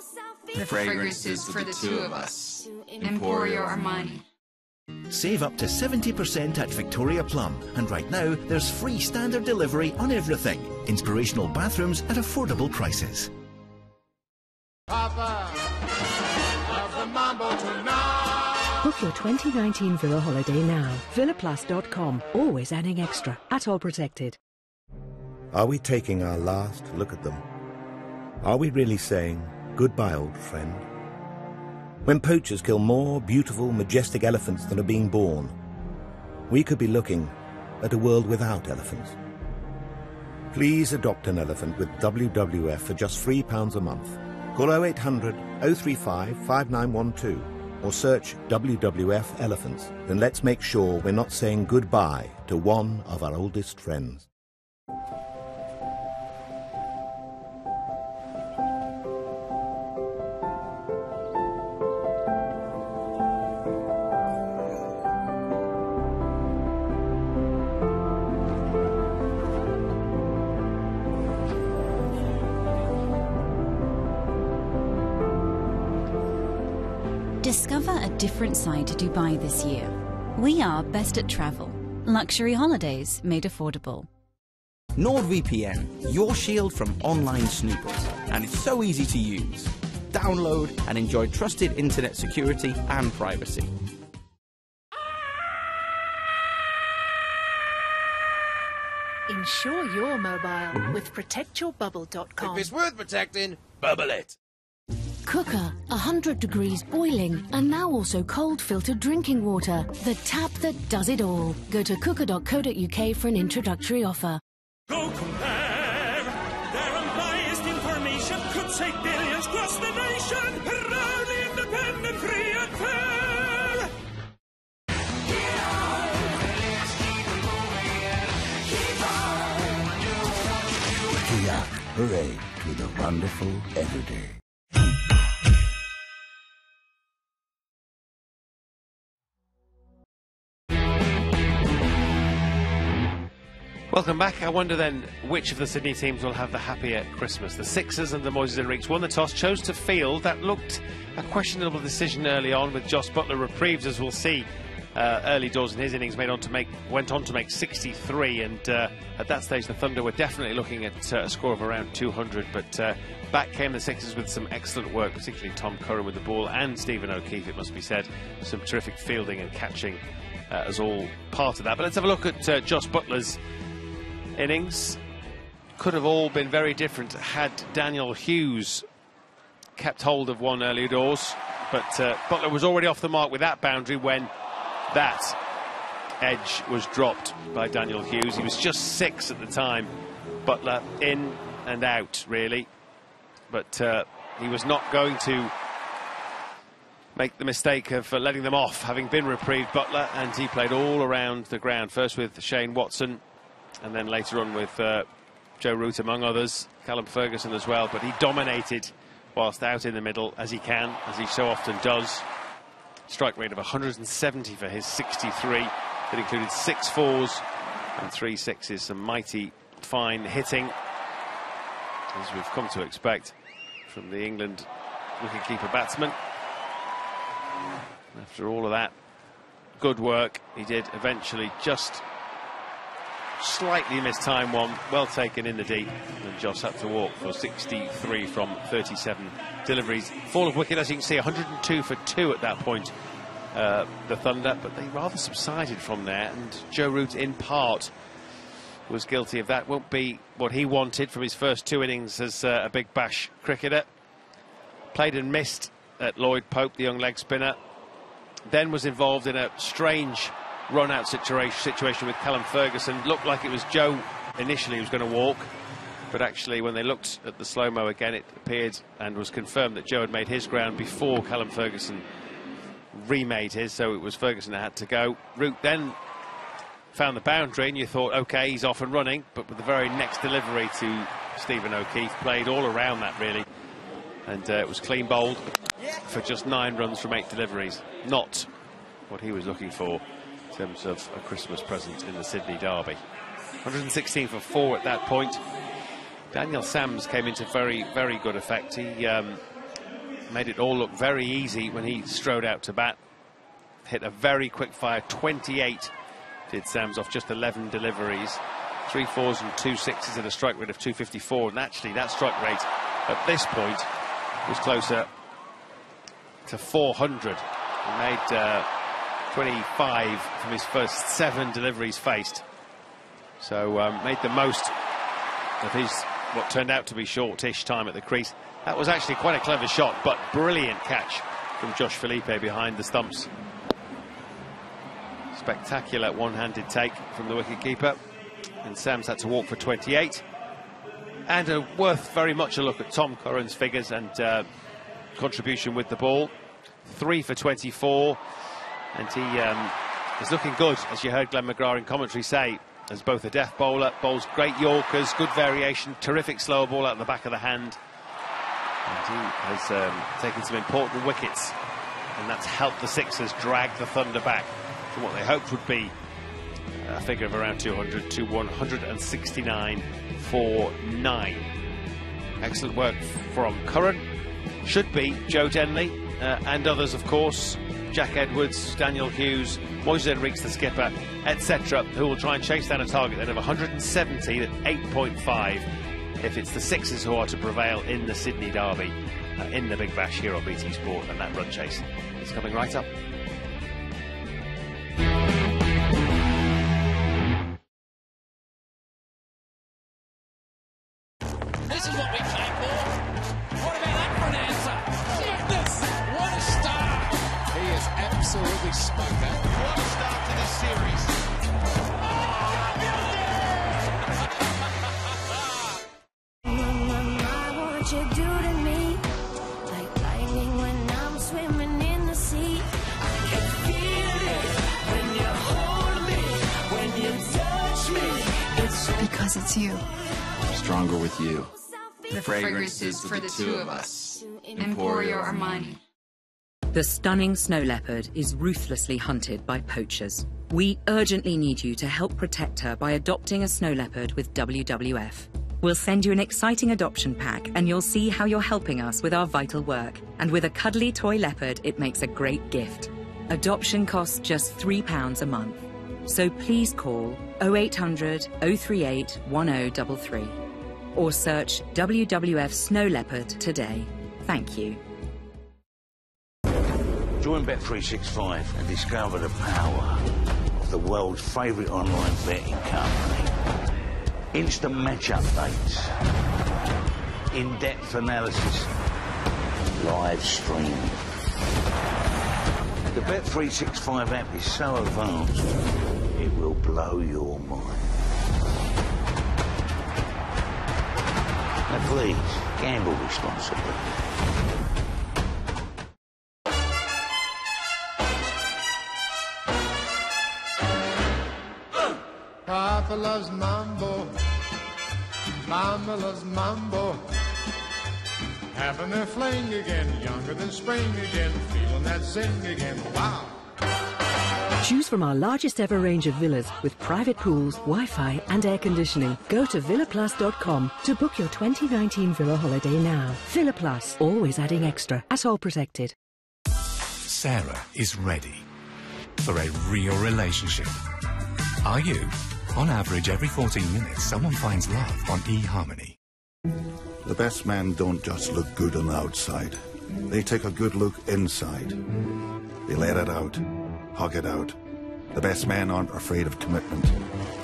S10: The fragrance is for the two of us. Emporio Armani.
S22: Save up to 70% at Victoria Plum, and right now there's free standard delivery on everything. Inspirational bathrooms at affordable prices.
S23: Book your 2019 Villa holiday now. Villaplus.com. Always adding extra. At all protected.
S26: Are we taking our last look at them? Are we really saying, goodbye, old friend? When poachers kill more beautiful, majestic elephants than are being born, we could be looking at a world without elephants. Please adopt an elephant with WWF for just £3 a month. Call 0800 035 5912 or search WWF Elephants. Then let's make sure we're not saying goodbye to one of our oldest friends.
S3: Discover a different side to Dubai this year. We are best at travel. Luxury holidays made affordable.
S6: NordVPN, your shield from online snoopers. And it's so easy to use. Download and enjoy trusted internet security and privacy.
S13: Insure your mobile with ProtectYourBubble.com.
S14: If it's worth protecting, bubble it.
S13: Cooker, 100 degrees boiling, and now also cold filtered drinking water. The tap that does it all. Go to cooker.co.uk for an introductory offer.
S17: Go compare. Their unbiased information could save billions across the nation. Proudly independent, free and fair.
S16: Kia, hooray to the wonderful everyday.
S7: Welcome back. I wonder then which of the Sydney teams will have the happier Christmas. The Sixers and the Moises Henriques won the toss, chose to field. That looked a questionable decision early on, with Jos Buttler reprieved, as we'll see. Early doors in his innings went on to make 63, and at that stage the Thunder were definitely looking at a score of around 200, but back came the Sixers with some excellent work, particularly Tom Curran with the ball, and Stephen O'Keefe, it must be said. Some terrific fielding and catching as all part of that. But let's have a look at Jos Buttler's innings. Could have all been very different had Daniel Hughes kept hold of one early doors, but Buttler was already off the mark with that boundary when that edge was dropped by Daniel Hughes. He was just 6 at the time. Buttler in and out, really, but he was not going to make the mistake of letting them off, having been reprieved, Buttler, and he played all around the ground, first with Shane Watson and then later on with Joe Root, among others, Callum Ferguson as well, but he dominated whilst out in the middle, as he can, as he so often does. Strike rate of 170 for his 63. That included 6 fours and 3 sixes. Some mighty fine hitting, as we've come to expect from the England wicketkeeper batsman. After all of that good work, he did eventually just slightly miss time one, well taken in the deep, and Jos had to walk for 63 from 37 deliveries. Fall of wicket, as you can see, 102 for 2 at that point, the Thunder, but they rather subsided from there, and Joe Root in part was guilty of that. Won't be what he wanted from his first 2 innings as a Big Bash cricketer. Played and missed at Lloyd Pope, the young leg spinner, then was involved in a strange run-out situation with Callum Ferguson. Looked like it was Joe initially who was going to walk, but actually when they looked at the slow-mo again, it appeared and was confirmed that Joe had made his ground before Callum Ferguson remade his, so it was Ferguson that had to go. Root then found the boundary, and you thought, OK, he's off and running, but with the very next delivery to Stephen O'Keefe, played all around that, really, and it was clean bowled for just 9 runs from 8 deliveries. Not what he was looking for in terms of a Christmas present in the Sydney derby. 116 for 4 at that point. Daniel Sams came into very, very good effect. He made it all look very easy when he strode out to bat. Hit a very quick fire 28 did Sams off just 11 deliveries. 3 fours and 2 sixes at a strike rate of 254, and actually that strike rate at this point was closer to 400. He made 25 from his first 7 deliveries faced, so made the most of his what turned out to be shortish time at the crease. That was actually quite a clever shot, but brilliant catch from Josh Philippe behind the stumps. Spectacular one-handed take from the wicketkeeper, and Sams had to walk for 28. And worth very much a look at Tom Curran's figures and contribution with the ball. 3 for 24, and he is looking good, as you heard Glenn McGrath in commentary say, as both a death bowler, bowls great Yorkers, good variation, terrific slower ball out the back of the hand, and he has taken some important wickets, and that's helped the Sixers drag the Thunder back from what they hoped would be a figure of around 200 to 169 for 9. Excellent work from Curran. Should be Joe Denley and others, of course. Jack Edwards, Daniel Hughes, Moises Enriques, the skipper, etc., who will try and chase down a target then of 170 at 8.5 if it's the sixes who are to prevail in the Sydney Derby in the Big Bash here on BT Sport, and that run chase is coming right up.
S2: This is what we came for. What about that for an answer? Goodness, what a start. He has absolutely smoked that. What a start to this series.
S9: What you do to me, like lightning when I'm swimming in the sea. I can feel it when you hold me, when you touch me. It's
S10: Because it's you.
S12: Stronger with you.
S10: The fragrances for the two of us. Emporio Armani.
S15: The stunning snow leopard is ruthlessly hunted by poachers. We urgently need you to help protect her by adopting a snow leopard with WWF. We'll send you an exciting adoption pack and you'll see how you're helping us with our vital work. And with a cuddly toy leopard, it makes a great gift. Adoption costs just £3 a month. So please call 0800 038 1033 or search WWF Snow Leopard today. Thank you.
S16: Join Bet365 and discover the power of the world's favourite online betting company. Instant match updates, in-depth analysis, live streaming. The Bet365 app is so advanced, it will blow your mind. Now please, gamble responsibly.
S18: Papa loves mambo, Mama loves mambo. Having their fling again, younger than spring again, feeling that zing again, wow.
S23: Choose from our largest ever range of villas with private pools, Wi-Fi and air conditioning. Go to villaplus.com to book your 2019 villa holiday now. Villa Plus, always adding extra, at all protected.
S19: Sarah is ready for a real relationship. Are you? On average, every 14 minutes, someone finds love on eHarmony.
S25: The best men don't just look good on the outside. They take a good look inside. They let it out, hug it out. The best men aren't afraid of commitment,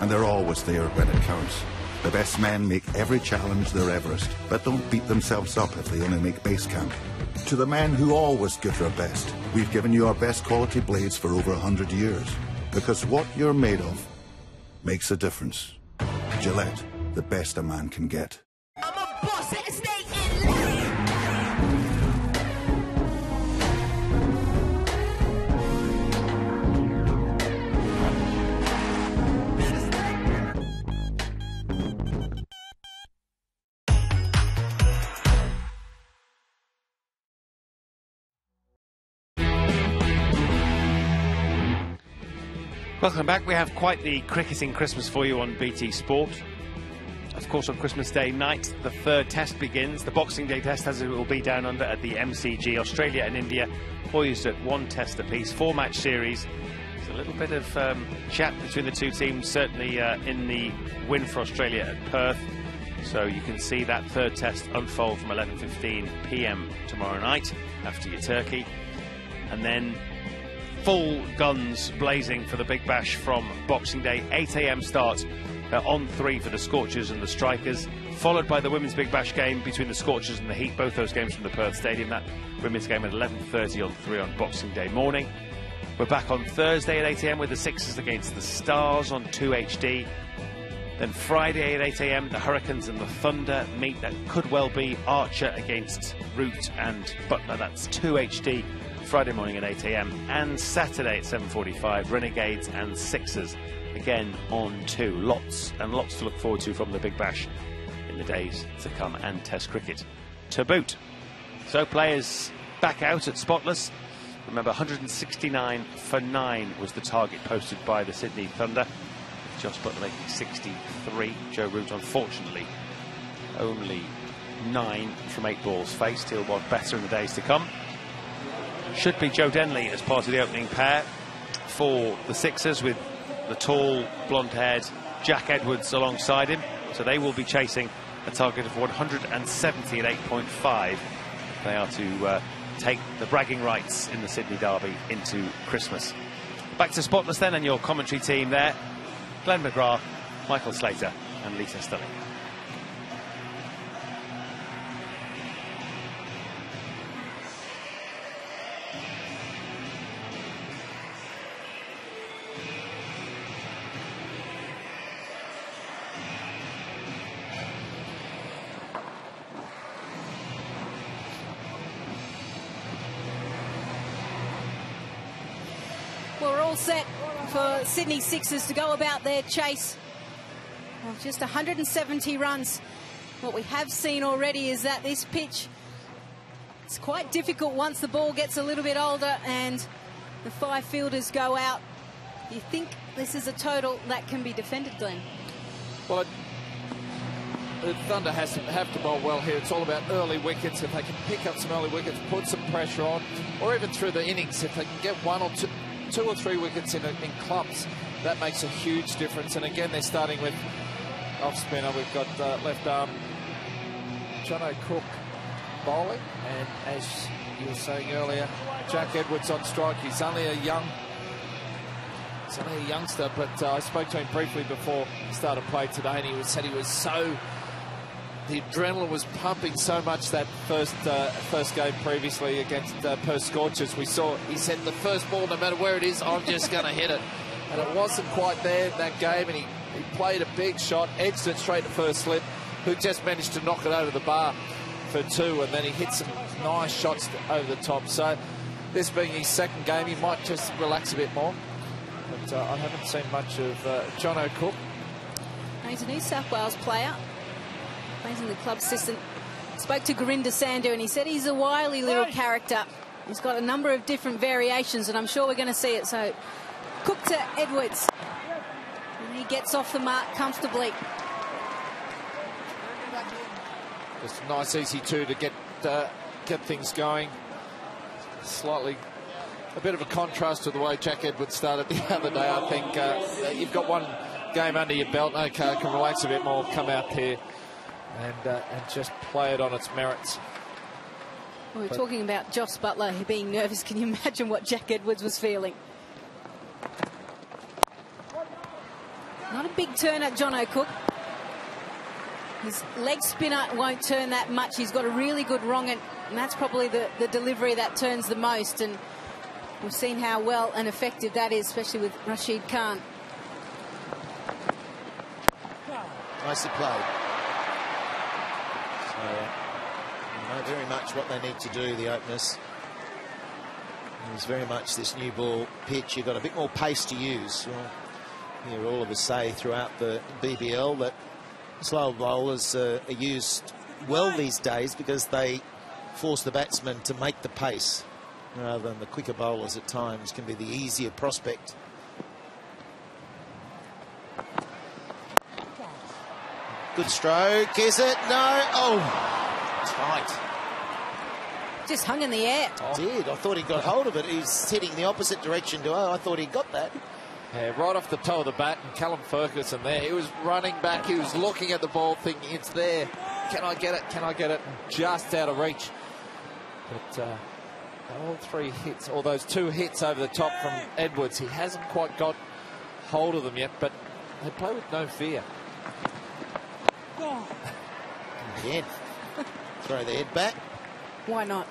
S25: and they're always there when it counts. The best men make every challenge their Everest, but don't beat themselves up if they only make base camp. To the men who always give their best, we've given you our best quality blades for over 100 years. Because what you're made of makes a difference. Gillette, the best a man can get.
S9: I'm a boss and stay
S7: Welcome back. We have quite the cricketing Christmas for you on BT Sport. Of course, on Christmas Day night, the third test begins. The Boxing Day test, as it will be down under at the MCG. Australia and India poised at one test apiece, 4-match series. There's a little bit of chat between the two teams, certainly in the win for Australia at Perth. So you can see that third test unfold from 11:15 p.m. tomorrow night after your turkey. And then full guns blazing for the Big Bash from Boxing Day. 8 a.m. start on 3 for the Scorchers and the Strikers, followed by the Women's Big Bash game between the Scorchers and the Heat, both those games from the Perth Stadium. That women's game at 11:30 on 3 on Boxing Day morning. We're back on Thursday at 8 a.m. with the Sixers against the Stars on 2HD. Then Friday at 8 a.m. the Hurricanes and the Thunder meet. That could well be Archer against Root and Butler. That's 2HD. Friday morning at 8 a.m. and Saturday at 7:45, Renegades and Sixers again on 2. Lots and lots to look forward to from the Big Bash in the days to come, and Test cricket to boot. So players back out at Spotless. Remember, 169 for 9 was the target posted by the Sydney Thunder. Josh Butler making 63. Joe Root, unfortunately, only 9 from 8 balls faced. He'll want better in the days to come. should be Joe Denley as part of the opening pair for the Sixers, with the tall, blonde-haired Jack Edwards alongside him. So they will be chasing a target of 170 at 8.5. They are to take the bragging rights in the Sydney Derby into Christmas. Back to Spotless then, and your commentary team there: Glenn McGrath, Michael Slater and Lisa Stirling.
S20: We're all set for Sydney Sixers to go about their chase of just 170 runs. What we have seen already is that this pitch, it's quite difficult once the ball gets a little bit older and the 5 fielders go out. Do you think this is a total that can be defended, Glenn?
S1: Well, the Thunder have to bowl well here. It's all about early wickets. If they can pick up some early wickets, put some pressure on, or even through the innings, if they can get 1 or 2 or 3 wickets in clumps, that makes a huge difference. And again, they're starting with off spinner. We've got left arm Jono Cook bowling, and as you were saying earlier, Jack Edwards on strike. He's only a youngster, but I spoke to him briefly before he started play today, and he said he was so, the adrenaline was pumping so much that first game previously against Perth Scorchers. We saw, he said, the first ball, no matter where it is, I'm just going to hit it. And it wasn't quite there in that game, and he played a big shot, edged it straight to first slip, who just managed to knock it over the bar for 2, and then he hit some nice shots over the top. So this being his second game, he might just relax a bit more. But I haven't seen much of Jono Cook.
S20: He's a New South Wales player. Plays in the club system. Spoke to Gurinder Sandhu, and he said he's a wily little character. He's got a number of different variations, and I'm sure we're going to see it. So Cook to Edwards, and he gets off the mark comfortably.
S1: Just a nice easy 2 to get things going. Slightly a bit of a contrast to the way Jack Edwards started the other day. I think you've got 1 game under your belt. Okay, can relax a bit more, come out here and just play it on its merits.
S20: We were talking about Joss Butler being nervous. Can you imagine what Jack Edwards was feeling? Not a big turn at Jono Cook. His leg spinner won't turn that much. He's got a really good wrong, and that's probably the delivery that turns the most. And we've seen how well and effective that is, especially with Rashid Khan.
S21: Nicely played. So, you know very much what they need to do, the openers. It's very much this new ball pitch. You've got a bit more pace to use. You'll hear all of us say throughout the BBL that slow bowlers are used well these days because they force the batsman to make the pace, rather than the quicker bowlers at times can be the easier prospect. Good stroke, is it? No. Oh, tight.
S20: Just hung in the air.
S21: Did. I thought he got hold of it. He's hitting the opposite direction to I thought he got that.
S1: Yeah, right off the toe of the bat, and Callum Ferguson there. He was running back. He was looking at the ball, thinking it's there. Can I get it? Can I get it? Just out of reach. But all 3 hits, or those 2 hits over the top from Edwards, he hasn't quite got hold of them yet, but they play with no fear.
S21: Again. Throw the head back.
S20: Why not?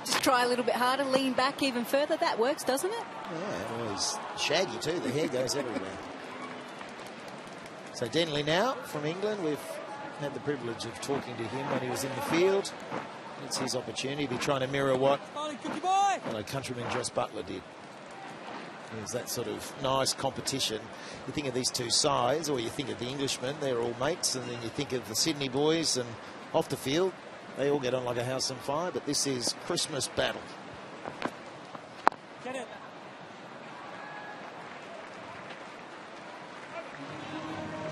S20: Just try a little bit harder, lean back even further. That works, doesn't it?
S21: Yeah, well, he's shaggy too. The hair goes everywhere. So Denley now from England. We've had the privilege of talking to him when he was in the field. It's his opportunity to be trying to mirror what countryman Joss Butler did. There's that sort of nice competition. You think of these 2 sides, or you think of the Englishmen, they're all mates, and then you think of the Sydney boys, and off the field, they all get on like a house on fire, but this is Christmas battle. Get it.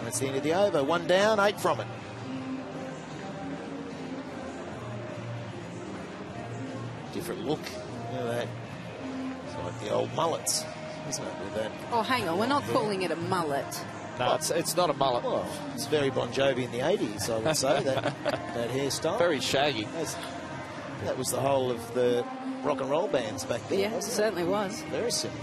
S21: That's the end of the over. 1 down, 8 from it. Different look You know that? It's like the old mullets, isn't it? With that.
S20: Oh, hang on, we're not calling it a mullet.
S1: No, it's not a mullet.
S21: Well, it's very Bon Jovi in the 80s, I would say, that hairstyle.
S1: Very shaggy.
S21: That was the whole of the rock and roll bands back then,
S20: Yeah, it
S21: wasn't
S20: certainly was.
S21: Very simple.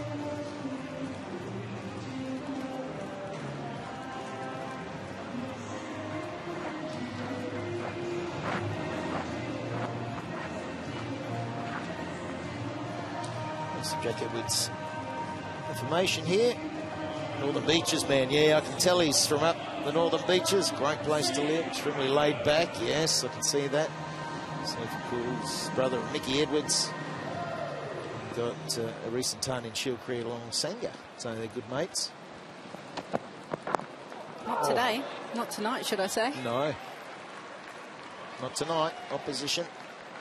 S21: There's Jack Edwards' information here. Northern Beaches man, yeah, I can tell he's from up the Northern Beaches. Great place to live, extremely laid back. Yes, I can see that. Stephen Cool's brother, Mickey Edwards, got a recent time in Shield career along Sangha, so they're good mates.
S20: Not today, not tonight, should I say?
S21: No, not tonight. Opposition.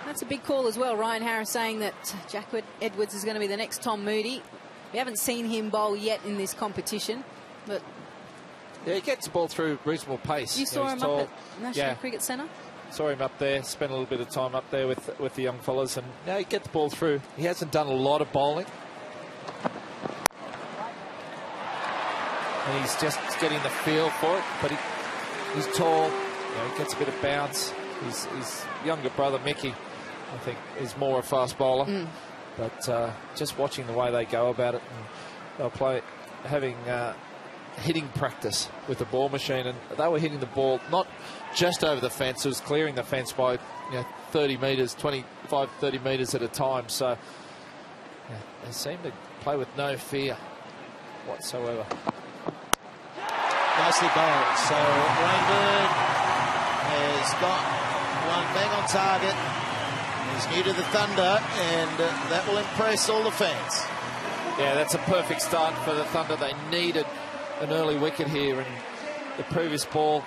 S20: That's a big call as well. Ryan Harris saying that Jack Edwards is going to be the next Tom Moody. We haven't seen him bowl yet in this competition, but
S1: yeah, he gets the ball through reasonable pace.
S20: You saw him up at National Cricket Centre?
S1: Saw him up there, spent a little bit of time up there with the young fellas, and now he gets the ball through. He hasn't done a lot of bowling. And he's just getting the feel for it, but he's tall, he gets a bit of bounce. His younger brother, Mickey, I think, is more a fast bowler. But just watching the way they go about it, and they'll play having hitting practice with the ball machine, and they were hitting the ball not just over the fence, it was clearing the fence by 30 metres, 25, 30 metres at a time. So they seem to play with no fear whatsoever.
S21: Nicely bowled. So Rainbird has got one bang on target. He's new to the Thunder, and that will impress all the fans.
S1: Yeah, that's a perfect start for the Thunder. They needed an early wicket here, and the previous ball,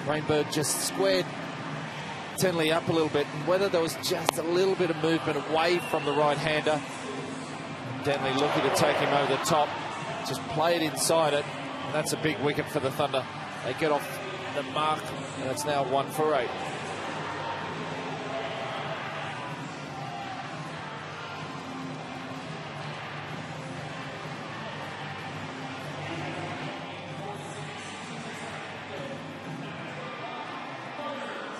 S1: Rainbird just squared Tenley up a little bit, and whether there was just a little bit of movement away from the right-hander, Tenley looking to take him over the top, just play it inside it, and that's a big wicket for the Thunder. They get off the mark, and it's now 1 for 8.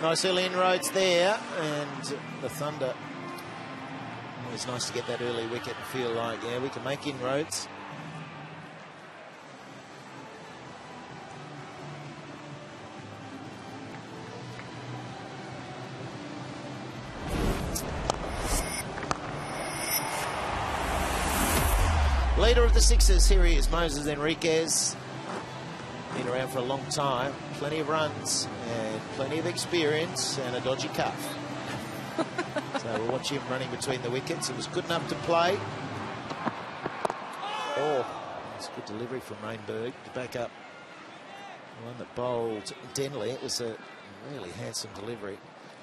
S21: Nice early inroads there, and the Thunder. Always nice to get that early wicket and feel like, yeah, we can make inroads. Leader of the Sixers, here he is, Moses Enriquez. Been around for a long time, plenty of runs and plenty of experience, and a dodgy cuff. So we'll watch him running between the wickets. It was good enough to play. Oh, it's good delivery from Rainberg to back up the one that bowled Denley. It was a really handsome delivery.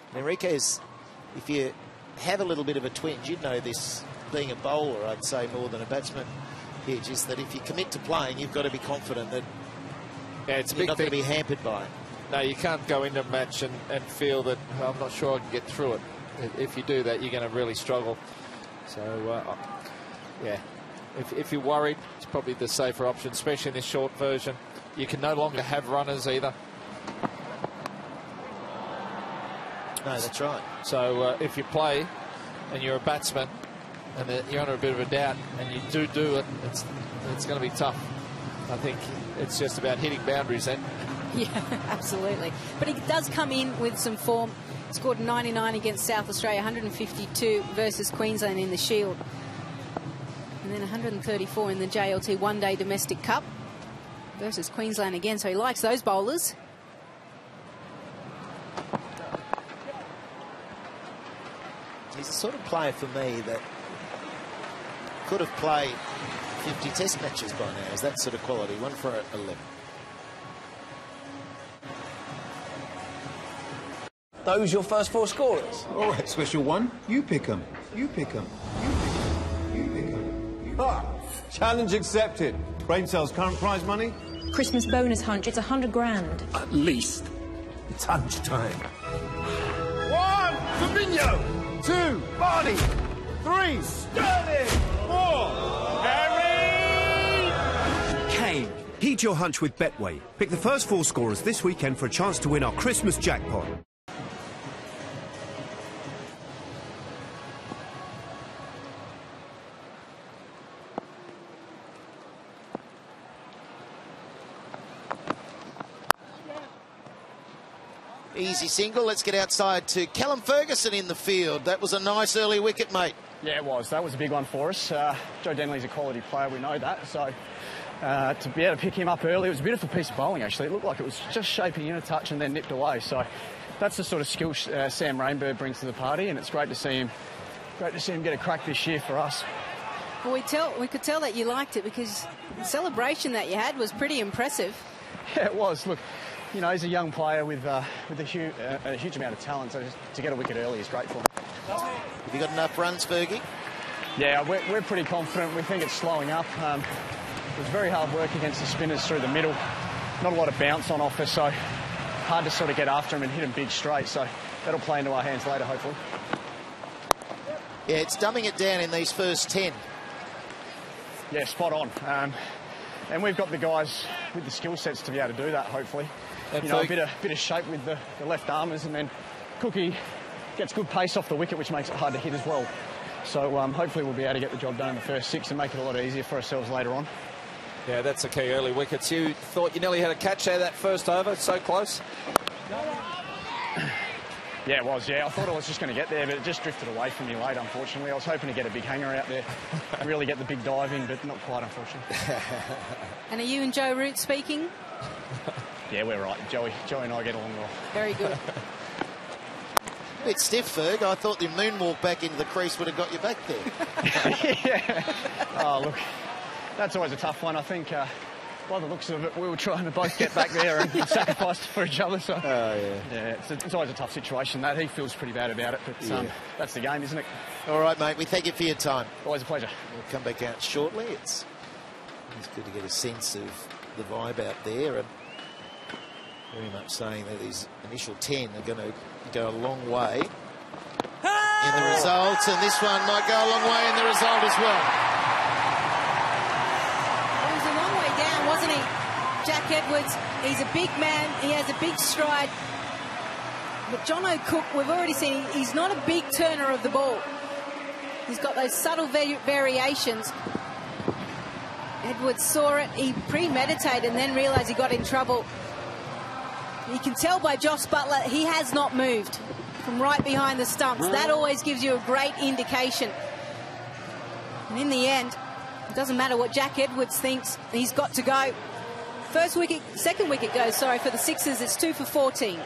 S21: And Enriquez, if you have a little bit of a twinge, you'd know this being a bowler, I'd say, more than a batsman, Hidge, is that if you commit to playing, you've got to be confident that
S1: it's
S21: you're not going to be hampered by it.
S1: No, you can't go into a match and feel that, well, I'm not sure I can get through it. If you do that, you're going to really struggle. So, yeah, if you're worried, it's probably the safer option, especially in this short version. You can no longer have runners either.
S21: No, that's right.
S1: So if you play and you're a batsman and you're under a bit of a doubt and you do it, it's going to be tough. I think it's just about hitting boundaries then.
S20: Yeah, absolutely. But he does come in with some form. Scored 99 against South Australia, 152 versus Queensland in the Shield. And then 134 in the JLT one-day domestic cup versus Queensland again. So he likes those bowlers.
S21: He's the sort of player for me that could have played 50 test matches by now. Is that sort of quality? 1 for 11.
S14: Those your first 4 scorers?
S4: All right, special one. You pick them. You pick them. You pick them. Ah, challenge accepted. Brain cells, current prize money?
S5: Christmas bonus hunch. It's 100 grand.
S4: At least. It's hunch time. 1, Fabinho. 2, Barney. 3, Sterling. 4, Harry
S3: Kane. Heed your hunch with Betway. Pick the first 4 scorers this weekend for a chance to win our Christmas jackpot.
S21: Easy single. Let's get outside to Callum Ferguson in the field. That was a nice early wicket, mate.
S8: Yeah, it was. That was a big one for us. Joe Denley's a quality player, we know that. So to be able to pick him up early, it was a beautiful piece of bowling, actually. It looked like it was just shaping in a touch and then nipped away. So that's the sort of skill Sam Rainbird brings to the party, and it's great to see him get a crack this year for us.
S20: Well, we could tell that you liked it because the celebration that you had was pretty impressive.
S8: Yeah, it was. Look, you know, he's a young player with a huge amount of talent, so to get a wicket early is great for him.
S21: Have you got enough runs, Fergie?
S8: Yeah, we're pretty confident. We think it's slowing up. It was very hard work against the spinners through the middle. Not a lot of bounce on offer, so hard to sort of get after him and hit him big straight. So that'll play into our hands later, hopefully.
S21: Yeah, it's dumbing it down in these first 10.
S8: Yeah, spot on. And we've got the guys with the skill sets to be able to do that, hopefully. You know, a bit of shape with the left armers, and then Cookie gets good pace off the wicket, which makes it hard to hit as well. So hopefully we'll be able to get the job done in the first 6 and make it a lot easier for ourselves later on.
S1: Yeah, that's the key, early wickets. You thought you nearly had a catch there that first over, so close.
S8: Yeah, it was, yeah. I thought I was just going to get there, but it just drifted away from me late, unfortunately. I was hoping to get a big hanger out there, really get the big dive in, but not quite, unfortunately.
S20: And are you and Joe Root speaking?
S8: Yeah, we're right. Joey and I get along well.
S20: Very good.
S21: A bit stiff, Ferg. I thought the moonwalk back into the crease would have got you back there.
S8: Yeah. Oh, look, that's always a tough one. I think, by the looks of it, we were trying to both get back there and sacrifice for each other. So, yeah, it's always a tough situation. That he feels pretty bad about it, but that's the game, isn't it?
S21: All right, mate. We thank you for your time.
S8: Always a pleasure.
S21: We'll come back out shortly. It's good to get a sense of the vibe out there, and very much saying that these initial 10 are going to go a long way in the results, and this one might go a long way in the result as well.
S20: It was a long way down, wasn't he? Jack Edwards, he's a big man, he has a big stride. But John O'Cook, we've already seen, he's not a big turner of the ball. He's got those subtle variations. Edwards saw it, he premeditated and then realised he got in trouble. You can tell by Josh Butler, he has not moved from right behind the stumps. That always gives you a great indication. And in the end, it doesn't matter what Jack Edwards thinks, he's got to go. Second wicket goes, for the Sixers, it's 2 for 14.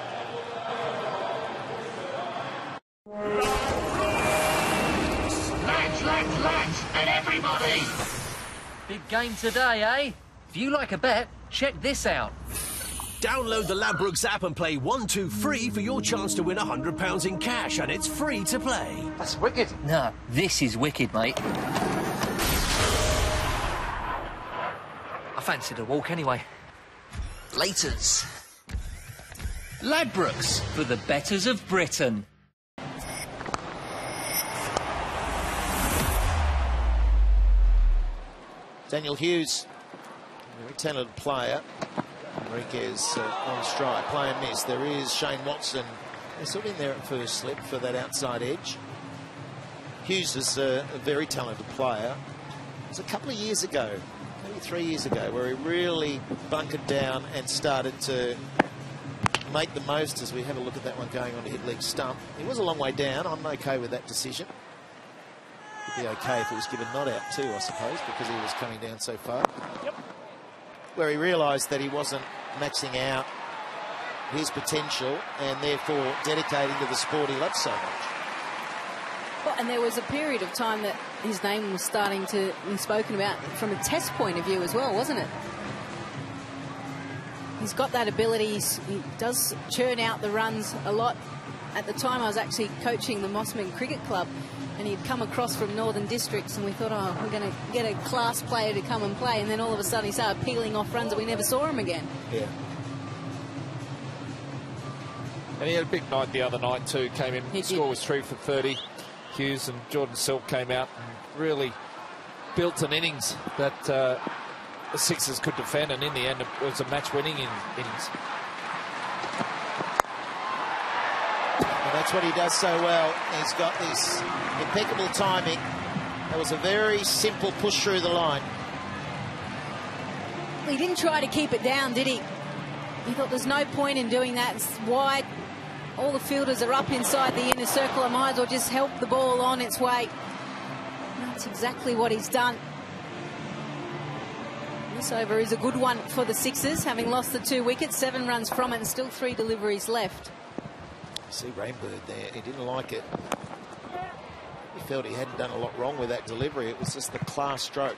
S11: Lads, and everybody!
S22: Big game today, eh? If you like a bet, check this out.
S3: Download the Ladbrokes app and play 1, 2, free for your chance to win £100 in cash, and it's free to play.
S22: That's wicked. No, this is wicked, mate. I fancied a walk anyway. Laters. Ladbrokes, for the betters of Britain.
S21: Daniel Hughes, very talented player. Enriquez on strike, play and miss. There is Shane Watson. They're sort of in there at first slip for that outside edge. Hughes is a very talented player. It was a couple of years ago, maybe 3 years ago, where he really bunkered down and started to make the most as we have a look at that one going on to hit leg stump. He was a long way down. I'm okay with that decision. It'd be okay if it was given not out too, I suppose, because he was coming down so far.
S8: Yep.
S21: Where he realised that he wasn't maxing out his potential and therefore dedicating to the sport he loves so much.
S20: Well, and there was a period of time that his name was starting to be spoken about from a test point of view as well, wasn't it? He's got that ability. He does churn out the runs a lot. At the time, I was actually coaching the Mossman Cricket Club, and he'd come across from Northern Districts, and we thought, oh, we're going to get a class player to come and play, and then all of a sudden he started peeling off runs and we never saw him again.
S21: Yeah.
S1: And he had a big night the other night too. Came in, score was 3 for 30. Hughes and Jordan Silk came out and really built an innings that the Sixers could defend, and in the end it was a match-winning innings.
S21: And that's what he does so well. He's got this impeccable timing. That was a very simple push through the line.
S20: He didn't try to keep it down, did he? He thought there's no point in doing that. It's wide. All the fielders are up inside the inner circle. I might as well just help the ball on its way. That's exactly what he's done. This over is a good one for the Sixers, having lost the 2 wickets, 7 runs from it, and still 3 deliveries left.
S21: See Rainbird there. He didn't like it. He felt he hadn't done a lot wrong with that delivery. It was just the class stroke.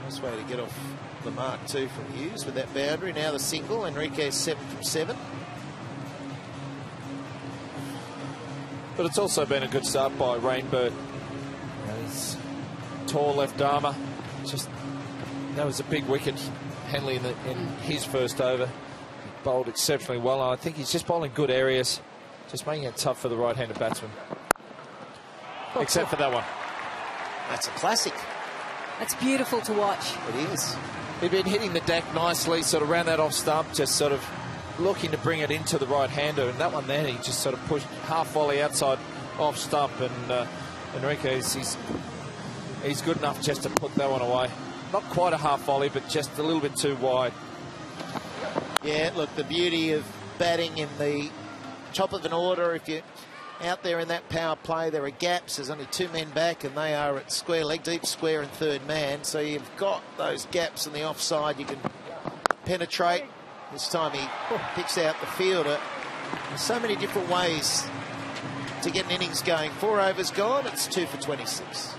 S21: Nice way to get off the mark too from Hughes with that boundary. Now the single. Enrique's 7 from 7.
S1: But it's also been a good start by Rainbird. His tall left armour. Just, that was a big wicket. Henley in his first over. He bowled exceptionally well. I think he's just bowling good areas. Just making it tough for the right-handed batsman. Except for that one.
S21: That's a classic.
S20: That's beautiful to watch.
S21: It is.
S1: He'd been hitting the deck nicely, sort of around that off stump, just sort of looking to bring it into the right-hander. And that one there, he just sort of pushed half volley outside off stump. And Enrique, he's good enough just to put that one away. Not quite a half volley, but just a little bit too wide.
S21: Yeah, look, the beauty of batting in the top of an order, if you're out there in that power play, there are gaps. There's only 2 men back, and they are at square leg, deep square and third man. So you've got those gaps on the offside. You can penetrate. This time he picks out the fielder. There's so many different ways to get an innings going. 4 overs gone. It's 2 for 26.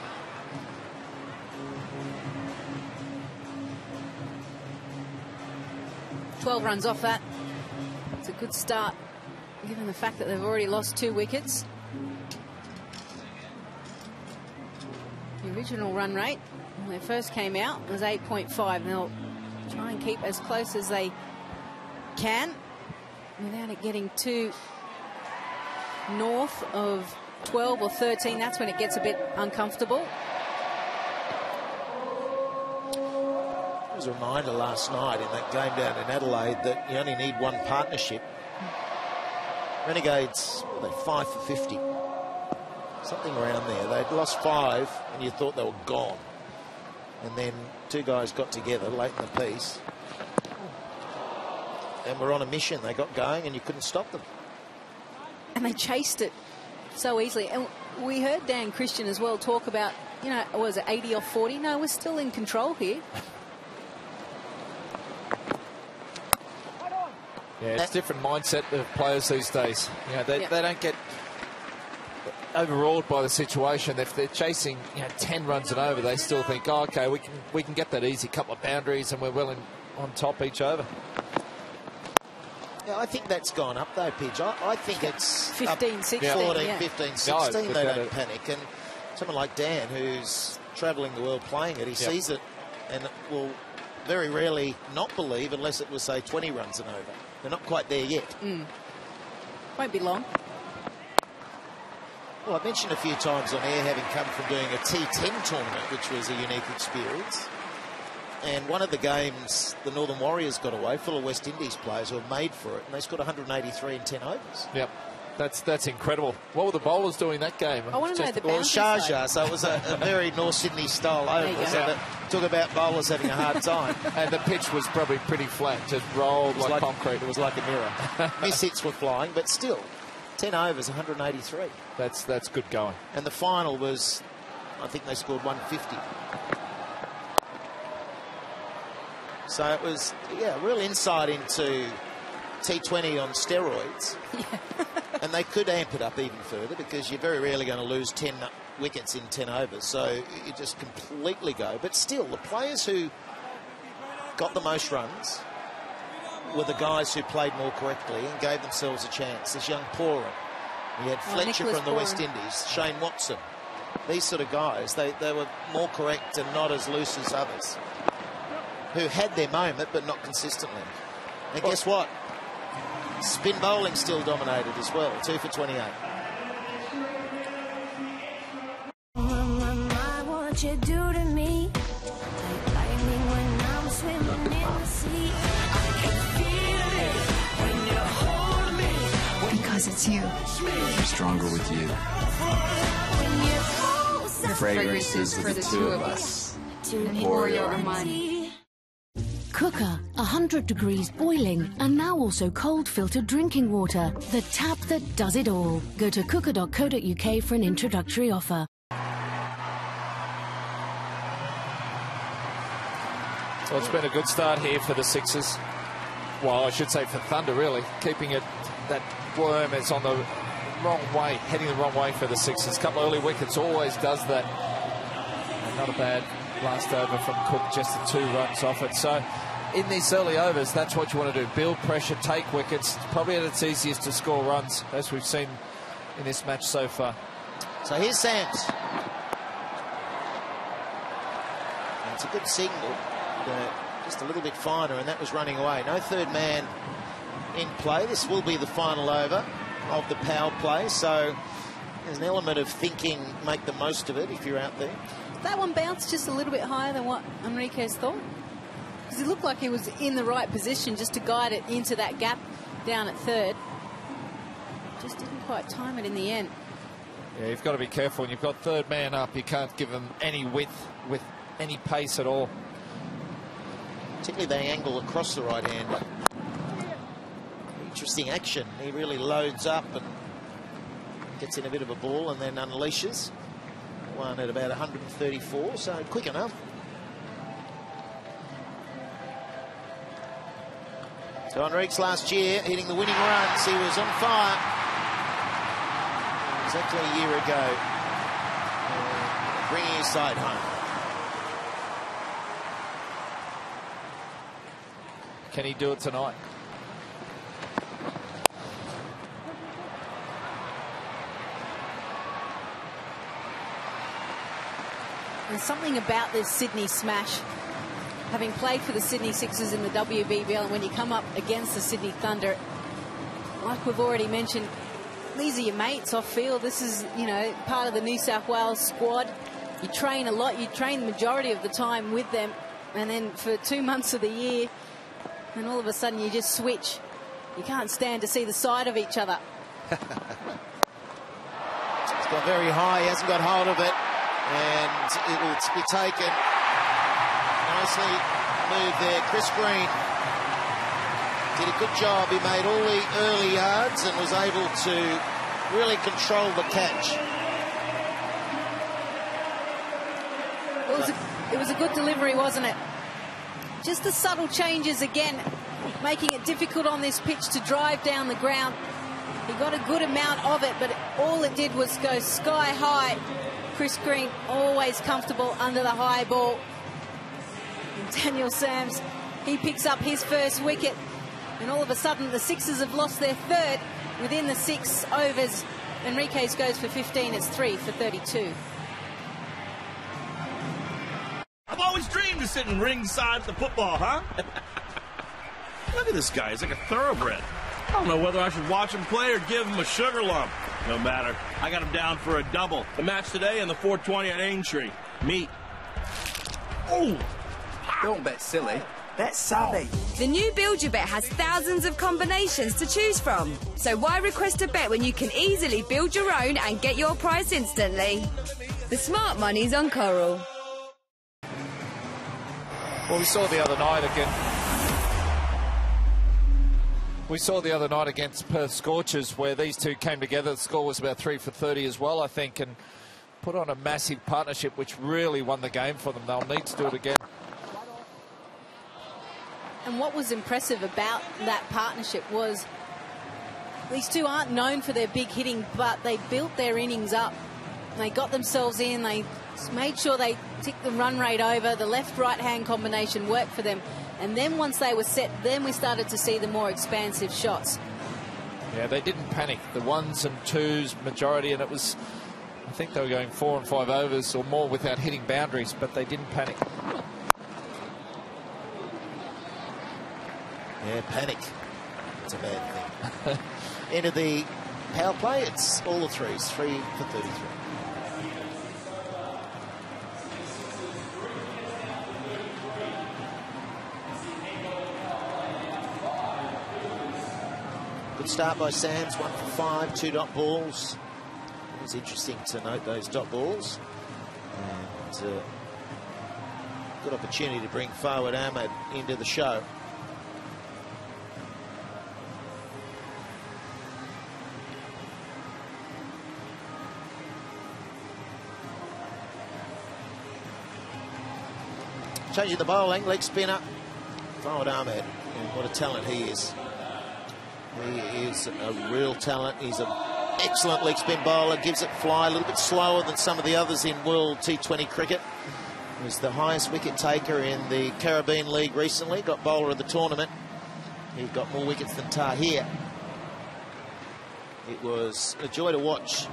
S20: $12 runs off that. It's a good start, given the fact that they've already lost 2 wickets. The original run rate when they first came out was 8.5. They'll try and keep as close as they can without it getting too north of 12 or 13. That's when it gets a bit uncomfortable.
S21: It was a reminder last night in that game down in Adelaide that you only need one partnership. Renegades, they 5 for 50. Something around there. They'd lost 5 and you thought they were gone. And then 2 guys got together late in the piece and were on a mission. They got going and you couldn't stop them.
S20: And they chased it so easily. And we heard Dan Christian as well talk about, you know, was it 80 off 40? No, we're still in control here.
S1: Yeah, it's a different mindset of players these days. You know, they don't get overawed by the situation. If they're chasing 10 runs and over, they still think, oh, okay, we can get that easy couple of boundaries and we're well on top each over.
S21: Yeah, I think that's gone up though, Pidge. I think it's
S20: 15, 16,
S21: 14, 15, 16.
S1: No,
S21: they don't panic. And someone like Dan, who's travelling the world playing it, he sees it and will very rarely not believe unless it was, say, 20 runs and over. They're not quite there yet.
S20: Won't be long.
S21: Well, I've mentioned a few times on air having come from doing a T10 tournament, which was a unique experience. And one of the games, the Northern Warriors got away, full of West Indies players who were made for it, and they scored 183 in 10 overs.
S1: Yep. That's incredible. What were the bowlers doing that game?
S20: I want to know the boundary
S21: Sharjah, so it was a very North Sydney style over. So talk about bowlers having a hard time.
S1: And the pitch was probably pretty flat, just rolled like concrete.
S21: It was like a mirror. Miss hits were flying, but still, 10 overs, 183.
S1: That's good going.
S21: And the final was, I think they scored 150. So it was, real insight into T20 on steroids. And they could amp it up even further because you're very rarely going to lose 10 wickets in 10 overs. So you just completely go. But still, the players who got the most runs were the guys who played more correctly and gave themselves a chance. This young Pooran. We had Fletcher from the West Indies, Shane Watson. These sort of guys, they were more correct and not as loose as others who had their moment but not consistently. And guess what? Spin bowling still dominated as well, 2 for 28.
S9: what you do to me. Like lightning when I'm swimming in the sea. I can feel it when you hold me.
S10: Because it's you.
S12: I'm stronger with you.
S10: The fragrance is for the two of us. Emporio Armani.
S2: Cooker, 100 degrees boiling, and now also cold filtered drinking water. The tap that does it all. Go to cooker.co.uk for an introductory offer.
S1: Well, it's been a good start here for the Sixers. Well, I should say for Thunder, really. Keeping it, that worm is on the wrong way, heading the wrong way for the Sixers. A couple of early wickets always does that. And not a bad last over from Cook, just the 2 runs off it. So in these early overs, that's what you want to do. Build pressure, take wickets. Probably at its easiest to score runs, as we've seen in this match so far.
S21: So here's Sams. It's a good signal, but just a little bit finer, and that was running away. No third man in play. This will be the final over of the power play, so there's an element of thinking, make the most of it if you're out there.
S20: That one bounced just a little bit higher than what Enriquez thought, because it looked like he was in the right position just to guide it into that gap down at third. Just didn't quite time it in the end.
S1: Yeah, you've got to be careful. When you've got third man up, you can't give them any width with any pace at all.
S21: Particularly they angle across the right-hander. Interesting action. He really loads up and gets in a bit of a ball and then unleashes. One at about 134, so quick enough. So Enriquez last year hitting the winning runs. He was on fire exactly a year ago, bringing his side home.
S1: Can he do it tonight?
S20: There's something about this Sydney smash. Having played for the Sydney Sixers in the WBBL, and when you come up against the Sydney Thunder, like we've already mentioned, these are your mates off field. This is, you know, part of the New South Wales squad. You train a lot. You train the majority of the time with them. And then for 2 months of the year, and all of a sudden you just switch. You can't stand to see the side of each other.
S21: It's got very high. He hasn't got hold of it. And it will be taken. Nicely moved there. Chris Green did a good job. He made all the early yards and was able to really control the catch.
S20: It was a good delivery, wasn't it? Just the subtle changes again, making it difficult on this pitch to drive down the ground. He got a good amount of it, but all it did was go sky high. Chris Green always comfortable under the high ball. And Daniel Sams, he picks up his first wicket, and all of a sudden the Sixers have lost their third within the 6 overs. Enriquez goes for 15, it's 3 for 32.
S6: I've always dreamed of sitting ringside at the football, huh? Look at this guy, he's like a thoroughbred. I don't know whether I should watch him play or give him a sugar lump. No matter. I got him down for a double. The match today and the 420 at Aintree. Meet. Oh!
S13: Don't bet silly. Bet savvy.
S17: The new Build Your Bet has thousands of combinations to choose from. So why request a bet when you can easily build your own and get your price instantly? The smart money's on Coral.
S1: Well, we saw the other night against Perth Scorchers, where these two came together. The score was about 3 for 30 as well, I think, and put on a massive partnership which really won the game for them. They'll need to do it again.
S20: And what was impressive about that partnership was these two aren't known for their big hitting, but they built their innings up. They got themselves in, they made sure they ticked the run rate over, the left-right-hand combination worked for them. And then once they were set, then we started to see the more expansive shots.
S1: Yeah, they didn't panic. The 1s and 2s majority, and it was, I think they were going 4 and 5 overs or more without hitting boundaries, but they didn't panic.
S21: Yeah, panic. It's a bad thing. Into the power play, it's all the 3s, 3 for 33. Good start by Sams, 1 for 5, 2 dot balls. It was interesting to note those dot balls. And good opportunity to bring forward Ahmed into the show. Changing the bowling, leg spinner, forward Ahmed. And what a talent he is. He is a real talent. He's an excellent leg spin bowler, gives it fly, a little bit slower than some of the others in World T20 cricket. He was the highest wicket taker in the Caribbean League recently, got bowler of the tournament. He got more wickets than Tahir. It was a joy to watch,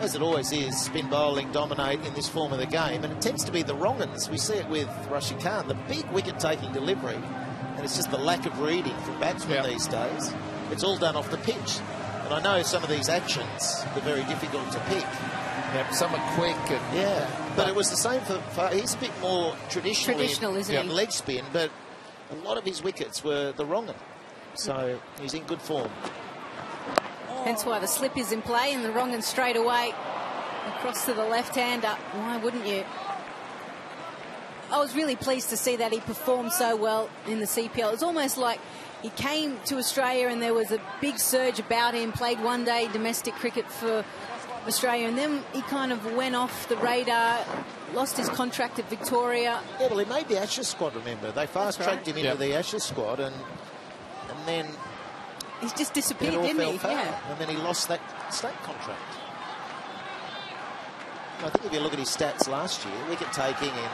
S21: as it always is, spin bowling dominate in this form of the game, and it tends to be the wrong uns. We see it with Rashid Khan, the big wicket-taking delivery, and it's just the lack of reading from batsmen these days. It's all done off the pitch. And I know some of these actions are very difficult to pick.
S1: Yep, some are quick. And
S21: but it was the same for he's a bit more traditional
S20: isn't he?
S21: Leg spin, but a lot of his wickets were the wrong one. So he's in good form.
S20: Hence why the slip is in play, and the wrong and straight away across to the left-hander. Why wouldn't you? I was really pleased to see that he performed so well in the CPL. It was almost like he came to Australia and there was a big surge about him, played one-day domestic cricket for Australia, and then he kind of went off the radar, lost his contract at Victoria.
S21: Yeah, well, he made the Ashes squad, remember. They fast-tracked him into the Ashes squad, and then
S20: he's just disappeared, didn't he? Yeah.
S21: And then he lost that state contract. I think if you look at his stats last year, wicket-taking in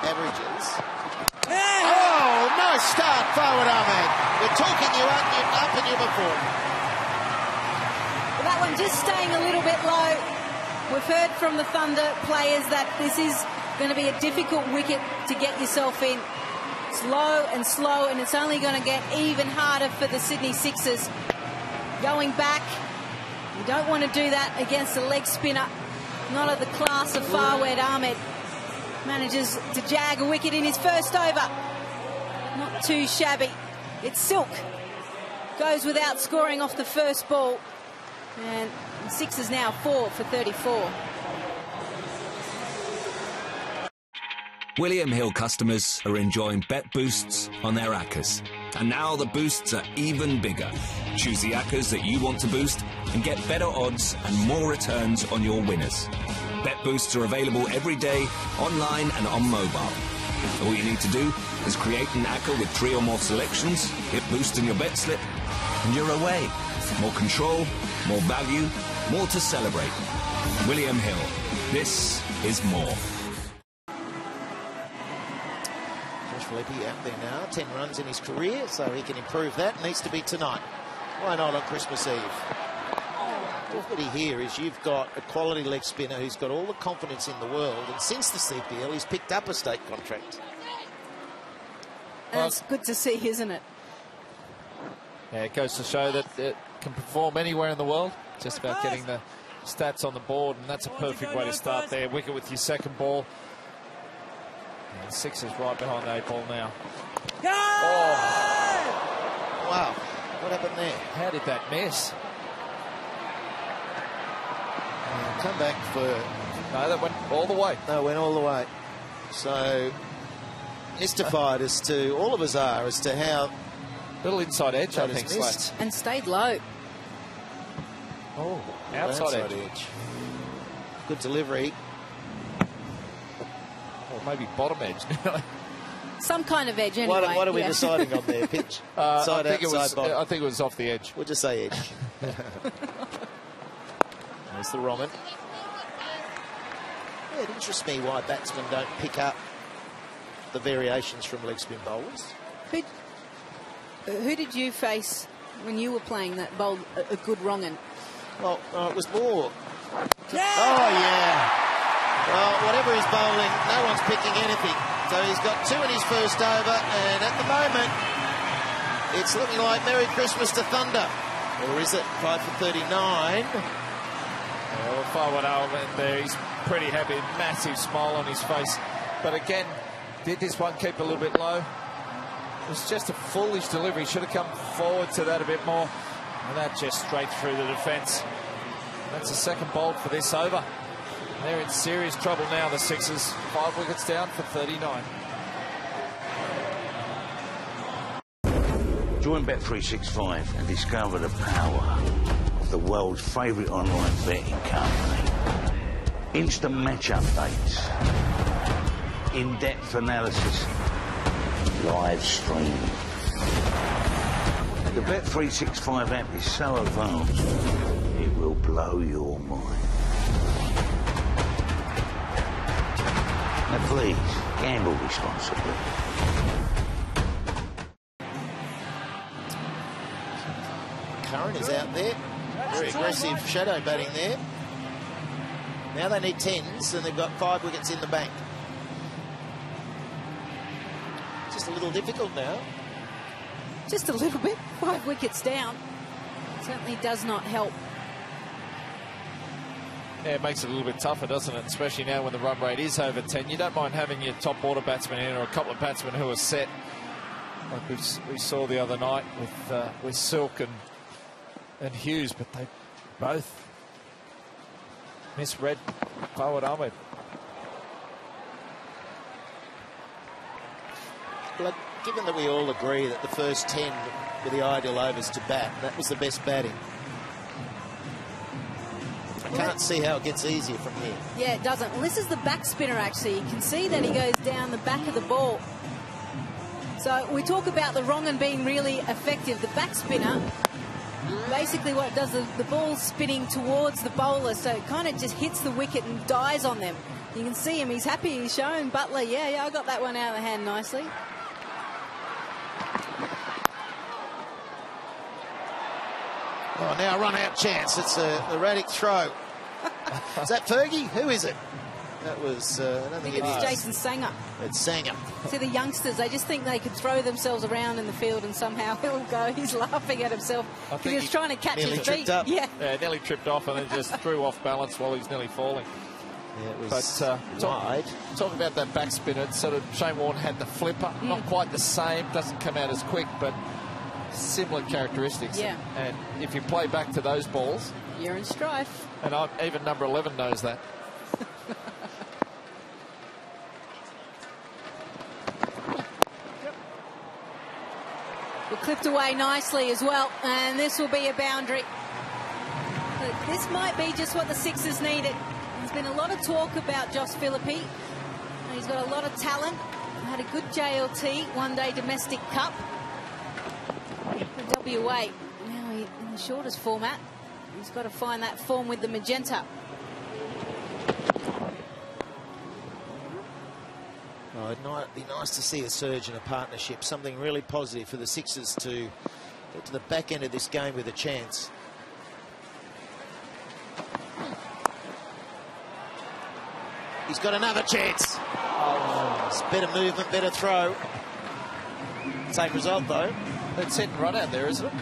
S21: averages. Oh, nice start, forward Ahmed. We're talking you up and you before.
S20: Well, that one just staying a little bit low. We've heard from the Thunder players that this is going to be a difficult wicket to get yourself in. Slow and slow, and it's only going to get even harder for the Sydney Sixers. Going back, you don't want to do that against a leg spinner. Not of the class of Fawad Ahmed. Manages to jag a wicket in his first over. Not too shabby. It's silk. Goes without scoring off the first ball. And Sixers now 4 for 34.
S15: William Hill customers are enjoying bet boosts on their ACCAs. And now the boosts are even bigger. Choose the ACCAs that you want to boost and get better odds and more returns on your winners. Bet boosts are available every day, online and on mobile. All you need to do is create an ACCA with 3 or more selections, hit boost in your bet slip, and you're away. More control, more value, more to celebrate. William Hill. This is more.
S21: Felipe out there now, 10 runs in his career, so he can improve that. Needs to be tonight. Why not on Christmas Eve? What you hear is you've got a quality leg spinner who's got all the confidence in the world, and since the CPL, he's picked up a state contract.
S20: And it's good to see, isn't it?
S1: Yeah, it goes to show that it can perform anywhere in the world. Just about getting the stats on the board, and that's a perfect way to start there. Wicket with your second ball. And Sixers right behind the 8 ball now. Oh.
S21: Wow, what happened there?
S1: How did that miss?
S21: Come back for...
S1: No, that went all the way.
S21: No, went all the way. So, mystified as to, all of us are, as to how...
S1: Little inside edge, I think,
S21: missed.
S20: And stayed low.
S21: Oh,
S1: outside edge.
S21: Good delivery.
S1: Or maybe bottom edge.
S20: Some kind of edge, anyway.
S21: What are we deciding on there, pitch? Side, outside, bottom?
S1: I think it was off the edge.
S21: We'll just say edge. There's the wrong one. Yeah, it interests me why batsmen don't pick up the variations from leg spin bowlers.
S20: Who did you face when you were playing that bowl a good wrong-un?
S21: Well, it was more... Yeah! Oh, yeah. Well, whatever he's bowling, no one's picking anything. So he's got 2 in his first over, and at the moment, it's looking like Merry Christmas to Thunder. Or is it 5 for 39?
S1: Well, Fawad Ahmed there, he's pretty happy, massive smile on his face. But again, did this one keep a little bit low? It was just a foolish delivery. Should have come forward to that a bit more. And that just straight through the defence. That's the second bolt for this over. They're in serious trouble now, the Sixers. 5 wickets down for 39.
S16: Join Bet365 and discover the power of the world's favourite online betting company. Instant match updates, in-depth analysis, live streaming. The Bet365 app is so advanced, it will blow your mind. Now please, gamble responsibly.
S21: Curran is out there. Very aggressive shadow batting there. Now they need 10s, and they've got 5 wickets in the bank. Just a little difficult now.
S20: Just a little bit. 5 wickets down. Certainly does not help.
S1: Yeah, it makes it a little bit tougher, doesn't it? Especially now when the run rate is over 10. You don't mind having your top order batsman in, or a couple of batsmen who are set, like we saw the other night with Silk and Hughes, but they both misread Fawad Ahmed.
S21: But given that we all agree that the first 10 were the ideal overs to bat, that was the best batting, I can't see how it gets easier from here.
S20: Yeah, it doesn't. Well, this is the back spinner, actually. You can see that he goes down the back of the ball. So we talk about the wrong and being really effective. The back spinner, basically what it does, the ball's spinning towards the bowler, so it kind of just hits the wicket and dies on them. You can see him, he's happy, he's showing Butler, yeah, I got that one out of the hand nicely.
S21: Oh, now a run-out chance. It's a erratic throw. Is that Fergie? Who is it? That was... I don't think it
S20: it's
S21: is.
S20: Jason Sanger.
S21: It's Sanger.
S20: See, the youngsters, they just think they could throw themselves around in the field and somehow he'll go. He's laughing at himself because he was trying to catch his feet.
S21: Up.
S20: Yeah,
S1: nearly tripped off and then just threw off balance while he's nearly falling.
S21: Yeah, it was
S1: But talk about that back spinner. Sort of Shane Warne had the flipper. Not quite the same. Doesn't come out as quick, but similar characteristics.
S20: Yeah.
S1: And if you play back to those balls,
S20: you're in strife.
S1: And even number 11 knows that.
S20: We're clipped away nicely as well, and this will be a boundary. But this might be just what the Sixers needed. There's been a lot of talk about Josh Philippe. He's got a lot of talent. Had a good JLT, one-day domestic cup. For WA, now in the shortest format. He's got to find that form with the magenta.
S21: Oh, it might be nice to see a surge in a partnership, something really positive for the Sixers to get to the back end of this game with a chance. He's got another chance. It's better movement, better throw. Same result, though.
S1: It's hit and run out there, isn't it?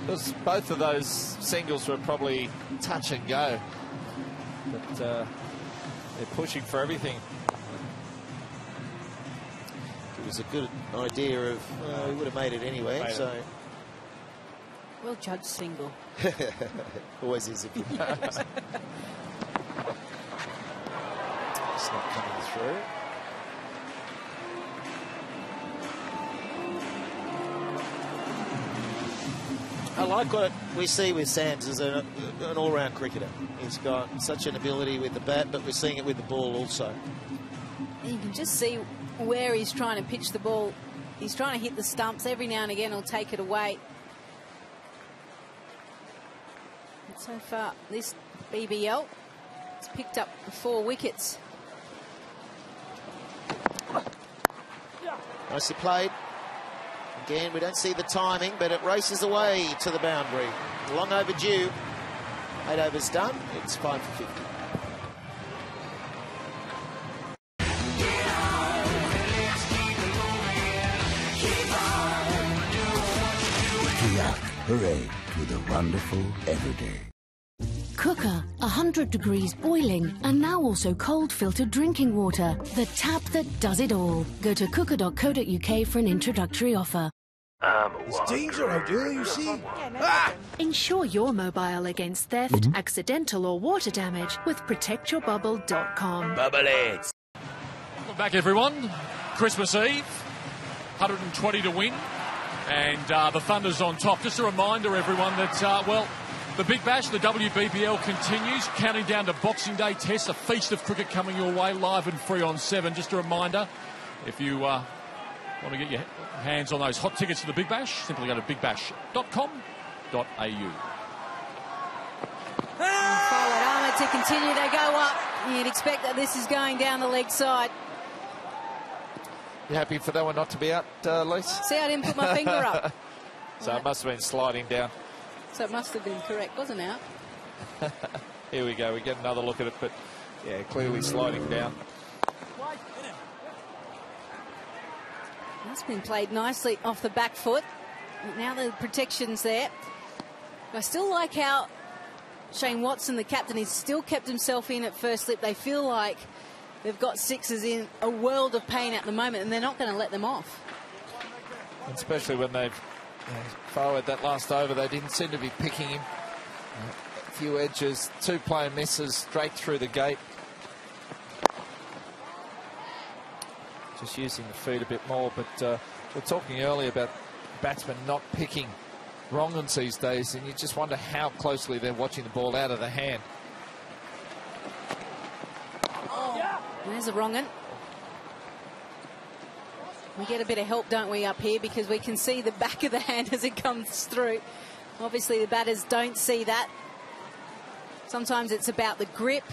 S1: Because both of those singles were probably touch and go. But they're pushing for everything.
S21: It was a good idea of, he would have made it anyway, so...
S20: Well judged single.
S21: Always is if you know. It's not coming through. I like what we see with Sams as an all-round cricketer. He's got such an ability with the bat, but we're seeing it with the ball also.
S20: You can just see where he's trying to pitch the ball. He's trying to hit the stumps. Every now and again he'll take it away. And so far, this BBL has picked up 4 wickets.
S21: Nicely played. Again, we don't see the timing, but it races away to the boundary. Long overdue. 8 overs done. It's 5 for 50.
S18: Hooray to the wonderful everyday.
S2: Cooker, 100 degrees boiling, and now also cold filtered drinking water. The tap that does it all. Go to cooker.co.uk for an introductory offer.
S7: It's danger out there, you see.
S2: Ensure you're mobile against theft, accidental or water damage with protectyourbubble.com.
S7: Bubble-Aids.
S19: Welcome back, everyone. Christmas Eve, 120 to win, and the Thunder's on top. Just a reminder, everyone, that, well, the Big Bash, the WBBL continues, counting down to Boxing Day Test, a feast of cricket coming your way, live and free on 7. Just a reminder, if you want to get your hands on those hot tickets to the Big Bash, simply go to bigbash.com.au.
S20: Forward Ahmed to continue, they go up. You'd expect that this is going down the leg side.
S1: You happy for that one not to be out, Lise?
S20: See, I didn't put my finger up.
S1: So it must have been sliding down.
S20: So it must have been correct, wasn't it?
S1: Here we go, we get another look at it, but yeah, clearly sliding down.
S20: That's been played nicely off the back foot. Now the protection's there. I still like how Shane Watson, the captain, has still kept himself in at first slip. They feel like they've got sixers in a world of pain at the moment, and they're not going to let them off.
S1: Especially when they've forward that last over, they didn't seem to be picking him. A few edges, 2 player misses straight through the gate. Just using the feet a bit more, but we're talking earlier about batsmen not picking wrong ones these days, and you just wonder how closely they're watching the ball out of the hand.
S20: There's a wrong one. We get a bit of help, don't we, up here, because we can see the back of the hand as it comes through. Obviously, the batters don't see that. Sometimes it's about the grip.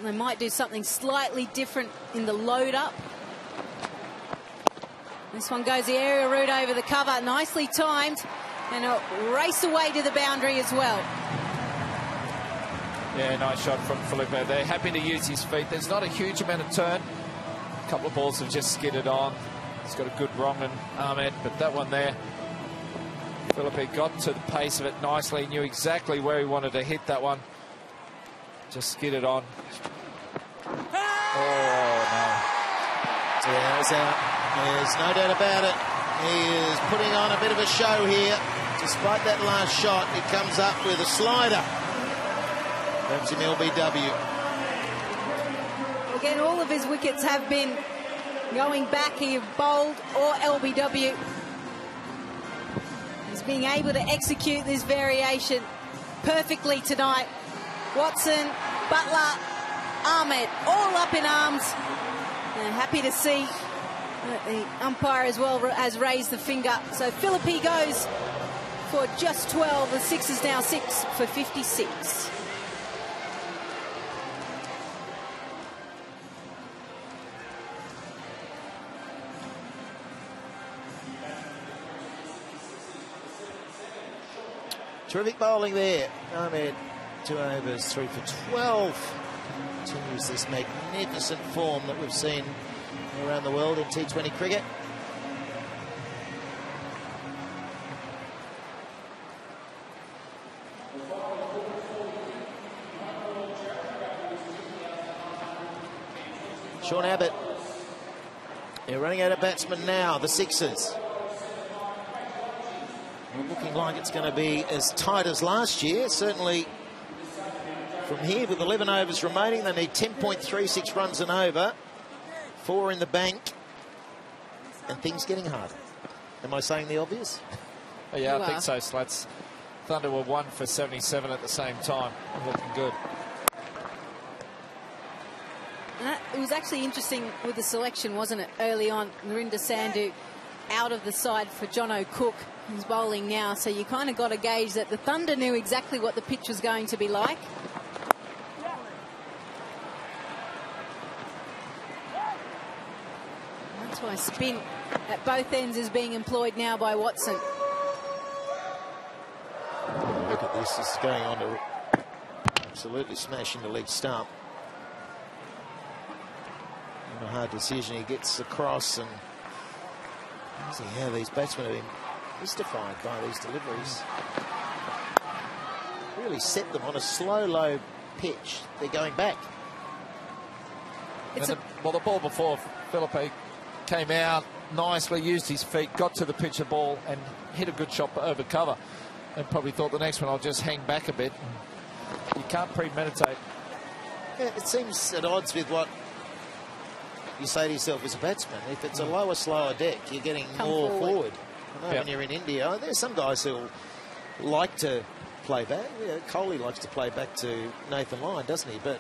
S20: They might do something slightly different in the load-up. This one goes the aerial route over the cover, nicely timed, and a race away to the boundary as well.
S1: Yeah, nice shot from Felipe. They're happy to use his feet. There's not a huge amount of turn. A couple of balls have just skidded on. He's got a good wrong and Ahmed, but that one there, Felipe got to the pace of it nicely, knew exactly where he wanted to hit that one. Just skidded on. Oh, no.
S21: Yeah, it's out. There's no doubt about it. He is putting on a bit of a show here. Despite that last shot, he comes up with a slider. That's him LBW.
S20: Again, all of his wickets have been going back here, bowled or LBW. He's being able to execute this variation perfectly tonight. Watson, Butler, Ahmed, all up in arms. And happy to see that the umpire as well has raised the finger. So Philippe goes for just 12. The Sixers now 6 for 56.
S21: Terrific bowling there. Ahmed, 2 overs, 3 for 12. Continues this magnificent form that we've seen around the world in T20 cricket. Sean Abbott. They're running out of batsmen now, the Sixers. Looking like it's going to be as tight as last year. Certainly from here, with 11 overs remaining, they need 10.36 runs and over. 4 in the bank. And things getting harder. Am I saying the obvious?
S1: Oh, yeah, I think so, Slats. Thunder were 1 for 77 at the same time. Looking good.
S20: It was actually interesting with the selection, wasn't it? Early on, Narinder Sandhu out of the side for John O'Cook, who's bowling now. So you kind of got to gauge that the Thunder knew exactly what the pitch was going to be like. That's why spin at both ends is being employed now by Watson.
S21: Look at this. This is going on to absolutely smashing the leg stump. A hard decision. He gets across, and see how these batsmen have been mystified by these deliveries. Really set them on a slow, low pitch. They're going back.
S1: Well, the ball before Philippe came out, nicely, used his feet, got to the pitch of ball and hit a good shot over cover, and probably thought the next one I'll just hang back a bit. You can't premeditate.
S21: Yeah, it seems at odds with what you say to yourself as a batsman. If it's a lower, slower deck, you're getting more forward. I know when you're in India, there's some guys who like to play back. Yeah, Kohli likes to play back to Nathan Lyon, doesn't he? But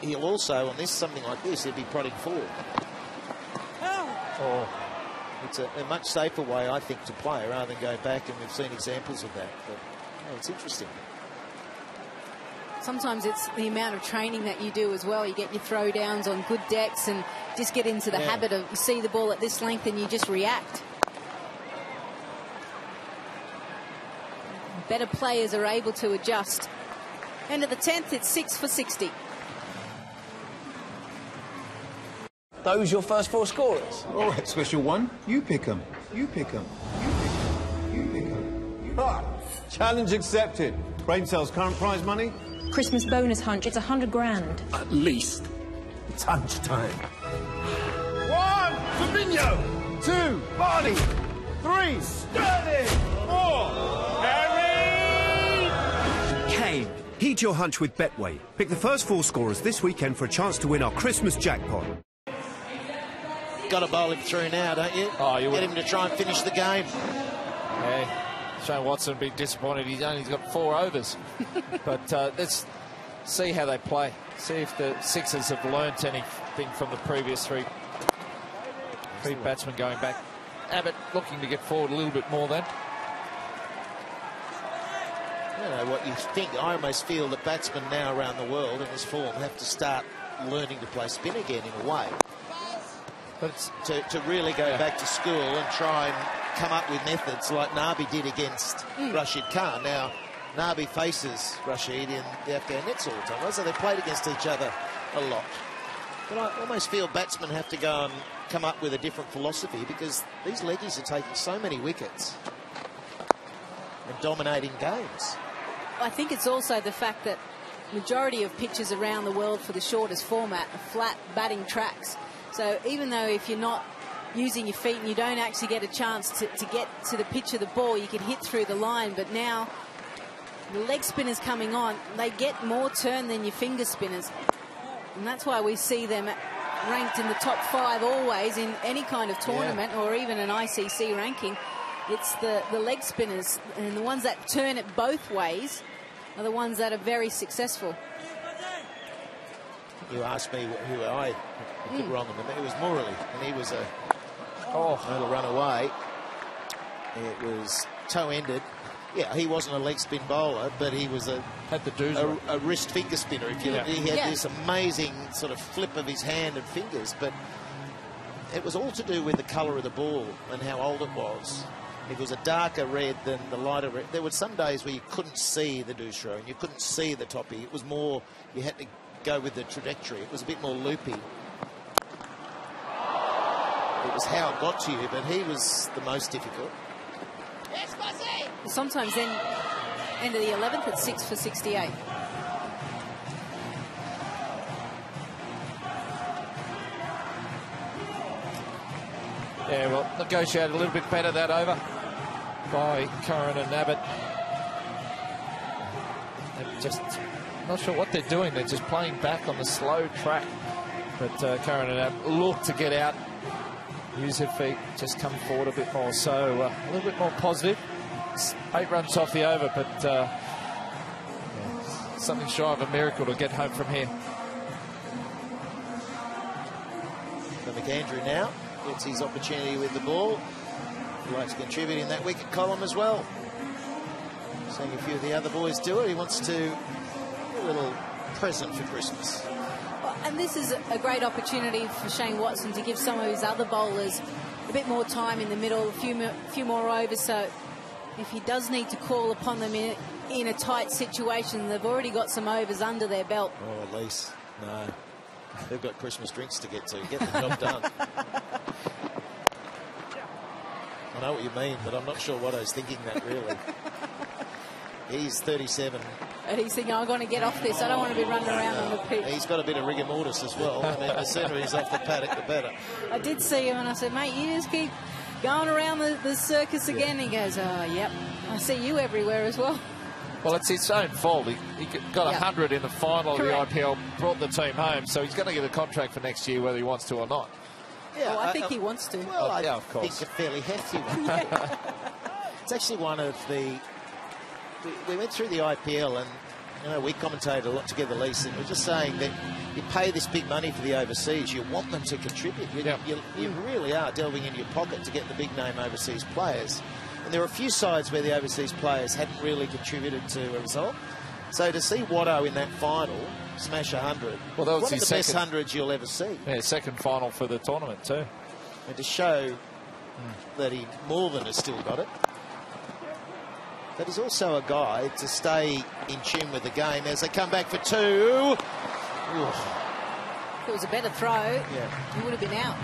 S21: he'll also, on this something like this, he'll be prodding forward. Oh. It's a much safer way, I think, to play rather than go back, and we've seen examples of that. But it's interesting.
S20: Sometimes it's the amount of training that you do as well. You get your throwdowns on good decks and just get into the habit of, you see the ball at this length and you just react. Better players are able to adjust. End of the 10th, it's 6 for 60.
S7: Those your first 4 scorers?
S4: All right, special one. You pick them. You pick them. You pick them. Ah, challenge accepted. Brain cells current prize money?
S5: Christmas bonus hunch. It's 100 grand.
S7: At least. It's hunch time.
S4: 1, Fabinho. 2, Barney. 3, Sterling. 4, Harry.
S3: Kane. Heed your hunch with Betway. Pick the first 4 scorers this weekend for a chance to win our Christmas jackpot.
S21: Got to bowl him through now, don't you?
S1: Oh, you
S21: get him to try and finish the game.
S1: Yeah. Shane Watson would be disappointed he's only got 4 overs. But let's see how they play. See if the Sixers have learnt anything from the previous three batsmen going back. Abbott looking to get forward a little bit more then.
S21: I don't know what you think. I almost feel that batsmen now around the world in this form have to start learning to play spin again in a way. But to really go back to school and try and come up with methods like Nabi did against Rashid Khan. Now, Nabi faces Rashid in the Afghan nets all the time, so they played against each other a lot. But I almost feel batsmen have to go and come up with a different philosophy, because these leggies are taking so many wickets and dominating games.
S20: I think it's also the fact that majority of pitches around the world for the shortest format are flat batting tracks. So even though if you're not using your feet and you don't actually get a chance to get to the pitch of the ball, you can hit through the line. But now the leg spinners coming on, they get more turn than your finger spinners. And that's why we see them ranked in the top 5 always in any kind of tournament or even an ICC ranking. It's the leg spinners, and the ones that turn it both ways are the ones that are very successful.
S21: You asked me who I put wrong on them. It was Murali, and he was a run away. It was toe-ended. Yeah, he wasn't a leg spin bowler, but he was a wrist finger spinner. If you look, he had this amazing sort of flip of his hand and fingers, but it was all to do with the colour of the ball and how old it was. It was a darker red than the lighter red. There were some days where you couldn't see the Dusra and you couldn't see the toppy. It was more, you had to go with the trajectory. It was a bit more loopy. It was how it got to you, but he was the most difficult.
S20: Sometimes then, end of the 11th at 6 for 68.
S1: Yeah, well, negotiated a little bit better that over by Curran and Abbott. And just not sure what they're doing. They're just playing back on the slow track. But Curran and Abbott look to get out, use their feet, just come forward a bit more. So a little bit more positive. 8 runs off the over, but something shy of a miracle to get home from here.
S21: So McAndrew now gets his opportunity with the ball. He likes to contribute in that wicket column as well. Seeing a few of the other boys do it. He wants to do a little present for Christmas.
S20: Well, and this is a great opportunity for Shane Watson to give some of his other bowlers a bit more time in the middle, a few more overs. So if he does need to call upon them in a tight situation, they've already got some overs under their belt.
S21: Oh, at least. No. They've got Christmas drinks to get to. Get the job done. I know what you mean, but I'm not sure what I was thinking that really. He's 37
S20: And he's thinking, I'm going to get off this. I don't want to be running around on the pitch.
S21: He's got a bit of rigor mortis as well. I mean, the sooner he's off the paddock, the better.
S20: I did see him and I said, mate, you just keep going around the circus again. He goes, oh, yep, I see you everywhere as well.
S1: Well, it's his own fault. He got 100 in the final
S20: Correct.
S1: of the IPL, brought the team home, so he's going to get a contract for next year whether he wants to or not.
S20: Yeah, I think he wants to.
S21: Well, I
S1: of course.
S21: think a fairly hefty one. It's actually one of the... We went through the IPL and, you know, we commentated a lot together, Lisa, and we're just saying that you pay this big money for the overseas, you want them to contribute. You really are delving into your pocket to get the big-name overseas players. And there are a few sides where the overseas players hadn't really contributed to a result. So to see Watto in that final smash 100,
S1: well, that was
S21: one of
S1: his
S21: the best
S1: second,
S21: hundreds you'll ever see.
S1: Yeah, second final for the tournament too.
S21: And to show that he more than has still got it. But he's also a guy to stay in tune with the game as they come back for two.
S20: If it was a better throw, he would have been out.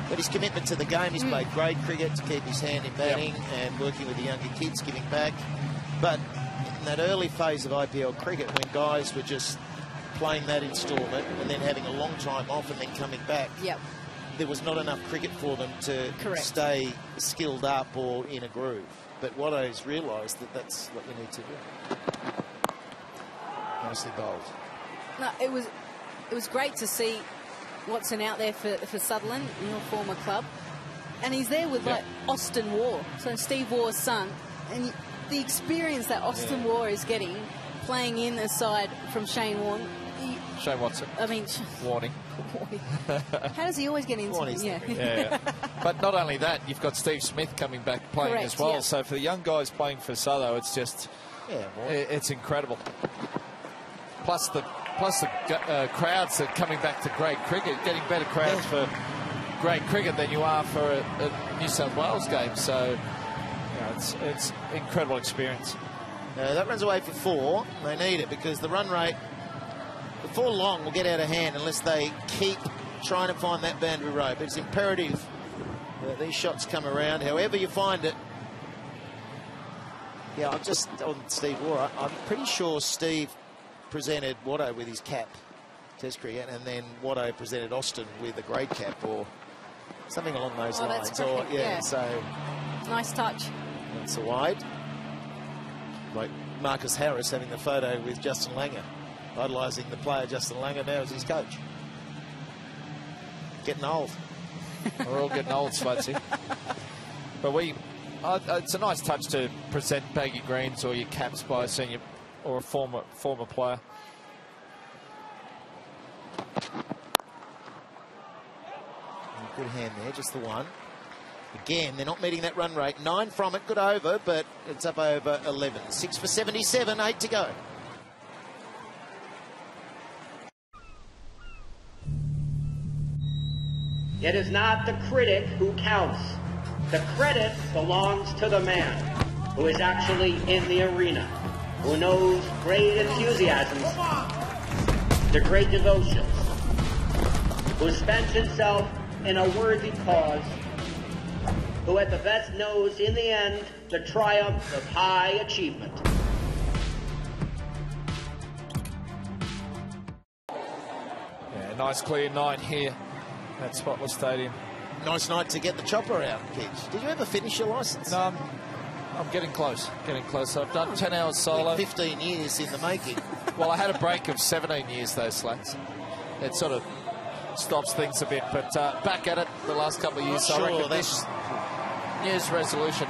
S21: But his commitment to the game, he's played great cricket to keep his hand in batting and working with the younger kids, giving back. But in that early phase of IPL cricket, when guys were just playing that instalment and then having a long time off and then coming back, there was not enough cricket for them to stay skilled up or in a groove. But Watto's realised that that's what you need to do. Nicely bowled.
S20: No, it was great to see Watson out there for Sutherland, your former club, and he's there with like Austin Waugh, so Steve Waugh's son, and the experience that Austin Waugh is getting playing in the side from Shane Warne.
S1: Shane Watson.
S20: I mean,
S1: Warning.
S20: How does he always get into it?
S1: Yeah. But not only that, you've got Steve Smith coming back playing as well. So for the young guys playing for Southo, it's just it's incredible. Plus the crowds are coming back to grade cricket, getting better crowds for grade cricket than you are for a New South Wales game. So it's incredible experience.
S21: That runs away for 4. They need it because the run rate before long will get out of hand unless they keep trying to find that boundary rope. It's imperative that these shots come around, however you find it. Yeah, I'm just on Steve Waugh. I'm pretty sure Steve presented Watto with his cap, Test cricket, and then Watto presented Austin with a grade cap or something along those lines.
S20: That's great.
S21: So
S20: nice touch.
S21: That's a wide. Like Marcus Harris having the photo with Justin Langer, idolising the player Justin Langer now as his coach. Getting old.
S1: We're all getting old, Swatsy. But it's a nice touch to present baggy greens or your caps by a senior or a former player.
S21: Good hand there, just the one. Again, they're not meeting that run rate. 9 from it, good over, but it's up over 11. 6 for 77, 8 to go.
S11: It is not the critic who counts. The credit belongs to the man who is actually in the arena, who knows great enthusiasms, the great devotions, who spends himself in a worthy cause, who at the best knows in the end the triumph of high achievement.
S1: Yeah, nice clear night here at Spotless Stadium.
S21: Nice night to get the chopper out, Kitch. Did you ever finish your licence?
S1: No, I'm getting close. I've done 10 hours solo.
S21: 15 years in the making.
S1: Well, I had a break of 17 years, though, Slats. It sort of stops things a bit, but back at it the last couple of years. So I reckon this New Year's resolution,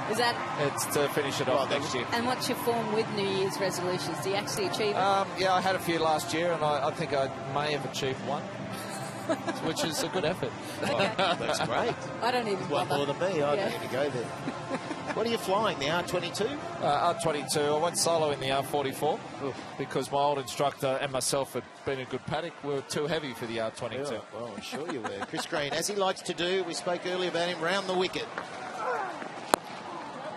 S1: it's to finish it off next year.
S20: And what's your form with New Year's resolutions? Do you actually achieve it?
S1: Yeah, I had a few last year, and I think I may have achieved one, which is a good effort.
S21: Okay. That's great.
S20: I don't even bother.
S21: More than me. I don't need to go there. What are you flying, the R22?
S1: R22. I went solo in the R44 because my old instructor and myself had been a good paddock. We were too heavy for the R22.
S21: Yeah, well, I'm sure you were. Chris Green, as he likes to do, we spoke earlier about him, round the wicket.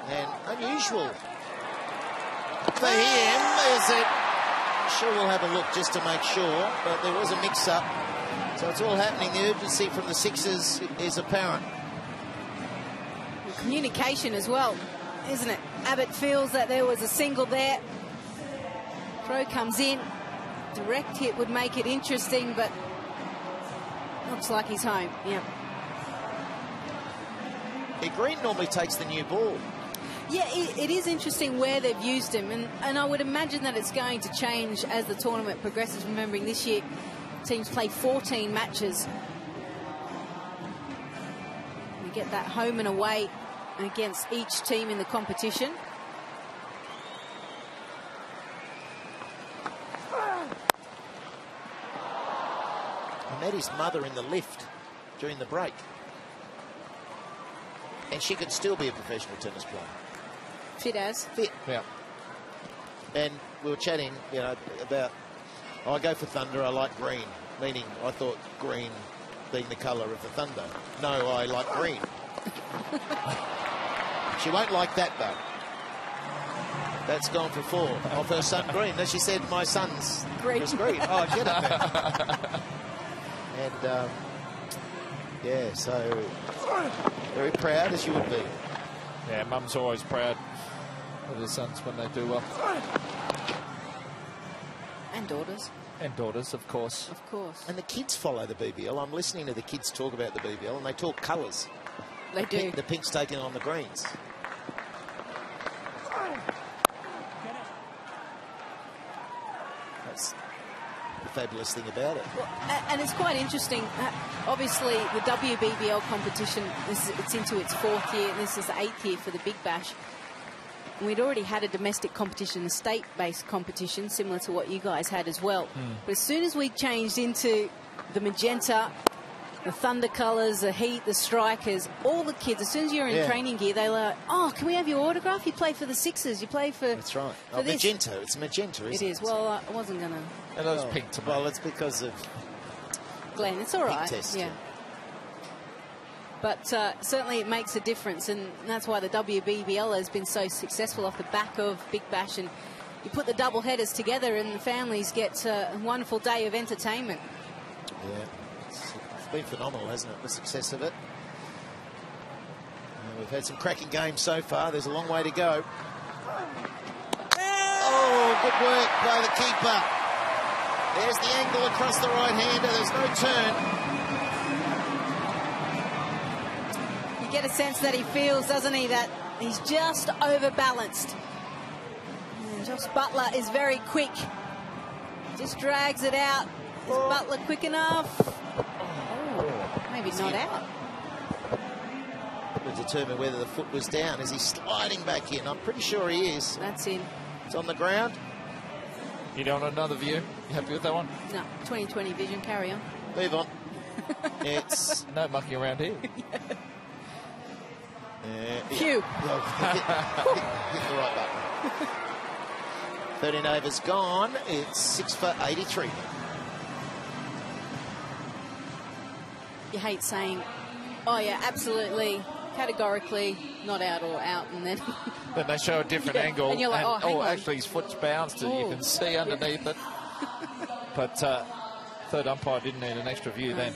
S21: And unusual for him, is it? Sure, we'll have a look just to make sure, but there was a mix-up. So it's all happening. The urgency from the Sixers is apparent.
S20: Communication as well, isn't it? Abbott feels that there was a single there. Throw comes in. Direct hit would make it interesting, but looks like he's home. Yeah.
S21: Green normally takes the new ball.
S20: Yeah, it is interesting where they've used him, and I would imagine that it's going to change as the tournament progresses. Remembering this year, teams play 14 matches. We get that home and away against each team in the competition.
S21: I met his mother in the lift during the break. And she could still be a professional tennis player.
S20: Fit as?
S21: Fit.
S1: Yeah.
S21: And we were chatting, you know, about, I go for Thunder, I like green. Meaning, I thought green being the colour of the Thunder. No, I like green. She won't like that, though. That's gone for 4. Of her son, green. Then she said, my son's green. Was green. Oh, I get it then. And, yeah, so very proud as you would be.
S1: Yeah, Mum's always proud of her sons when they do well.
S20: And daughters.
S1: And daughters, of course.
S20: Of course.
S21: And the kids follow the BBL. I'm listening to the kids talk about the BBL, and they talk colours.
S20: They do.
S21: The pink's taken on the greens. That's the fabulous thing about it.
S20: Well, and it's quite interesting. Obviously, the WBBL competition, it's into its 4th year, and this is the 8th year for the Big Bash. And we'd already had a domestic competition, a state-based competition, similar to what you guys had as well. But as soon as we changed into the magenta, the Thunder colours, the Heat, the Strikers, all the kids, as soon as you're in training gear, they were like, oh, can we have your autograph? You play for the Sixers, you play for...
S21: That's right.
S20: For this.
S21: Magenta, it's magenta, isn't it?
S20: It is. Well, I wasn't going to...
S1: And that was pink to me.
S21: Well, it's because of...
S20: Glenn, it's all right.
S21: Test,
S20: yeah. But certainly it makes a difference, and that's why the WBBL has been so successful off the back of Big Bash. And you put the double headers together and the families get a wonderful day of entertainment.
S21: Yeah, it's been phenomenal, hasn't it, the success of it? And we've had some cracking games so far. There's a long way to go. Oh, good work by the keeper. There's the angle across the right-hander. There's no turn.
S20: You get a sense that he feels, doesn't he, that he's just overbalanced. And Josh Butler is very quick. Just drags it out. Is Butler quick enough? Oh, maybe not out.
S21: We'll determine whether the foot was down. Is he sliding back in? I'm pretty sure he is.
S20: That's in.
S21: It's on the ground.
S1: You don't want another view? You happy with that one?
S20: No, 20/20 vision, carry on.
S21: Move on. It's...
S1: No mucking around here.
S20: Phew.
S21: Well, hit the right button. 13 overs gone. It's 6 for 83.
S20: You hate saying, oh yeah, absolutely, categorically, not out or out, and then...
S1: Then they show a different angle.
S20: And you're like, oh, hang on.
S1: Actually, his foot's bounced, and you can see underneath it. But third umpire didn't need an extra view then.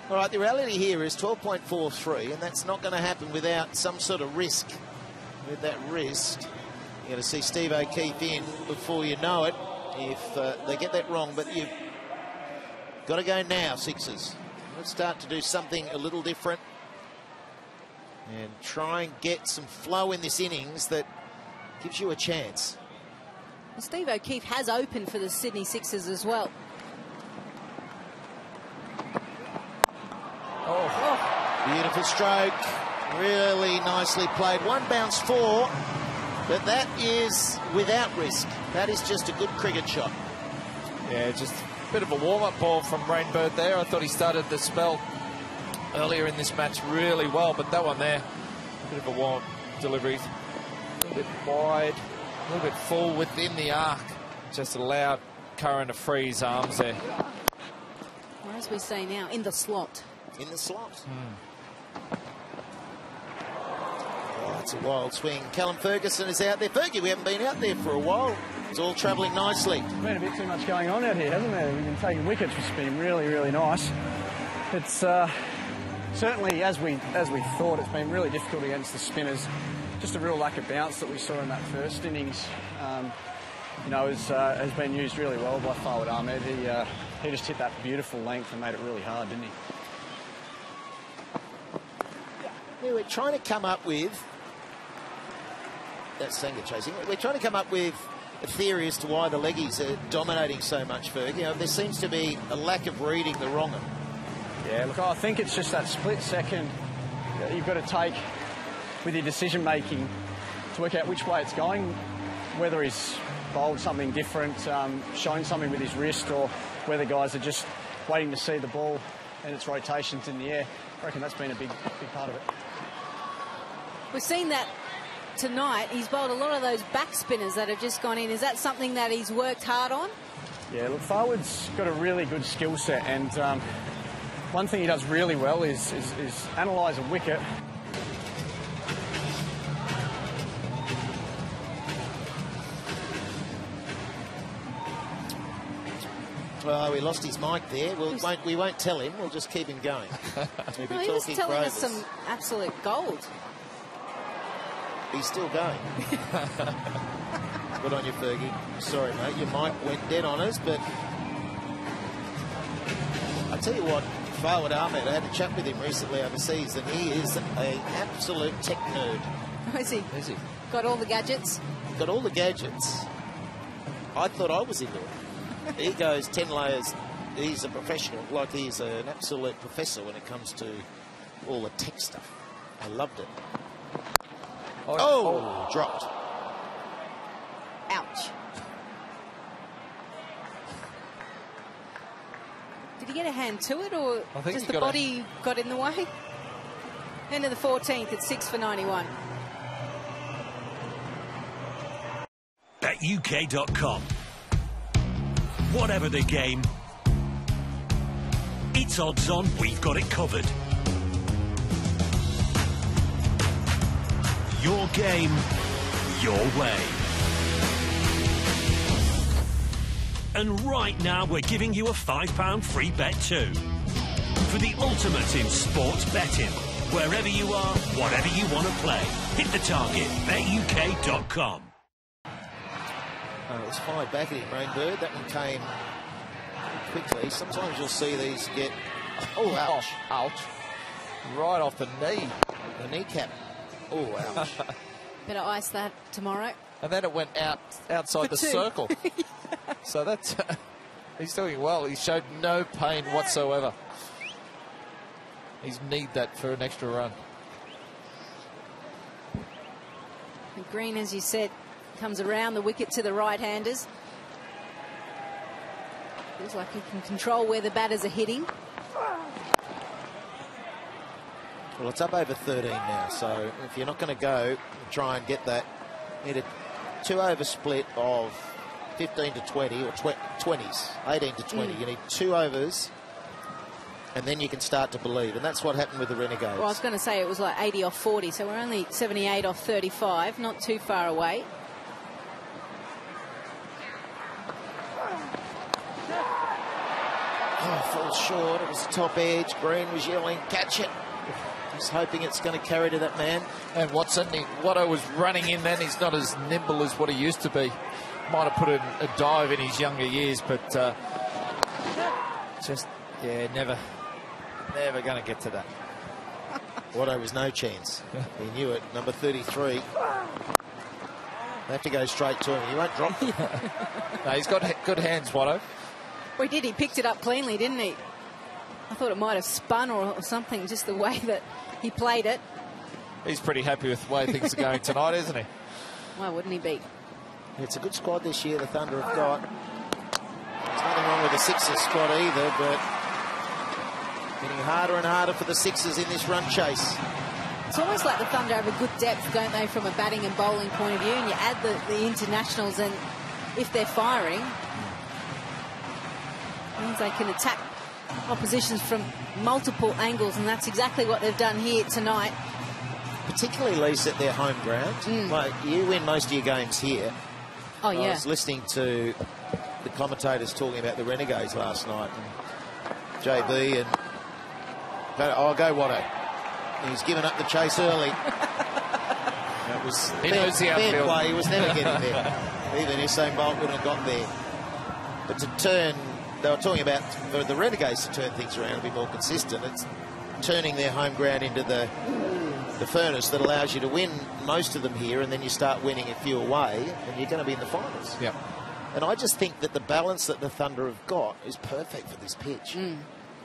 S21: All right, the reality here is 12.43, and that's not going to happen without some sort of risk. With that wrist, you're going to see Steve O'Keefe in before you know it, if they get that wrong. But you've got to go now, Sixers. Let's start to do something a little different and try and get some flow in this innings that gives you a chance.
S20: Well, Steve O'Keefe has opened for the Sydney Sixers as well.
S21: Oh, beautiful stroke. Really nicely played. One bounce 4, but that is without risk. That is just a good cricket shot.
S1: Yeah, just a bit of a warm-up ball from Rainbird there. I thought he started the spell earlier in this match really well, but that one there, a bit of a warm delivery. A little bit wide, a little bit full within the arc. Just allowed Curran to free his arms there.
S20: Or as we say now, in the slot.
S21: In the slot. Oh, it's a wild swing. Callum Ferguson is out there. Fergie, we haven't been out there for a while. It's all travelling nicely.
S8: There's been a bit too much going on out here, hasn't there? We've been taking wickets, which has been really, really nice. It's certainly, as we thought, it's been really difficult against the spinners. Just a real lack of bounce that we saw in that first innings. Has been used really well by Fawad Ahmed. He just hit that beautiful length and made it really hard, didn't he?
S21: Yeah, we're trying to come up with... That's Sanger chasing. We're trying to come up with a theory as to why the leggies are dominating so much, Ferg. There seems to be a lack of reading the wrong.
S8: Yeah, look, I think it's just that split second that you've got to take with your decision-making to work out which way it's going, whether he's bowled something different, shown something with his wrist, or whether guys are just waiting to see the ball and its rotations in the air. I reckon that's been a big part of it.
S20: We've seen that tonight. He's bowled a lot of those back spinners that have just gone in. Is that something that he's worked hard on?
S8: Yeah, look, Fawad's got a really good skill set, and one thing he does really well is analyse a wicket.
S21: Well, we lost his mic there. We won't tell him. We'll just keep him going. We'll be
S20: he was telling us
S21: phrases.
S20: some absolute gold.
S21: He's still going. Good on you, Fergie. Sorry, mate. Your mic went dead on us, but I tell you what, Fawad Ahmed, I had a chat with him recently overseas, and he is an absolute tech nerd.
S20: Oh, is he?
S21: Is he?
S20: Got all the gadgets?
S21: Got all the gadgets. I thought I was into it. He goes 10 layers. He's a professional, like he's an absolute professor when it comes to all the tech stuff. I loved it. Oh, dropped.
S20: Ouch. Did he get a hand to it, or just the body got in the way? End of the 14th at 6 for 91.
S3: BetUK.com. Whatever the game, it's odds on, we've got it covered. Your game, your way. And right now we're giving you a £5 free bet too. For the ultimate in sports betting. Wherever you are, whatever you want to play. Hit the target, BetUK.com.
S21: It was fired back at him, Rainbird. That one came quickly. Sometimes you'll see these get... Oh, ouch.
S1: Ouch. Right off the knee.
S21: The kneecap. Oh, ouch.
S20: Better ice that tomorrow.
S1: And then it went outside the circle. So that's... he's doing well. He showed no pain whatsoever. He's need that for an extra run.
S20: And Green, as you said, comes around the wicket to the right-handers. Feels like he can control where the batters are hitting.
S21: Well, it's up over 13 now, so if you're not going to go try and get that, you need a 2-over split of 15 to 20 or 20s, 18 to 20. You need 2 overs, and then you can start to believe, and that's what happened with the Renegades.
S20: Well, I was going to say it was like 80 off 40, so we're only 78 off 35, not too far away.
S21: Oh, falls short. It was the top edge. Green was yelling, catch it. He's hoping it's going to carry to that man.
S1: And Watto was running in then. He's not as nimble as what he used to be. Might have put in a dive in his younger years, but just, yeah, never going to get to that.
S21: Watto was no chance. He knew it. Number 33. They have to go straight to him. He won't drop them.
S1: No, he's got good hands, Watto.
S20: Well, he did. He picked it up cleanly, didn't he? I thought it might have spun or something, just the way that he played it.
S1: He's pretty happy with the way things are going tonight, isn't he?
S20: Why wouldn't he be?
S21: It's a good squad this year, the Thunder have got. There's nothing wrong with the Sixers squad either, but getting harder and harder for the Sixers in this run chase.
S20: It's almost like the Thunder have a good depth, don't they, from a batting and bowling point of view, and you add the internationals, and if they're firing, means they can attack oppositions from multiple angles, and that's exactly what they've done here tonight.
S21: Particularly, Lisa, at their home ground. Like, you win most of your games here.
S20: Oh, yeah.
S21: I was listening to the commentators talking about the Renegades last night. And JB and... Oh, go Watto. He's given up the chase early. That was
S1: he knows the outfield.
S21: Fair play. He was never getting there. Even Usain Bolt wouldn't have got there. But to turn... They were talking about for the Renegades to turn things around and be more consistent. It's turning their home ground into the furnace that allows you to win most of them here, and then you start winning a few away, and you're going to be in the finals.
S1: Yep. And
S21: I just think that the balance that the Thunder have got is perfect for this pitch.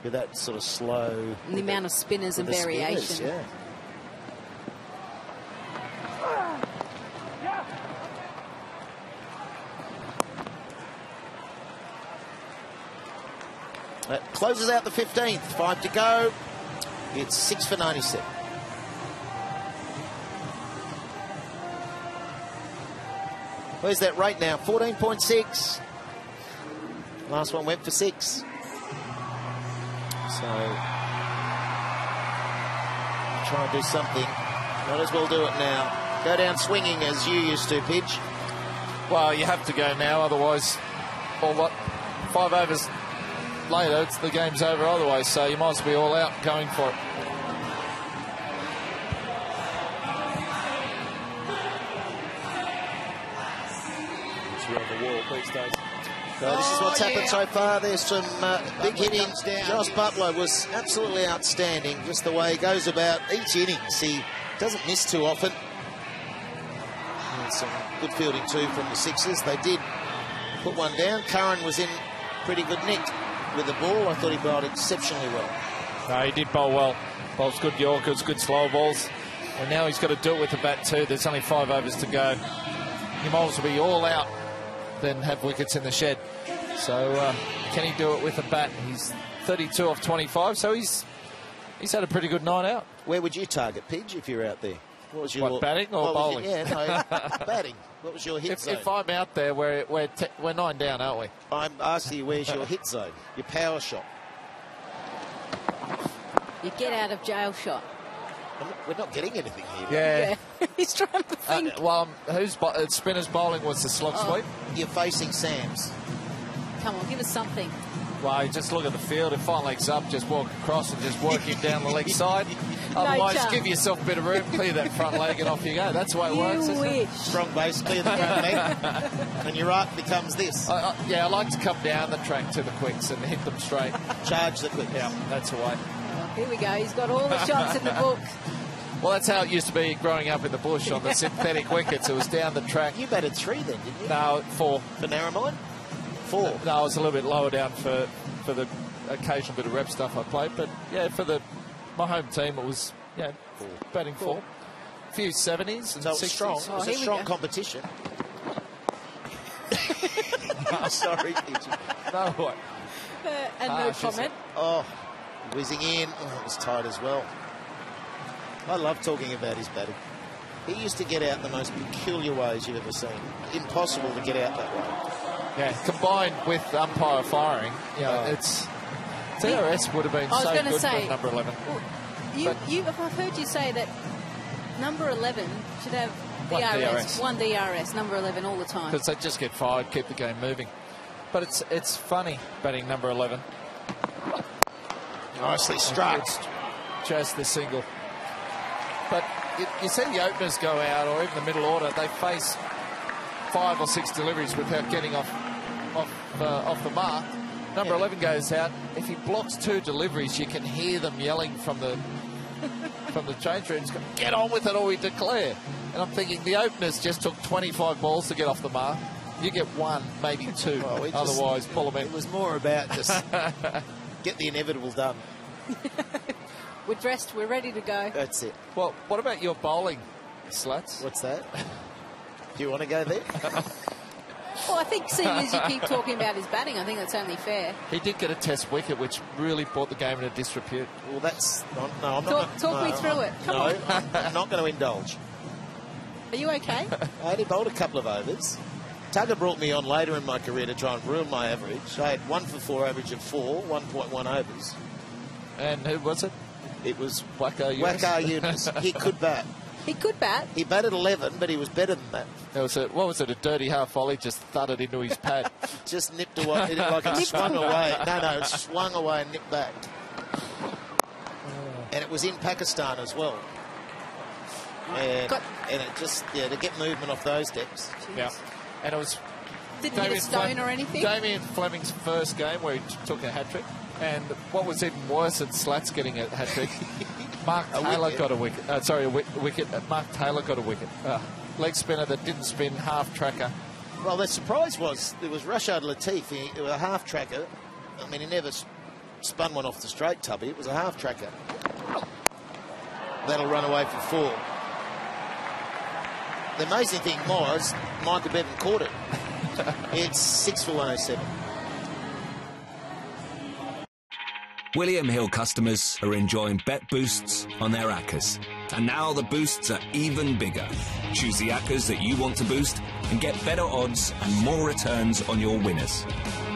S21: With that sort of slow...
S20: And the amount of spinners and variation.
S21: Spinners, yeah. That closes out the 15th. 5 to go. It's 6 for 97. Where's that rate now? 14.6. Last one went for 6. So, try and do something. Might as well do it now. Go down swinging as you used to, Pidge.
S1: Well, you have to go now, otherwise, well, what, 5 overs later, the game's over otherwise, so you might as well be all out going for it.
S21: You're on the wall these days. So this is what's happened so far. There's some big hitting. Josh Butler was absolutely outstanding, just the way he goes about each innings. He doesn't miss too often. And some good fielding too from the Sixers. They did put one down. Curran was in pretty good nick with the ball. I thought he bowled exceptionally well.
S1: No, he did bowl well. Bowls good Yorkers, good slow balls. And now he's got to do it with the bat too. There's only 5 overs to go. He might as well be all out, then have wickets in the shed. So can he do it with a bat? He's 32 off 25, so he's had a pretty good night out.
S21: Where would you target, Pidge, if you're out there? What was your
S1: batting or bowling?
S21: Batting. What was your hit zone?
S1: If I'm out there, we're 9 down, aren't we?
S21: I'm asking you, where's your hit zone? Your power shot?
S20: Your get out of jail shot.
S21: We're not getting anything here.
S1: Yeah.
S20: He's trying to think.
S1: Well, who's spinner's bowling was the slog sweep?
S21: You're facing Sam's.
S20: Come on, give us something.
S1: Well, you just look at the field. If fine leg's up, just walk across and just work him down the leg side. Otherwise, give yourself a bit of room, clear that front leg, and off you go. That's the way it works, isn't it?
S21: Strong base, clear the front leg, and your arc becomes this.
S1: I like to come down the track to the quicks and hit them straight.
S21: Charge the quicks.
S1: Yeah, that's the way.
S20: Here we go. He's got all the shots in the book.
S1: Well, that's how it used to be growing up in the bush on the synthetic wickets. It was down the track.
S21: You batted 3 then, didn't you?
S1: No, 4.
S21: For Narromine? 4.
S1: No, I was a little bit lower down for the occasional bit of rep stuff I played. But, yeah, for my home team, it was, batting 4. A few 70s and 60s.
S21: Strong. It was a strong competition. Sorry,
S1: no, what?
S20: And no comment.
S21: Oh, whizzing in. Oh, it was tight as well. I love talking about his batting. He used to get out the most peculiar ways you've ever seen. Impossible to get out that way.
S1: Yeah, combined with umpire firing, it's DRS would have been so good for number 11.
S20: Well, I've heard you say that number 11 should have one DRS, number 11 all the time.
S1: Because they just get fired, keep the game moving. But it's funny batting number 11.
S21: Nicely struck.
S1: Just the single. But you see the openers go out, or even the middle order, they face 5 or 6 deliveries without getting off the mark. Number 11 goes out. If he blocks 2 deliveries, you can hear them yelling from the change rooms, "Get on with it, or we declare." And I'm thinking the openers just took 25 balls to get off the mark. You get 1, maybe 2. Otherwise, pull them in.
S21: It was more about just get the inevitable done.
S20: We're dressed, we're ready to go.
S21: That's it.
S1: Well, what about your bowling, Slats?
S21: What's that? Do you want to go there?
S20: Well, I think seeing as you keep talking about his batting, I think that's only fair.
S1: He did get a test wicket, which really brought the game into disrepute.
S21: Well, that's... No, I'm
S20: not... Talk me through it. Come on.
S21: I'm not going to indulge.
S20: Are you okay?
S21: I only bowled a couple of overs. Tugger brought me on later in my career to try and ruin my average. I had 1 for 4 average of 4, 1.1 overs.
S1: And who was it?
S21: It was
S1: Waqar Younis.
S21: He could bat.
S20: He could bat.
S21: He batted 11, but he was better than that.
S1: There was a dirty half volley, just thudded into his pad.
S21: Just nipped away, like it swung away. No, it swung away and nipped back. And it was in Pakistan as well. And it just, to get movement off those decks.
S1: Yeah. And it was...
S20: Didn't hit a stone or anything?
S1: Damien Fleming's first game where he took a hat-trick. And what was even worse than Slats getting a hat-trick, Mark Taylor got a wicket. A wicket. Mark Taylor got a wicket. Leg spinner that didn't spin, half-tracker.
S21: Well, the surprise was there was Rashad Latif, it was a half-tracker. I mean, he never spun one off the straight tubby. It was a half-tracker. That'll run away for 4. The amazing thing was Michael Bevan caught it. It's 6 for 107.
S15: William Hill customers are enjoying bet boosts on their ACCAs. And now the boosts are even bigger. Choose the ACCAs that you want to boost and get better odds and more returns on your winners.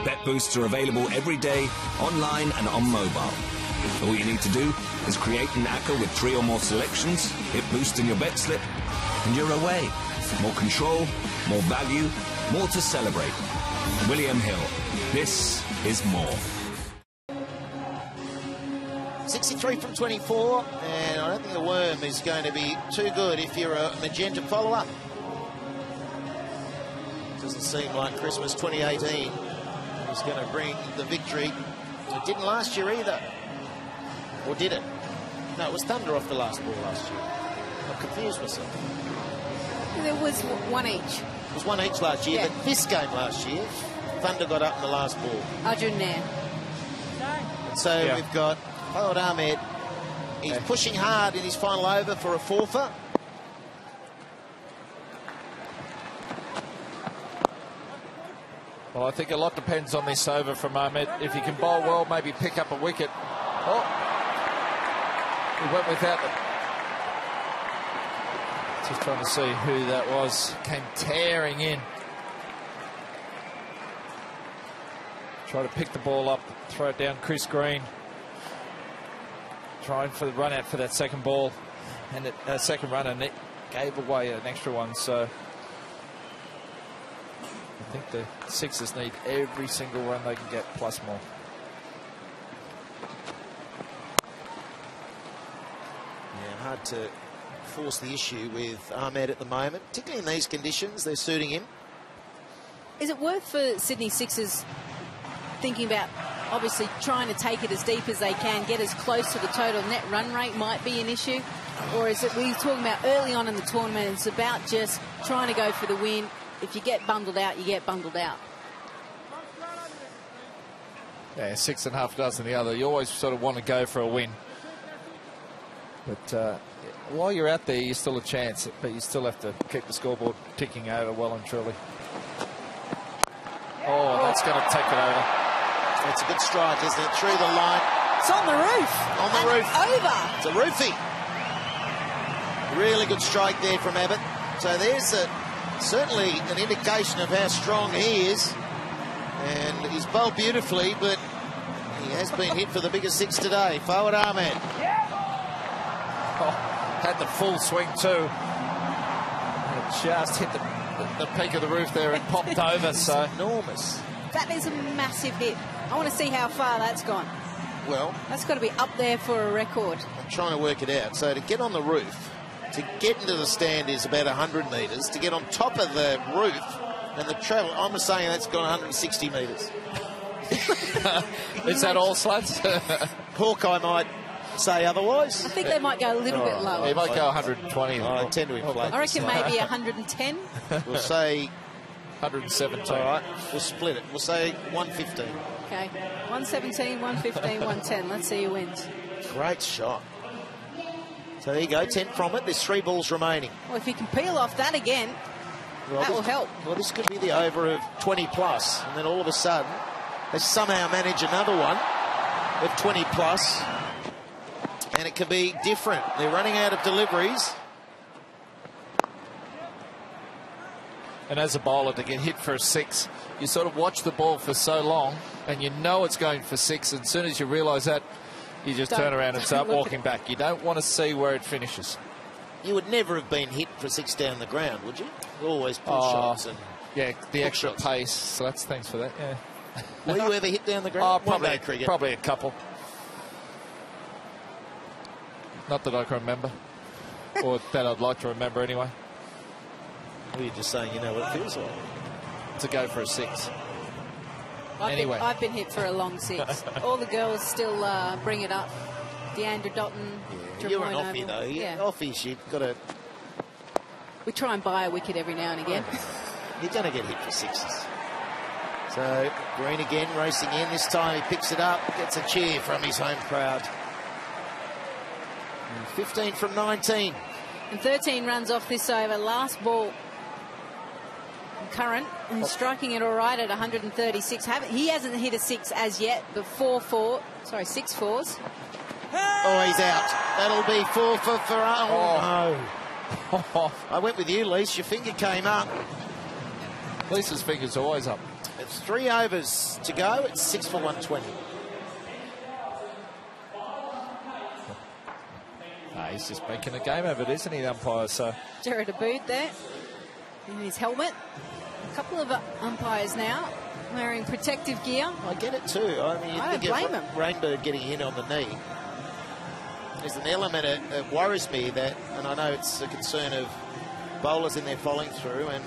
S15: Bet boosts are available every day, online and on mobile. All you need to do is create an ACCA with 3 or more selections, hit boost in your bet slip, and you're away. More control, more value, more to celebrate. William Hill. This is more.
S21: 63 from 24, and I don't think the worm is going to be too good if you're a magenta follower. Doesn't seem like Christmas 2018 is going to bring the victory. It didn't last year either. Or did it? No, it was Thunder off the last ball last year. I confused myself.
S20: There was 1 each.
S21: It was 1 each last year, but this game last year, Thunder got up in the last ball.
S20: Arjun Nair.
S21: And so we've got Fawad Ahmed. He's pushing hard in his final over for a 4-fer.
S1: Well, I think a lot depends on this over from Ahmed. If he can bowl well, maybe pick up a wicket. Oh, he went without it. Just trying to see who that was. Came tearing in. Try to pick the ball up, throw it down. Chris Green trying for the run out for that second ball, and second run, and it gave away an extra one. So I think the Sixers need every single run they can get, plus more.
S21: Yeah, hard to force the issue with Ahmed at the moment, particularly in these conditions. They're suiting him.
S20: Is it worth for Sydney Sixers thinking about obviously trying to take it as deep as they can, get as close to the total net run rate might be an issue? Or is it, we were talking about early on in the tournament, it's about just trying to go for the win. If you get bundled out, you get bundled out.
S1: Yeah, 6.5 dozen the other. You always sort of want to go for a win. But while you're out there, you're still a chance, but you still have to keep the scoreboard ticking over well and truly. Oh, that's going to take it over.
S21: It's a good strike, isn't it? Through the line.
S20: It's on the roof.
S21: On the roof.
S20: Over.
S21: It's a roofie. Really good strike there from Abbott. So there's certainly an indication of how strong he is. And he's bowled beautifully, but he has been hit for the biggest 6 today. Fawad Ahmed.
S1: Oh, had the full swing too. It just hit the peak of the roof there and popped over. So
S21: enormous.
S20: That is a massive hit. I want to see how far that's gone.
S21: Well,
S20: that's got to be up there for a record.
S21: I'm trying to work it out. So to get on the roof, to get into the stand is about 100 metres. To get on top of the roof and the travel, I'm saying that's gone 160 metres.
S1: Is that all, Sluts?
S21: Hawkeye might say otherwise.
S20: I think they might go a little bit lower.
S1: He might go 120.
S21: I tend to inflate.
S20: I reckon maybe 110.
S21: We'll say
S1: 117.
S21: All right, we'll split it. We'll say 115.
S20: Okay, 117, 115, 110. Let's see who wins.
S21: Great shot. So there you go, 10 from it. There's 3 balls remaining.
S20: Well, if he can peel off that again, that will help.
S21: Well, this could be the over of 20 plus, and then all of a sudden they somehow manage another one of 20 plus, and it could be different. They're running out of deliveries.
S1: And as a bowler, to get hit for a 6, you sort of watch the ball for so long, and you know it's going for 6. And as soon as you realise that, you just turn around and start walking back. You don't want to see where it finishes.
S21: You would never have been hit for 6 down the ground, would you? Always pull shots and
S1: yeah, the extra pace. So that's thanks for that. Yeah.
S21: Were you ever hit down the ground?
S1: Probably a couple. Not that I can remember, or that I'd like to remember anyway.
S21: Well, you're just saying you know what it feels like
S1: to go for a 6.
S20: I've been hit for a long 6. All the girls still bring it up. Deandra Dotton.
S21: Yeah, you're an offie though. Yeah. Offies, you've got to.
S20: We try and buy a wicket every now and again.
S21: You're going to get hit for 6s. So Green again racing in. This time he picks it up, gets a cheer from his home crowd. And 15 from 19.
S20: And 13 runs off this over. Last ball. Curran, who's striking it all right at 136. He hasn't hit a 6 as yet, but 6 fours.
S21: Oh, he's out. That'll be 4 for Farrar. Oh, no. I went with you, Lise. Your finger came up.
S1: Lisa's finger's always up.
S21: It's 3 overs to go. It's 6 for 120.
S1: He's just making a game of it, isn't he, the umpire? So
S20: Jared Abood there in his helmet. A couple of umpires now wearing protective gear.
S21: I get it too. I mean,
S20: I don't blame him.
S21: Rainbow getting in on the knee. There's an element that worries me that, and I know it's a concern of bowlers in there following through, and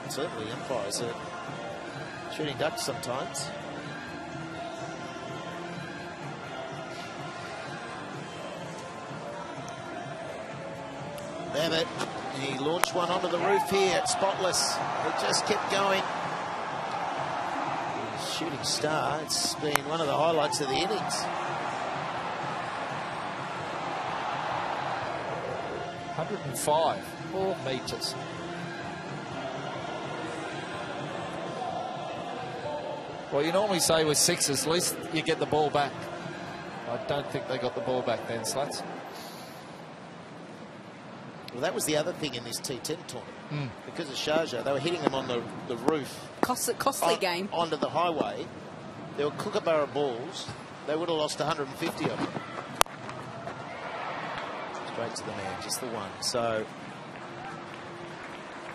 S21: certainly umpires are shooting ducks sometimes. Babbitt, he launched one onto the roof here, spotless. It just kept going. Shooting star, it's been one of the highlights of the innings.
S1: .105 metres. Well, you normally say with 6s, at least you get the ball back. I don't think they got the ball back then, Sluts.
S21: Well, that was the other thing in this T10 tournament. Because of Sharjah, they were hitting them on the roof.
S20: Costly game.
S21: Onto the highway. There were Kookaburra balls. They would have lost 150 of them. Straight to the man, just the one. So,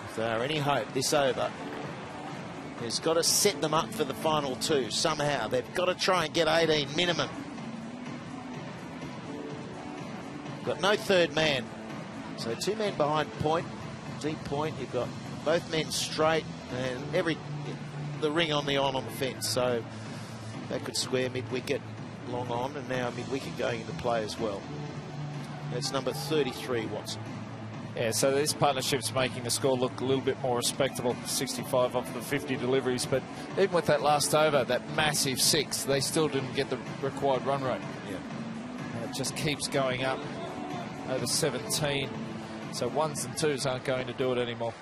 S21: if there are any hope, this over has got to set them up for the final 2 somehow. They've got to try and get 18 minimum. Got no third man. So 2 men behind point, deep point. You've got both men straight and the ring on the fence. So that could square mid-wicket long on, and now mid-wicket going into play as well. That's number 33, Watson.
S1: Yeah, so this partnership's making the score look a little bit more respectable. 65 off the 50 deliveries, but even with that last over, that massive 6, they still didn't get the required run rate.
S21: Yeah.
S1: And it just keeps going up over 17. So 1s and 2s aren't going to do it anymore.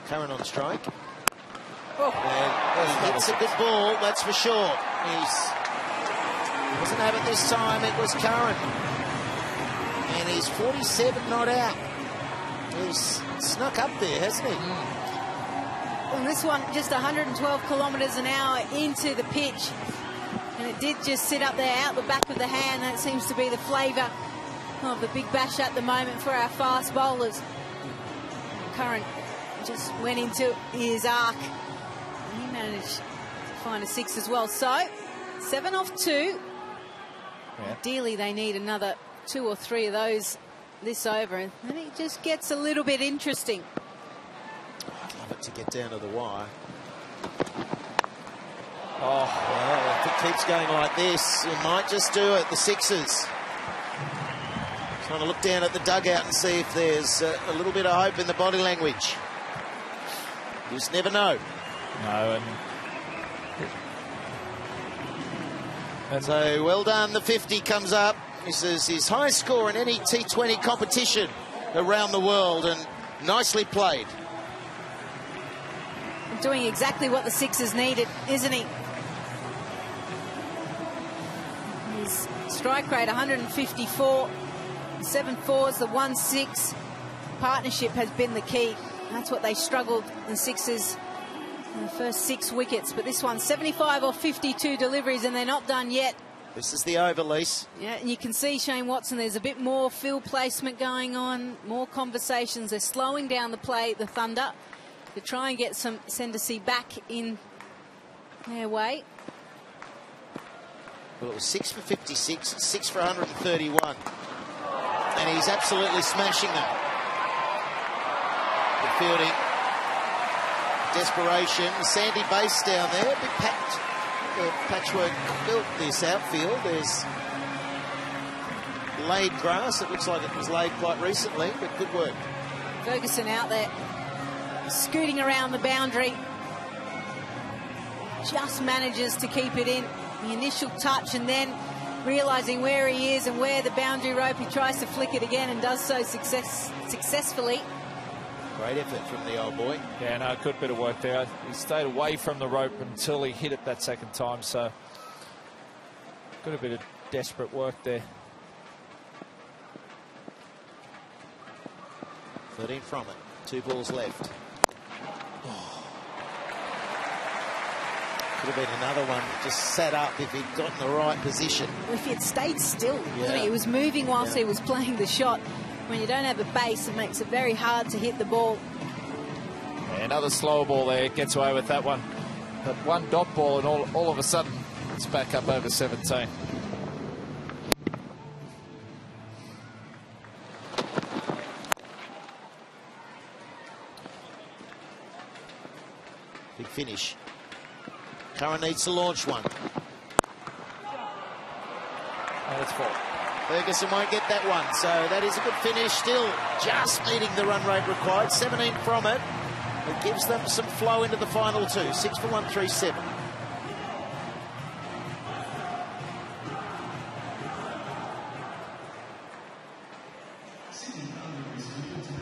S21: Curran on strike. And he hits a good ball, that's for sure. He wasn't Abbott this time, it was Curran. And he's 47 not out. He's snuck up there, hasn't he?
S20: And this one just 112 kilometres an hour into the pitch. And it did just sit up there out the back of the hand. That seems to be the flavour of the Big Bash at the moment for our fast bowlers. Curran just went into his arc. And he managed to find a 6 as well. So, 7 off 2. Yeah. Ideally, they need another 2 or 3 of those this over, and then it just gets a little bit interesting.
S21: I'd love it to get down to the wire. Oh, well, if it keeps going like this, it might just do it, the 6s. Trying to look down at the dugout and see if there's a little bit of hope in the body language. You just never know.
S1: No,
S21: and so, well done, the 50 comes up. This is his highest score in any T20 competition around the world, and nicely played.
S20: Doing exactly what the 6s needed, isn't he? His strike rate 154, 7 4s, the 1-6. Partnership has been the key. That's what they struggled, the 6s, in the first 6 wickets. But this one, 75 or 52 deliveries, and they're not done yet.
S21: This is the over, Lise.
S20: Yeah, and you can see Shane Watson, there's a bit more field placement going on, more conversations. They're slowing down the play, the Thunder, to try and get some Sendersi back in their way.
S21: Well, it was 6 for 56, 6 for 131. And he's absolutely smashing them. The fielding. Desperation. Sandy base down there. Big patchwork built this outfield. There's laid grass. It looks like it was laid quite recently, but good work.
S20: Ferguson out there, scooting around the boundary. Just manages to keep it in. The initial touch, and then realising where he is and where the boundary rope, he tries to flick it again and does so successfully.
S21: Great effort from the old boy.
S1: Yeah, no, good bit of work there. He stayed away from the rope until he hit it that second time, so good a bit of desperate work there.
S21: 13 from it. 2 balls left. Could have been another one just sat up if he'd got in the right position.
S20: If he'd stayed still,
S21: yeah.
S20: He was moving whilst he was playing the shot. When you don't have a base, it makes it very hard to hit the ball.
S1: Yeah, another slower ball there, gets away with that one. But one dot ball, and all of a sudden, it's back up over 17.
S21: Big finish. Curran needs to launch one.
S1: And it's 4.
S21: Ferguson won't get that one, so that is a good finish. Still just meeting the run rate required. 17 from it. It gives them some flow into the final 2. 6 for 137.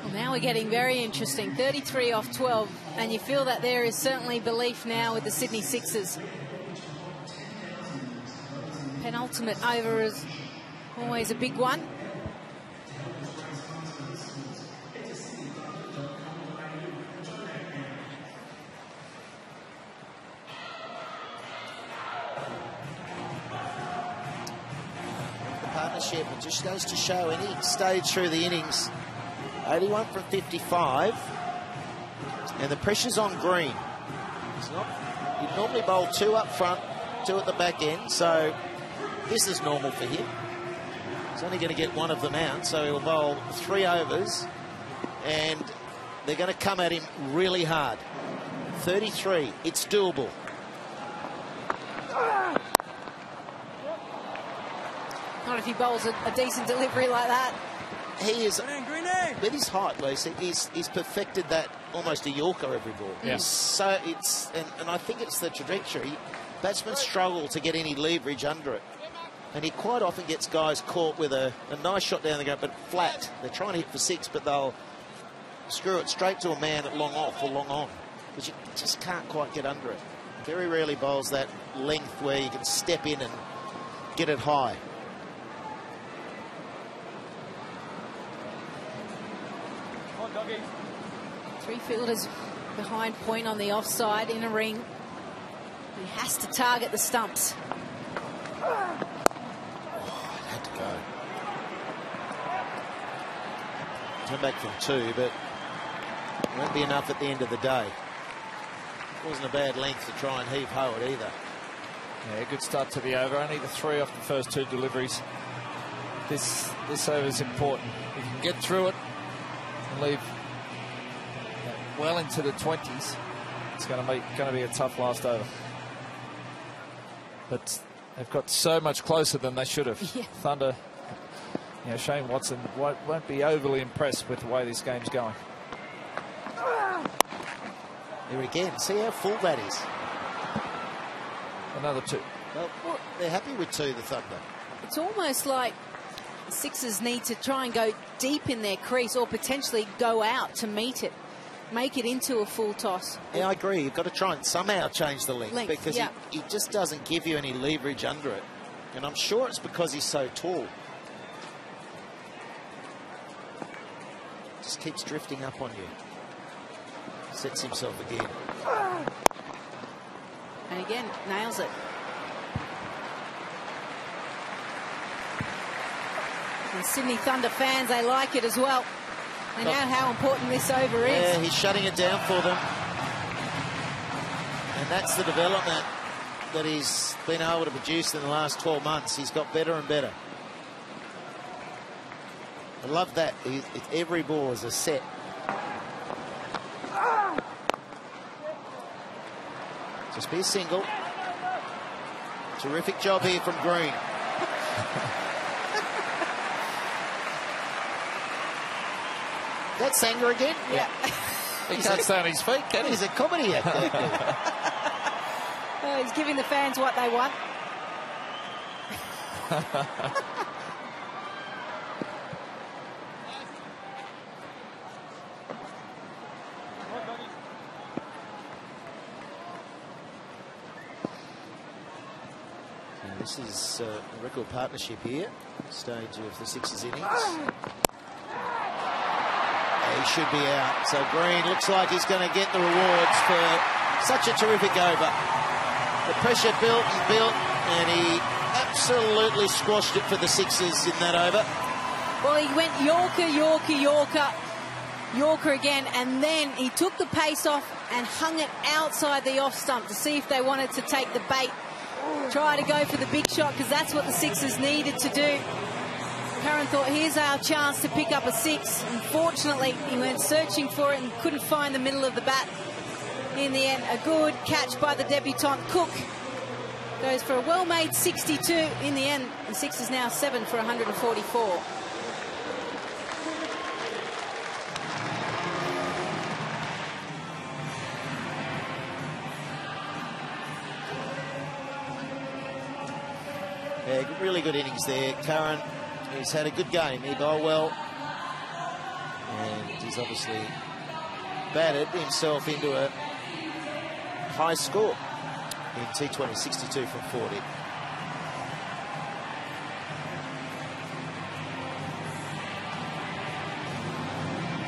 S20: Well, now we're getting very interesting. 33 off 12, and you feel that there is certainly belief now with the Sydney Sixers. Penultimate over is always a big one.
S21: The partnership, it just goes to show any stage through the innings. 81 from 55. And the pressure's on Green. It's not, you'd normally bowl 2 up front, 2 at the back end, so this is normal for him. He's only going to get 1 of them out, so he'll bowl 3 overs, and they're going to come at him really hard. 33, it's doable.
S20: Not if he bowls a decent delivery like that.
S21: He is, with his height, Lisa, he's perfected that almost a Yorker every ball.
S1: Yeah.
S21: So it's, and I think it's the trajectory. Batsmen struggle to get any leverage under it. And he quite often gets guys caught with a nice shot down the ground, but flat. They're trying to hit for 6, but they'll screw it straight to a man at long off or long on, because you just can't quite get under it. Very rarely bowls that length where you can step in and get it high.
S20: Three fielders behind point on the offside in a ring. He has to target the stumps.
S21: Had to go. Turn back from 2, but it won't be enough at the end of the day. It wasn't a bad length to try and heave ho it either.
S1: Yeah, good start to the over. Only the 3 off the first 2 deliveries. This over is important. If you can get through it and leave well into the 20s, it's going to be a tough last over. But they've got so much closer than they should have.
S20: Yeah.
S1: Thunder, Shane Watson won't be overly impressed with the way this game's going.
S21: Here again, see how full that is.
S1: Another 2.
S21: Well, they're happy with 2, the Thunder.
S20: It's almost like the Sixers need to try and go deep in their crease, or potentially go out to meet it, make it into a full toss.
S21: Yeah, I agree. You've got to try and somehow change the length because
S20: yeah.
S21: he just doesn't give you any leverage under it. And I'm sure it's because he's so tall. Just keeps drifting up on you. Sets himself again.
S20: And again, nails it. And Sydney Thunder fans, they like it as well. They know how important this over is.
S21: Yeah, he's shutting it down for them. And that's the development that he's been able to produce in the last 12 months. He's got better and better. I love that. Every ball is a set. Just be a single. Terrific job here from Green. That's Sanger again?
S1: Yeah. He can't stay on his feet, can he?
S21: He's a comedy actor.
S20: Oh, he's giving the fans what they want.
S21: This is a record partnership here, stage of the Sixers innings. He should be out. So Green looks like he's going to get the rewards for such a terrific over. The pressure built and built, and he absolutely squashed it for the Sixers in that over.
S20: Well, he went Yorker, Yorker, Yorker, Yorker again, and then he took the pace off and hung it outside the off stump to see if they wanted to take the bait. Try to go for the big shot, because that's what the Sixers needed to do. Curran thought, here's our chance to pick up a 6. Unfortunately, he went searching for it and couldn't find the middle of the bat. In the end, a good catch by the debutant Cook. Goes for a well-made 62 in the end. The Sixers now 7 for 144.
S21: Yeah, really good innings there. Curran, he's had a good game. He bowled well. And he's obviously batted himself into a high score in T20, 62 from 40.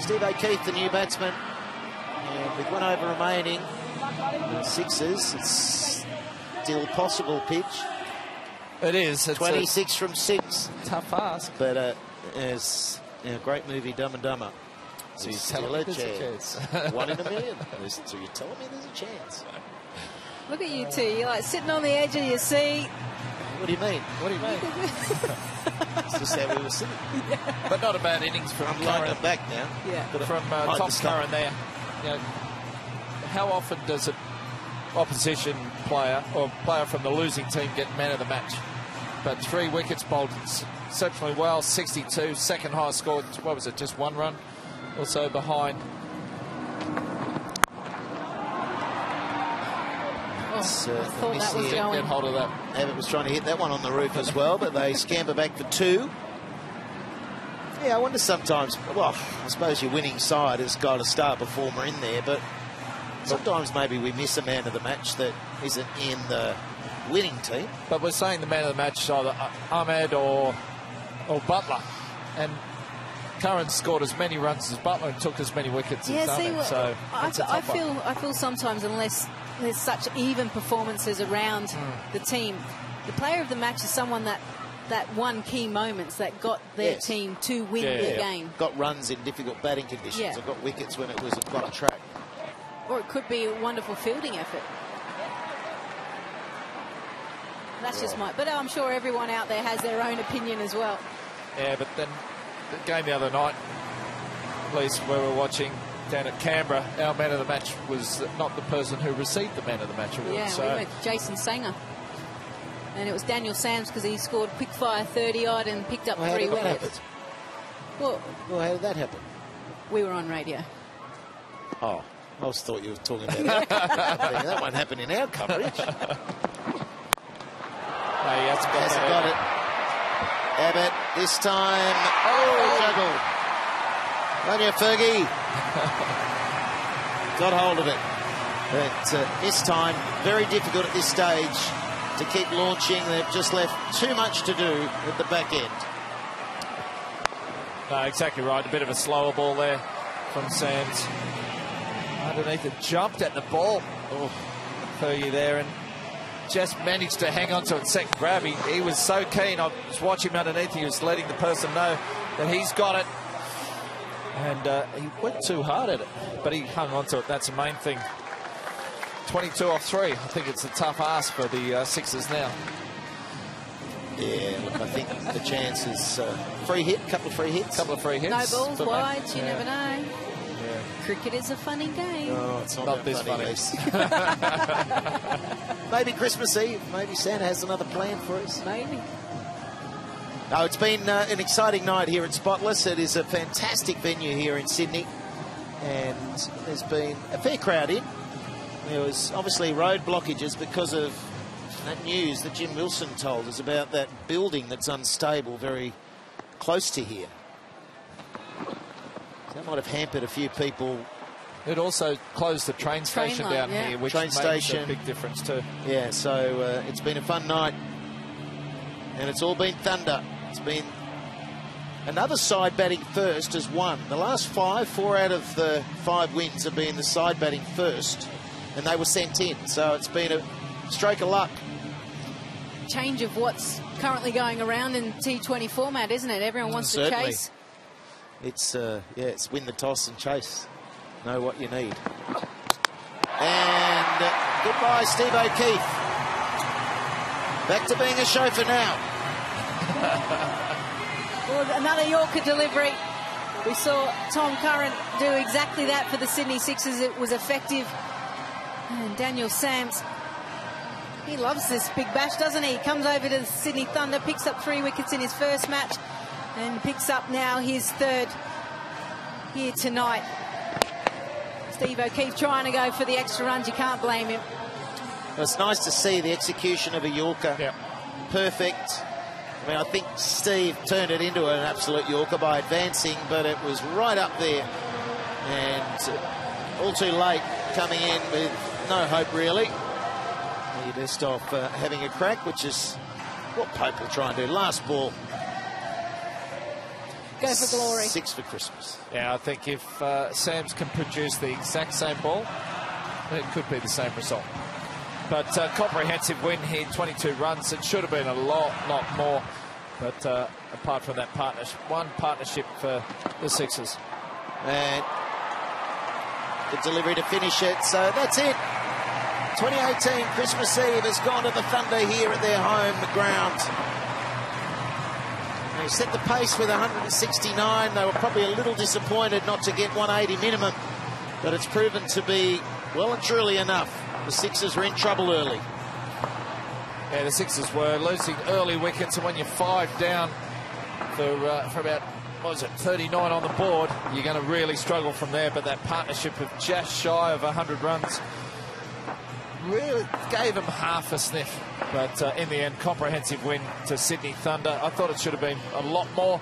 S21: Steve O'Keefe, the new batsman. And with 1 over remaining, the Sixers, it's still possible pitch.
S1: It is. It's
S21: 26 from 6.
S1: Tough ask.
S21: But it's a great movie, Dumb and Dumber.
S1: So
S21: There's still a chance. 1 in a million. So you're telling me there's a chance.
S20: Look at you two. You're like sitting on the edge of your seat.
S21: What do you mean? What do you mean? It's just how we were sitting.
S1: Yeah. But not a bad innings from
S21: Curran. Back now.
S20: Yeah.
S1: From Tom Curran there. You know, how often does an opposition player or player from the losing team get man of the match? But 3 wickets bowled exceptionally well. 62, second highest score. What was it? Just 1 run. Also behind.
S20: I thought that was going.
S1: Get hold of that.
S21: Abbott was trying to hit that one on the roof as well, but they scamper back for 2. Yeah, I wonder sometimes, well, I suppose your winning side has got a star performer in there, but sometimes maybe we miss a man of the match that isn't in the winning team.
S1: But we're saying the man of the match is either Ahmed or Butler. And Curran scored as many runs as Butler and took as many wickets as Ahmed. So
S20: I feel sometimes, unless there's such even performances around the team, the player of the match is someone that won key moments, that got their team to win the game.
S21: Got runs in difficult batting conditions, or got wickets when it was a flat track.
S20: Or it could be a wonderful fielding effort. That's just but I'm sure everyone out there has their own opinion as well.
S1: Yeah, but then the game the other night, at least where we're watching down at Canberra, our man of the match was not the person who received the man of the match award.
S20: Yeah, we went Jason Sanger. And it was Daniel Sams, because he scored quick-fire 30-odd and picked up 3 wickets.
S21: Well, how did that happen?
S20: We were on radio.
S21: Oh, I was thought you were talking about that. That won't happen in our coverage.
S1: No, he hasn't got
S21: it. Abbott, this time. Juggle. On you, Fergie. Got hold of it. But this time, very difficult at this stage to keep launching. They've just left too much to do at the back end.
S1: No, exactly right. A bit of a slower ball there from Sands. Underneath it, jumped at the ball. Oh, Fergie there, and just managed to hang on to it second grab. He was so keen. I was watching him underneath. He was letting the person know that he's got it. And he went too hard at it, but he hung on to it. That's the main thing. 22 off 3. I think it's a tough ask for the Sixers now.
S21: Yeah, look, I think the chances... free hit, couple of free hits.
S1: Couple of free hits.
S20: No balls, wides, you never know. Yeah. Cricket is a funny game.
S21: Oh, it's not this funny. Maybe Christmas Eve. Maybe Santa has another plan for us.
S20: Maybe.
S21: No, it's been an exciting night here at Spotless. It is a fantastic venue here in Sydney. And there's been a fair crowd in. There was obviously road blockages because of that news that Jim Wilson told us about that building that's unstable very close to here. That might have hampered a few people.
S1: It also closed the train station down here, which makes a big difference too.
S21: Yeah, so it's been a fun night. And it's all been thunder. It's been another side batting first has won. The last 4 out of the 5 wins have been the side batting first, and they were sent in. So it's been a stroke of luck.
S20: Change of what's currently going around in T20 format, isn't it? Everyone wants to chase.
S21: It's it's win the toss and chase. Know what you need. And goodbye, Steve O'Keefe. Back to being a chauffeur now.
S20: Well, another Yorker delivery. We saw Tom Curran do exactly that for the Sydney Sixers. It was effective. And Daniel Sams, he loves this Big Bash, doesn't he? He comes over to the Sydney Thunder, picks up 3 wickets in his first match, and picks up now his 3rd here tonight. Steve O'Keefe trying to go for the extra runs. You can't blame him.
S21: Well, it's nice to see the execution of a Yorker.
S1: Yep.
S21: Perfect. I mean, I think Steve turned it into an absolute Yorker by advancing, but it was right up there. And all too late, coming in with no hope, really. He just off having a crack, which is what Pope will try and do. Last ball.
S20: Go for glory.
S21: 6 for Christmas.
S1: Yeah, I think if Sams can produce the exact same ball, it could be the same result. But comprehensive win here, 22 runs. It should have been a lot more. But apart from that partnership for the Sixers.
S21: And the delivery to finish it. So that's it. 2018 Christmas Eve has gone to the Thunder here at their home ground. They set the pace with 169. They were probably a little disappointed not to get 180 minimum, but it's proven to be well and truly enough. The Sixers were in trouble early.
S1: Yeah, the Sixers were losing early wickets, and when you're 5 down for about, 39 on the board, you're going to really struggle from there. But that partnership of just shy of 100 runs really gave them half a sniff. But in the end, comprehensive win to Sydney Thunder. I thought it should have been a lot more.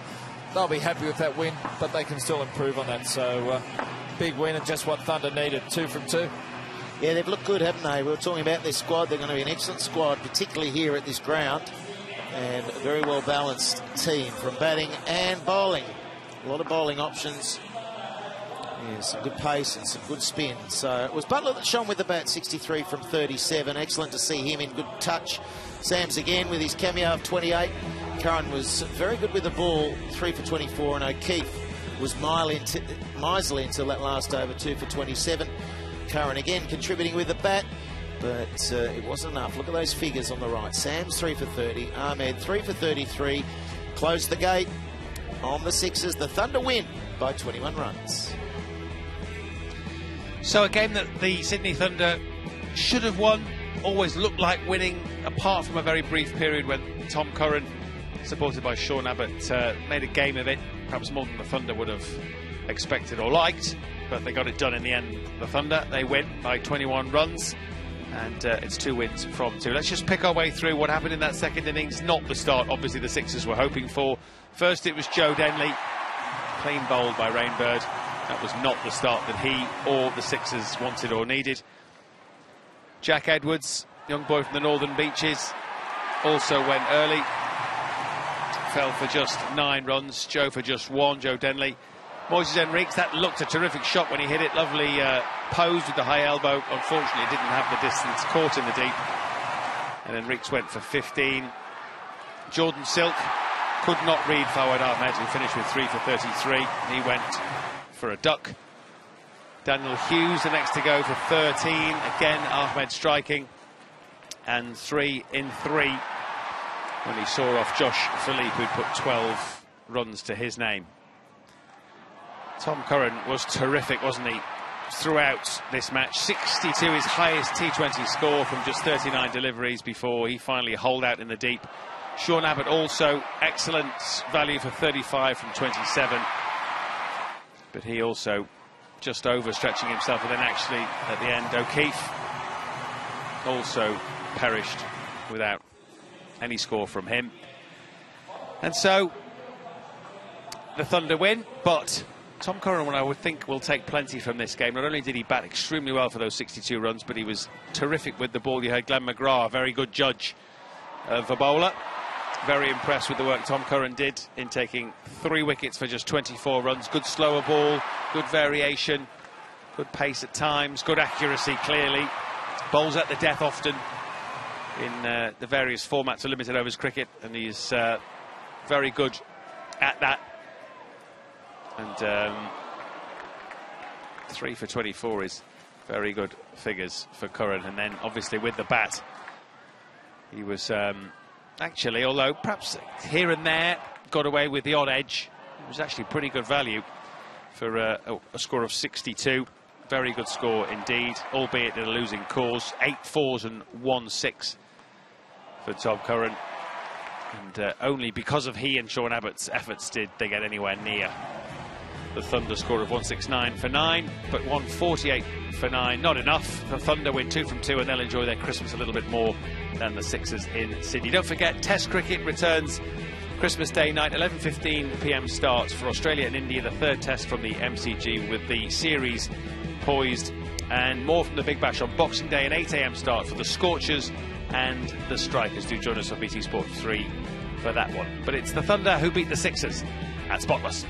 S1: They'll be happy with that win, but they can still improve on that. So big win and just what Thunder needed. 2 from 2.
S21: Yeah, they've looked good, haven't they? We were talking about their squad. They're going to be an excellent squad, particularly here at this ground. And a very well-balanced team from batting and bowling. A lot of bowling options. Yeah, some good pace and some good spin. So it was Butler that shone with the bat, 63 from 37. Excellent to see him in good touch. Sams again with his cameo of 28. Curran was very good with the ball, 3 for 24. And O'Keefe was miserly until that last over, 2 for 27. Curran again contributing with the bat, but it wasn't enough. Look at those figures on the right. Sams 3 for 30, Ahmed 3 for 33. Closed the gate on the Sixers. The Thunder win by 21 runs.
S14: So a game that the Sydney Thunder should have won, always looked like winning, apart from a very brief period when Tom Curran, supported by Sean Abbott, made a game of it, perhaps more than the Thunder would have expected or liked. But they got it done in the end. The Thunder, they win by 21 runs, and it's 2 wins from 2. Let's just pick our way through what happened in that second innings. Not the start, obviously, the Sixers were hoping for. First, it was Joe Denley, clean bowled by Rainbird. That was not the start that he or the Sixers wanted or needed. Jack Edwards, young boy from the Northern Beaches, also went early. Fell for just 9 runs. Joe for just 1, Joe Denley. Moises Henriques, that looked a terrific shot when he hit it. Lovely pose with the high elbow. Unfortunately, it didn't have the distance. Caught in the deep. And then Reeks went for 15. Jordan Silk could not read Fawad Ahmed, who finished with 3 for 33. He went for a duck. Daniel Hughes the next to go for 13. Again, Ahmed striking. And 3 in 3 when he saw off Josh Philippe, who'd put 12 runs to his name. Tom Curran was terrific, wasn't he, throughout this match. 62, his highest T20 score from just 39 deliveries before he finally holed out in the deep. Sean Abbott also excellent value for 35 from 27. But he also just overstretching himself, and then actually at the end O'Keefe also perished without any score from him. And so the Thunder win, but Tom Curran, I would think, will take plenty from this game. Not only did he bat extremely well for those 62 runs, but he was terrific with the ball. You heard Glenn McGrath, a very good judge of a bowler. Very impressed with the work Tom Curran did in taking 3 wickets for just 24 runs. Good slower ball, good variation, good pace at times, good accuracy clearly. Bowls at the death often in the various formats of limited overs cricket, and he's very good at that. And 3 for 24 is very good figures for Curran. And then obviously with the bat, he was actually, although perhaps here and there got away with the odd edge, it was actually pretty good value for a score of 62. Very good score indeed, albeit in a losing cause. 8 4s and 1 6 for Tom Curran. And only because of he and Sean Abbott's efforts did they get anywhere near the Thunder score of 169 for 9, but 148 for 9. Not enough. The Thunder win 2 from 2, and they'll enjoy their Christmas a little bit more than the Sixers in Sydney. Don't forget, Test cricket returns Christmas Day night, 11:15 p.m. starts for Australia and India, the 3rd Test from the MCG, with the series poised. And more from the Big Bash on Boxing Day, an 8 a.m. start for the Scorchers and the Strikers. Do join us on BT Sport 3 for that one. But it's the Thunder who beat the Sixers at Spotless.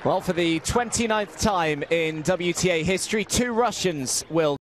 S9: Well, for the 29th time in WTA history, 2 Russians will